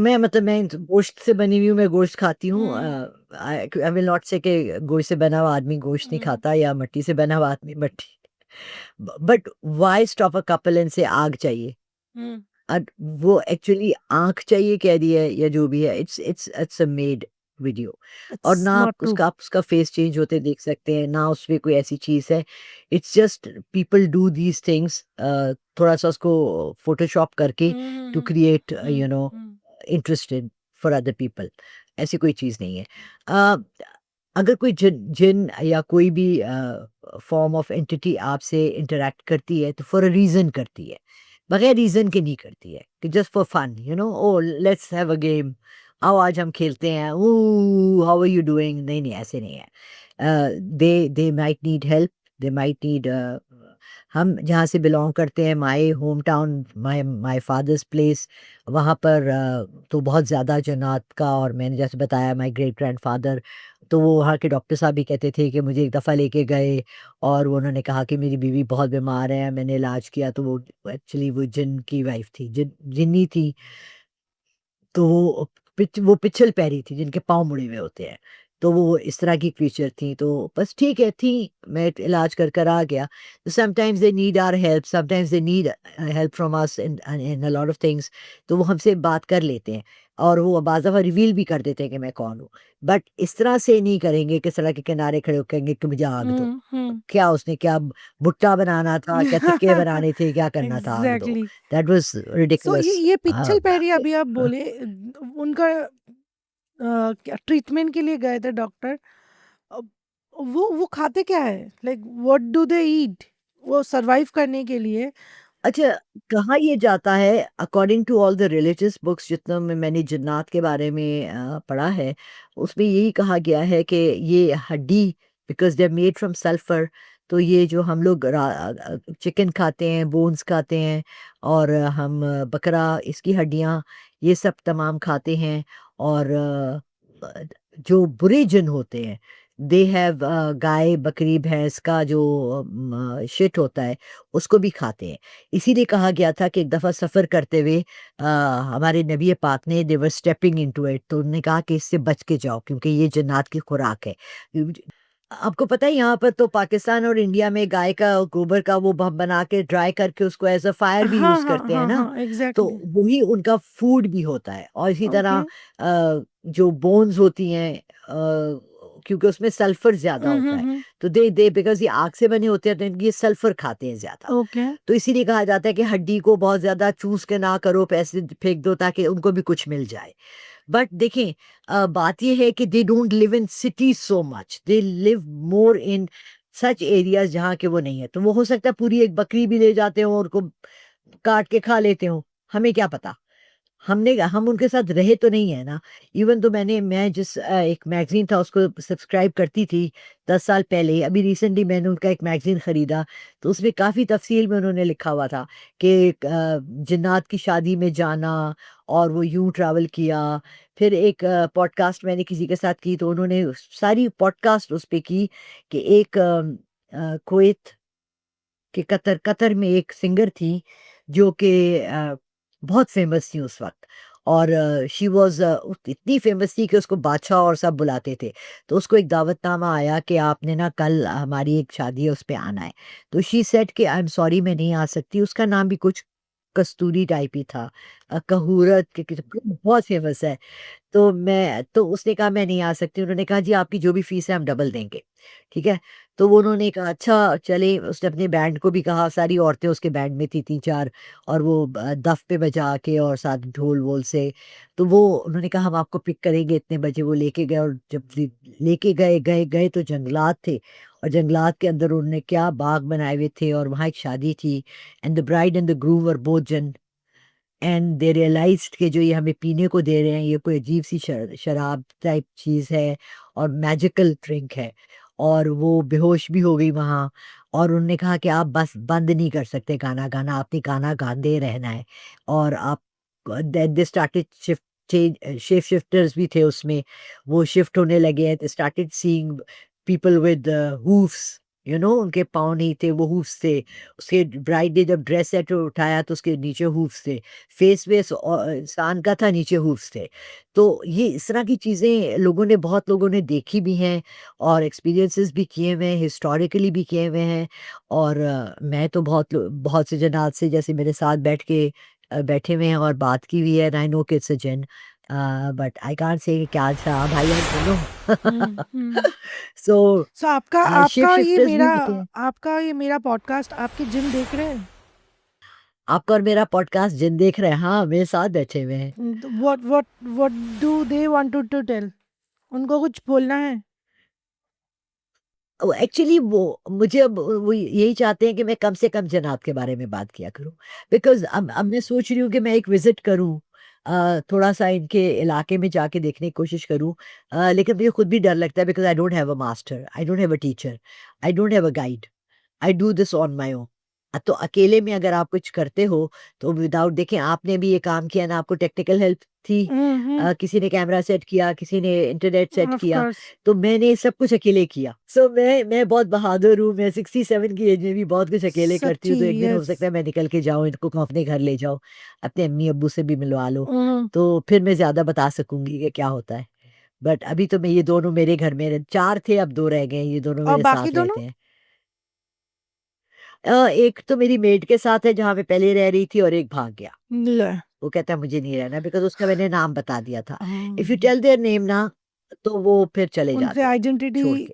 Speaker 1: मैं मतलब मैं गोश्त से बनी हुई हूँ, मैं गोश्त खाती हूँ. आई विल नॉट से कि गोश्त से बना हुआ आदमी गोश्त नहीं खाता, या मिट्टी से बना हुआ आदमी मिट्टी. But why stop a couple and से आग चाहिए? वो एक्चुअली आँख चाहिए कह रही है या जो भी है. इट्स अ मेड वीडियो, और
Speaker 3: It's
Speaker 1: ना
Speaker 3: not
Speaker 1: आप
Speaker 3: true.
Speaker 1: उसका फेस चेंज होते देख सकते हैं, ना उसमें कोई ऐसी चीज़ है। It's just people do these things, थोड़ा-सा उसको फ़ोटोशॉप करके to create interested for other people, ऐसी कोई चीज़ नहीं है। अ, अगर कोई जिन या कोई भी फॉर्म ऑफ एंटिटी आपसे इंटरैक्ट करती है तो फॉर अ रीज़न करती है, बगैर रीज़न के नहीं करती है कि just for fun, oh let's have a game, आओ आज हम खेलते हैं, oh how are you doing, नहीं नहीं ऐसे नहीं है। They might need help, they might need, हम जहाँ से बिलोंग करते हैं, my home town, my my father's place, वहाँ पर तो बहुत ज़्यादा जन्नात का, और मैंने जैसे बताया माय ग्रेट ग्रैंडफ़ादर, तो वो वहाँ के डॉक्टर साहब भी कहते थे कि मुझे एक दफ़ा लेके गए और वो उन्होंने कहा कि मेरी बीवी बहुत बीमार है, मैंने इलाज किया तो वो एक्चुअली वो जिन की वाइफ़ थी, जिन्नी थी, तो वो पिच्छल पैरी थी जिनके पाँव मुड़े हुए होते हैं। तो वो इस तरह की क्रीचर थी, तो बस ठीक है थी, मैं इलाज कर आ गया। तो sometimes they need our help, sometimes they need help from us in a lot of things, तो वो हमसे बात कर लेते हैं और वो बाज़ दफ़ा रिवील भी कर देते हैं कि मैं कौन हूँ। बट इस तरह से नहीं करेंगे कि सड़क के किनारे खड़े होके कहेंगे कि मुझे आग दो। क्या उसने क्या भुट्टा बनाना था, क्या थक्के बनाने थे, क्या करना था, आग दो।
Speaker 3: Exactly.
Speaker 1: That was
Speaker 3: so
Speaker 1: ridiculous.
Speaker 3: ये
Speaker 1: हाँ।
Speaker 3: पिच्छल पैरी अभी आप बोले, उनका क्या ट्रीटमेंट के लिए गए थे डॉक्टर, वो खाते क्या है, लाइक व्हाट डू दे ईट, वो सरवाइव करने के लिए?
Speaker 1: अच्छा, कहाँ ये जाता है according to all the religious books, जितना मैंने जन्नात के बारे में पढ़ा है, उसमें यही कहा गया है कि ये हड्डी, because they are made from sulphur, तो ये जो हम लोग चिकन खाते हैं, बोन्स खाते हैं, और हम बकरा इसकी हड्डियाँ, ये सब तमाम खाते हैं, और जो बुरे जिन होते हैं, दे हैव गाय, बकरी, भैंस का जो शिट होता है, उसको भी खाते हैं। इसीलिए कहा गया था कि एक दफ़ा सफ़र करते हुए हमारे नबी पाक ने, दे वर स्टेपिंग इनटू इट, तो उन्होंने कहा कि इससे बच के जाओ क्योंकि ये जन्नत की खुराक है। आपको पता है यहाँ पर तो पाकिस्तान और इंडिया में गाय का गोबर का वो बना के ड्राई करके उसको एज़ अ फायर भी
Speaker 3: हाँ,
Speaker 1: यूज़
Speaker 3: हाँ,
Speaker 1: करते हैं
Speaker 3: हाँ,
Speaker 1: ना,
Speaker 3: हाँ,
Speaker 1: तो
Speaker 3: एग्ज़ैक्टली।
Speaker 1: वही उनका फूड भी होता है, और इसी तरह
Speaker 3: ओके।
Speaker 1: जो बोन्स होती हैं, क्योंकि उसमें सल्फर ज़्यादा होता है,
Speaker 3: हुँ।
Speaker 1: तो दे बिकॉज़ ये आग से बने होते हैं तो ये सल्फर खाते हैं ज़्यादा।
Speaker 3: ओके।
Speaker 1: तो इसीलिए कहा जाता है कि हड्डी को बहुत ज़्यादा चूस के ना करो, पैसे फेंक दो ताकि उनको भी कुछ मिल जाए। बट देखें, बात ये है कि they don't live in cities so much, they live more in such areas जहाँ के वो नहीं है। तो वो हो सकता है पूरी एक बकरी भी ले जाते हों और उनको काट के खा लेते हों, हमें क्या पता? हम उनके साथ रहे तो नहीं है ना। इवन तो मैं जिस एक मैगज़ीन था उसको सब्सक्राइब करती थी 10 साल पहले, अभी रिसेंटली मैंने उनका एक मैगज़ीन खरीदा, तो उसमें काफ़ी तफ़सील में उन्होंने लिखा हुआ था कि जिन्नात की शादी में जाना, और वो यूँ ट्रैवल किया। फिर एक पॉडकास्ट मैंने किसी के साथ की, तो उन्होंने सारी पॉडकास्ट उस पे की कि एक कुवैत कि कतर में एक सिंगर थी जो कि बहुत फ़ेमस थी उस वक़्त, और शी वाज़ इतनी फ़ेमस थी कि उसको बादशाह और सब बुलाते थे। तो उसको एक दावतनामा आया कि आपने ना कल हमारी एक शादी है उस पे आना है। तो शी सेड कि आई एम सॉरी मैं नहीं आ सकती। उसका नाम भी कुछ कस्तूरी टाइप ही था। कहूरत के बहुत फ़ेमस है। तो उसने कहा मैं नहीं आ सकती। उन्होंने कहा जी आपकी जो भी फ़ीस है हम डबल देंगे, ठीक है? तो वो उन्होंने कहा अच्छा चले, उसने अपने बैंड को भी कहा, सारी औरतें उसके बैंड में थी 3-4, और वो दफ पे बजा के और साथ ढोल-वोल से, तो वो उन्होंने कहा हम आपको पिक करेंगे इतने बजे। वो लेके गए, और जब लेके गए तो जंगलात थे, और जंगलात के अंदर उन्होंने क्या बाग बनाए हुए थे, और वहाँ एक शादी थी, and the bride and the groom were both जन, एंड दे रियलाइज्ड कि जो ये हमें पीने को दे रहे हैं ये कोई अजीब सी शराब टाइप चीज़ है, और मैजिकल ड्रिंक है, और वो बेहोश भी हो गई वहाँ। और उन्होंने कहा कि आप बस बंद नहीं कर सकते गाना गाना, आपने गाना गाते रहना है, और आप दे स्टार्टेड शेप शिफ्टर्स भी थे उसमें, वो शिफ्ट होने लगे हैं, they started seeing people with hoofs, उनके पाँव नहीं थे, वो हूफ्स थे। उसके ब्राइड ने जब ड्रेस सेट उठाया तो उसके नीचे हूफ्स थे। फेस वेस इंसान का था, नीचे हूफ्स थे। तो ये इस तरह की चीज़ें बहुत लोगों ने देखी भी हैं, और एक्सपीरियंसेस भी किए हुए हैं, हिस्टोरिकली भी किए हुए हैं, और मैं तो बहुत से जनात से जैसे मेरे साथ बैठे हुए हैं और बात की हुई है, एंड आई नो कि it's a jinn. But I can't say क्या था भाई, आई डोंट नो। सो
Speaker 3: सो आपका
Speaker 1: शिफ्ट
Speaker 3: आपका
Speaker 1: शिफ्टर्स भी होते हैं।
Speaker 3: आपका ये मेरा पॉडकास्ट आपके जिम देख रहे हैं?
Speaker 1: आपका और मेरा पॉडकास्ट जिन देख रहे हैं, हाँ मेरे साथ बैठे हुए हैं।
Speaker 3: What do they want to tell? उनको कुछ बोलना है?
Speaker 1: एक्चुअली वो मुझे अब वो यही चाहते हैं कि मैं कम से कम जन्नत के बारे में बात किया करूं, बिकॉज अब मैं सोच रही हूँ कि मैं एक विजिट करूं, थोड़ा सा इनके इलाके में जाके देखने की कोशिश करूं, लेकिन मुझे खुद भी डर लगता है because I don't have a master, I don't have a teacher, I don't have a guide, I do this on my own. तो अकेले में अगर आप कुछ करते हो तो विदाउट, देखें आपने भी ये काम किया ना, आपको टेक्निकल हेल्प थी,
Speaker 3: हम्म,
Speaker 1: किसी ने कैमरा सेट किया, किसी ने इंटरनेट सेट
Speaker 3: ऑफ
Speaker 1: किया,
Speaker 3: कोर्स।
Speaker 1: तो मैंने सब कुछ अकेले किया। सो मैं बहुत बहादुर हूँ, मैं 67 की एज में भी बहुत कुछ अकेले करती
Speaker 3: सच्ची,
Speaker 1: हूँ, तो एक दिन हो
Speaker 3: यस।
Speaker 1: सकता है मैं निकल के जाऊँ, इनको कहूँ अपने घर ले जाओ, अपने अम्मी अब्बू से भी मिलवा लो, तो फिर मैं ज़्यादा बता सकूँगी कि क्या होता है। बट अभी तो मैं ये दोनों मेरे घर में 4 थे, अब 2 रह गए हैं, ये दोनों
Speaker 3: और
Speaker 1: मेरे
Speaker 3: बाकी
Speaker 1: साथ
Speaker 3: दोनों?
Speaker 1: रहते हैं। एक तो मेरी मेड के साथ है जहाँ मैं पहले रह रही थी, और एक भाग गया।
Speaker 3: ले।
Speaker 1: वो कहता है मुझे नहीं रहना, बिकॉज़ उसका मैंने नाम बता दिया था। If you
Speaker 3: hmm,
Speaker 1: tell their name ना, तो वो फिर चले
Speaker 3: उनसे
Speaker 1: जाते हैं
Speaker 3: आइडेंटिटी।
Speaker 1: छोड़ के।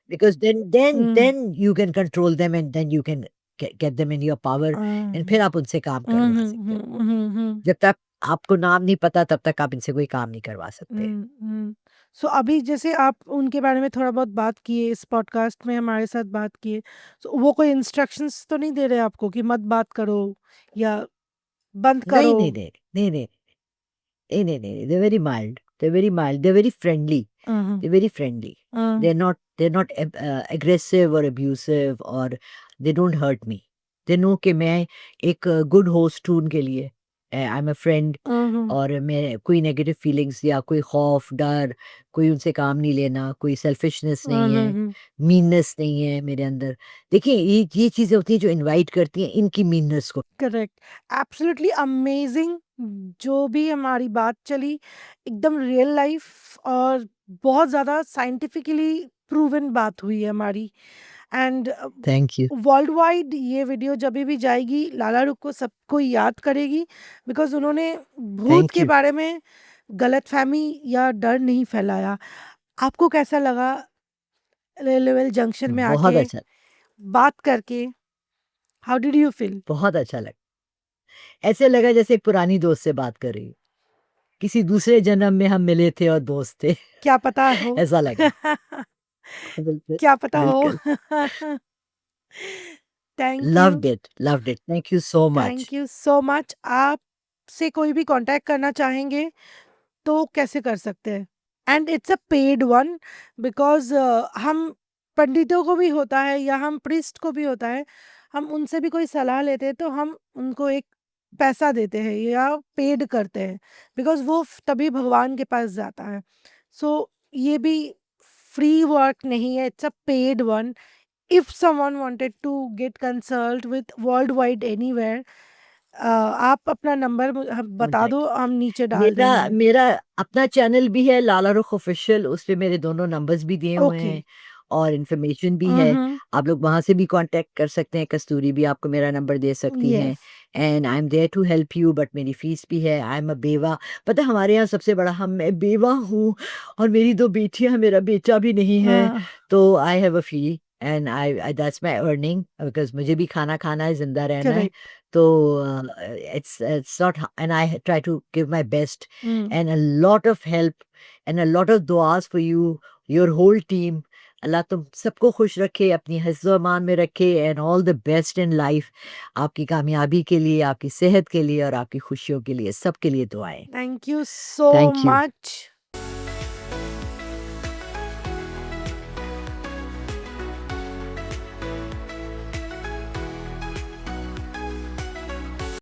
Speaker 1: Because
Speaker 3: hmm,
Speaker 1: then you can control them, and then you can get them in your power, एंड फिर आप उनसे काम करवा सकते हो।
Speaker 3: हम्म।
Speaker 1: जब तक आपको नाम नहीं पता तब तक आप इनसे कोई काम नहीं करवा सकते।
Speaker 3: सो अभी जैसे आप उनके बारे में थोड़ा बहुत बात किए, इस पॉडकास्ट में हमारे साथ बात किए, सो वो कोई इंस्ट्रक्शंस तो नहीं दे रहे आपको कि मत बात करो या बंद
Speaker 1: नहीं,
Speaker 3: करो?
Speaker 1: नहीं, नहीं, नहीं, नहीं, नहीं, नहीं, नहीं, they're very mild, they're very mild, they're very friendly,
Speaker 3: hmm,
Speaker 1: they're very friendly.
Speaker 3: Hmm,
Speaker 1: They're not aggressive or abusive, or they don't hurt me. They know कि मैं एक गुड होस्ट हूँ उनके लिए, आई एम अ फ्रेंड,
Speaker 3: हम्म,
Speaker 1: और मैं कोई negative feelings या कोई खौफ, डर, कोई उनसे काम नहीं लेना, कोई सेल्फिशनेस नहीं है,
Speaker 3: हम्म।
Speaker 1: मीननेस नहीं है मेरे अंदर। देखिए ये चीज़ें होती हैं जो इनवाइट करती हैं इनकी मीननेस को।
Speaker 3: Correct, absolutely amazing. जो भी हमारी बात चली, एकदम रियल लाइफ और बहुत ज़्यादा साइंटिफिकली प्रूवन बात हुई है हमारी। And
Speaker 1: thank you.
Speaker 3: World wide ये वीडियो जब भी जाएगी, लाला रुख को सबको याद करेगी, बिकॉज उन्होंने भूत
Speaker 1: थैंक
Speaker 3: के
Speaker 1: यू।
Speaker 3: बारे में गलतफहमी या डर नहीं फैलाया। आपको कैसा लगा लेवल जंक्शन में
Speaker 1: बहुत
Speaker 3: आके
Speaker 1: अच्छा,
Speaker 3: बात करके? How did you feel?
Speaker 1: बहुत अच्छा लगा। ऐसे लगा जैसे एक पुरानी दोस्त से बात कर रही हूँ। किसी दूसरे जन्म में हम मिले थे और दोस्त थे।
Speaker 3: क्या पता हो?
Speaker 1: ऐसा लगा। बिल्कुल,
Speaker 3: क्या पता हो?
Speaker 1: बिल्कुल।
Speaker 3: Thank you.
Speaker 1: Loved it. Thank you so much.
Speaker 3: Thank you so much. आपसे कोई भी कांटेक्ट करना चाहेंगे तो कैसे कर सकते हैं? And it's a paid one, because हम पंडितों को भी होता है या हम प्रीस्ट को भी होता है, हम उनसे भी कोई सलाह लेते हैं तो हम उनको एक पैसा देते हैं या पेड करते हैं, बिकॉज वो तभी भगवान के पास जाता है। सो ये भी फ्री वर्क नहीं है, it's a paid one. If someone wanted to get consult with world wide anywhere, आप अपना नंबर बता दो,
Speaker 1: कॉन्टैक्ट।
Speaker 3: हम नीचे डाल
Speaker 1: मेरा
Speaker 3: देंगे।
Speaker 1: मेरा अपना चैनल भी है लाला रुख ऑफिशियल, उस पे मेरे दोनों नंबर्स भी दिए हुए
Speaker 3: ओके।
Speaker 1: हैं और इन्फॉर्मेशन भी है।
Speaker 3: हम्म।
Speaker 1: आप लोग वहाँ से भी कांटेक्ट कर सकते हैं, कस्तूरी भी आपको मेरा नंबर दे सकती हैं,
Speaker 3: yes.
Speaker 1: And I am there to help you, but मेरी फीस भी है। आई एम अ बेवा। पता है हमारे यहाँ सबसे बड़ा, मैं बेवा हूँ और मेरी 2 बेटियाँ हैं, मेरा बेटा भी नहीं है,
Speaker 3: हाँ,
Speaker 1: तो I have a fee, and I that's my earning, because मुझे भी खाना खाना है, ज़िंदा रहना है।
Speaker 3: करेक्ट।
Speaker 1: तो it's not, and I try to give my best,
Speaker 3: hmm,
Speaker 1: and a lot of help and a lot of duas for you, your whole team. अल्लाह तुम सबको खुश रखे, अपनी हिफ्ज़ व अमान में रखे, and all the best in life. आपकी कामयाबी के लिए, आपकी सेहत के लिए और आपकी खुशियों के लिए, सबके लिए दुआएं।
Speaker 3: Thank you so
Speaker 1: thank you.
Speaker 3: Much.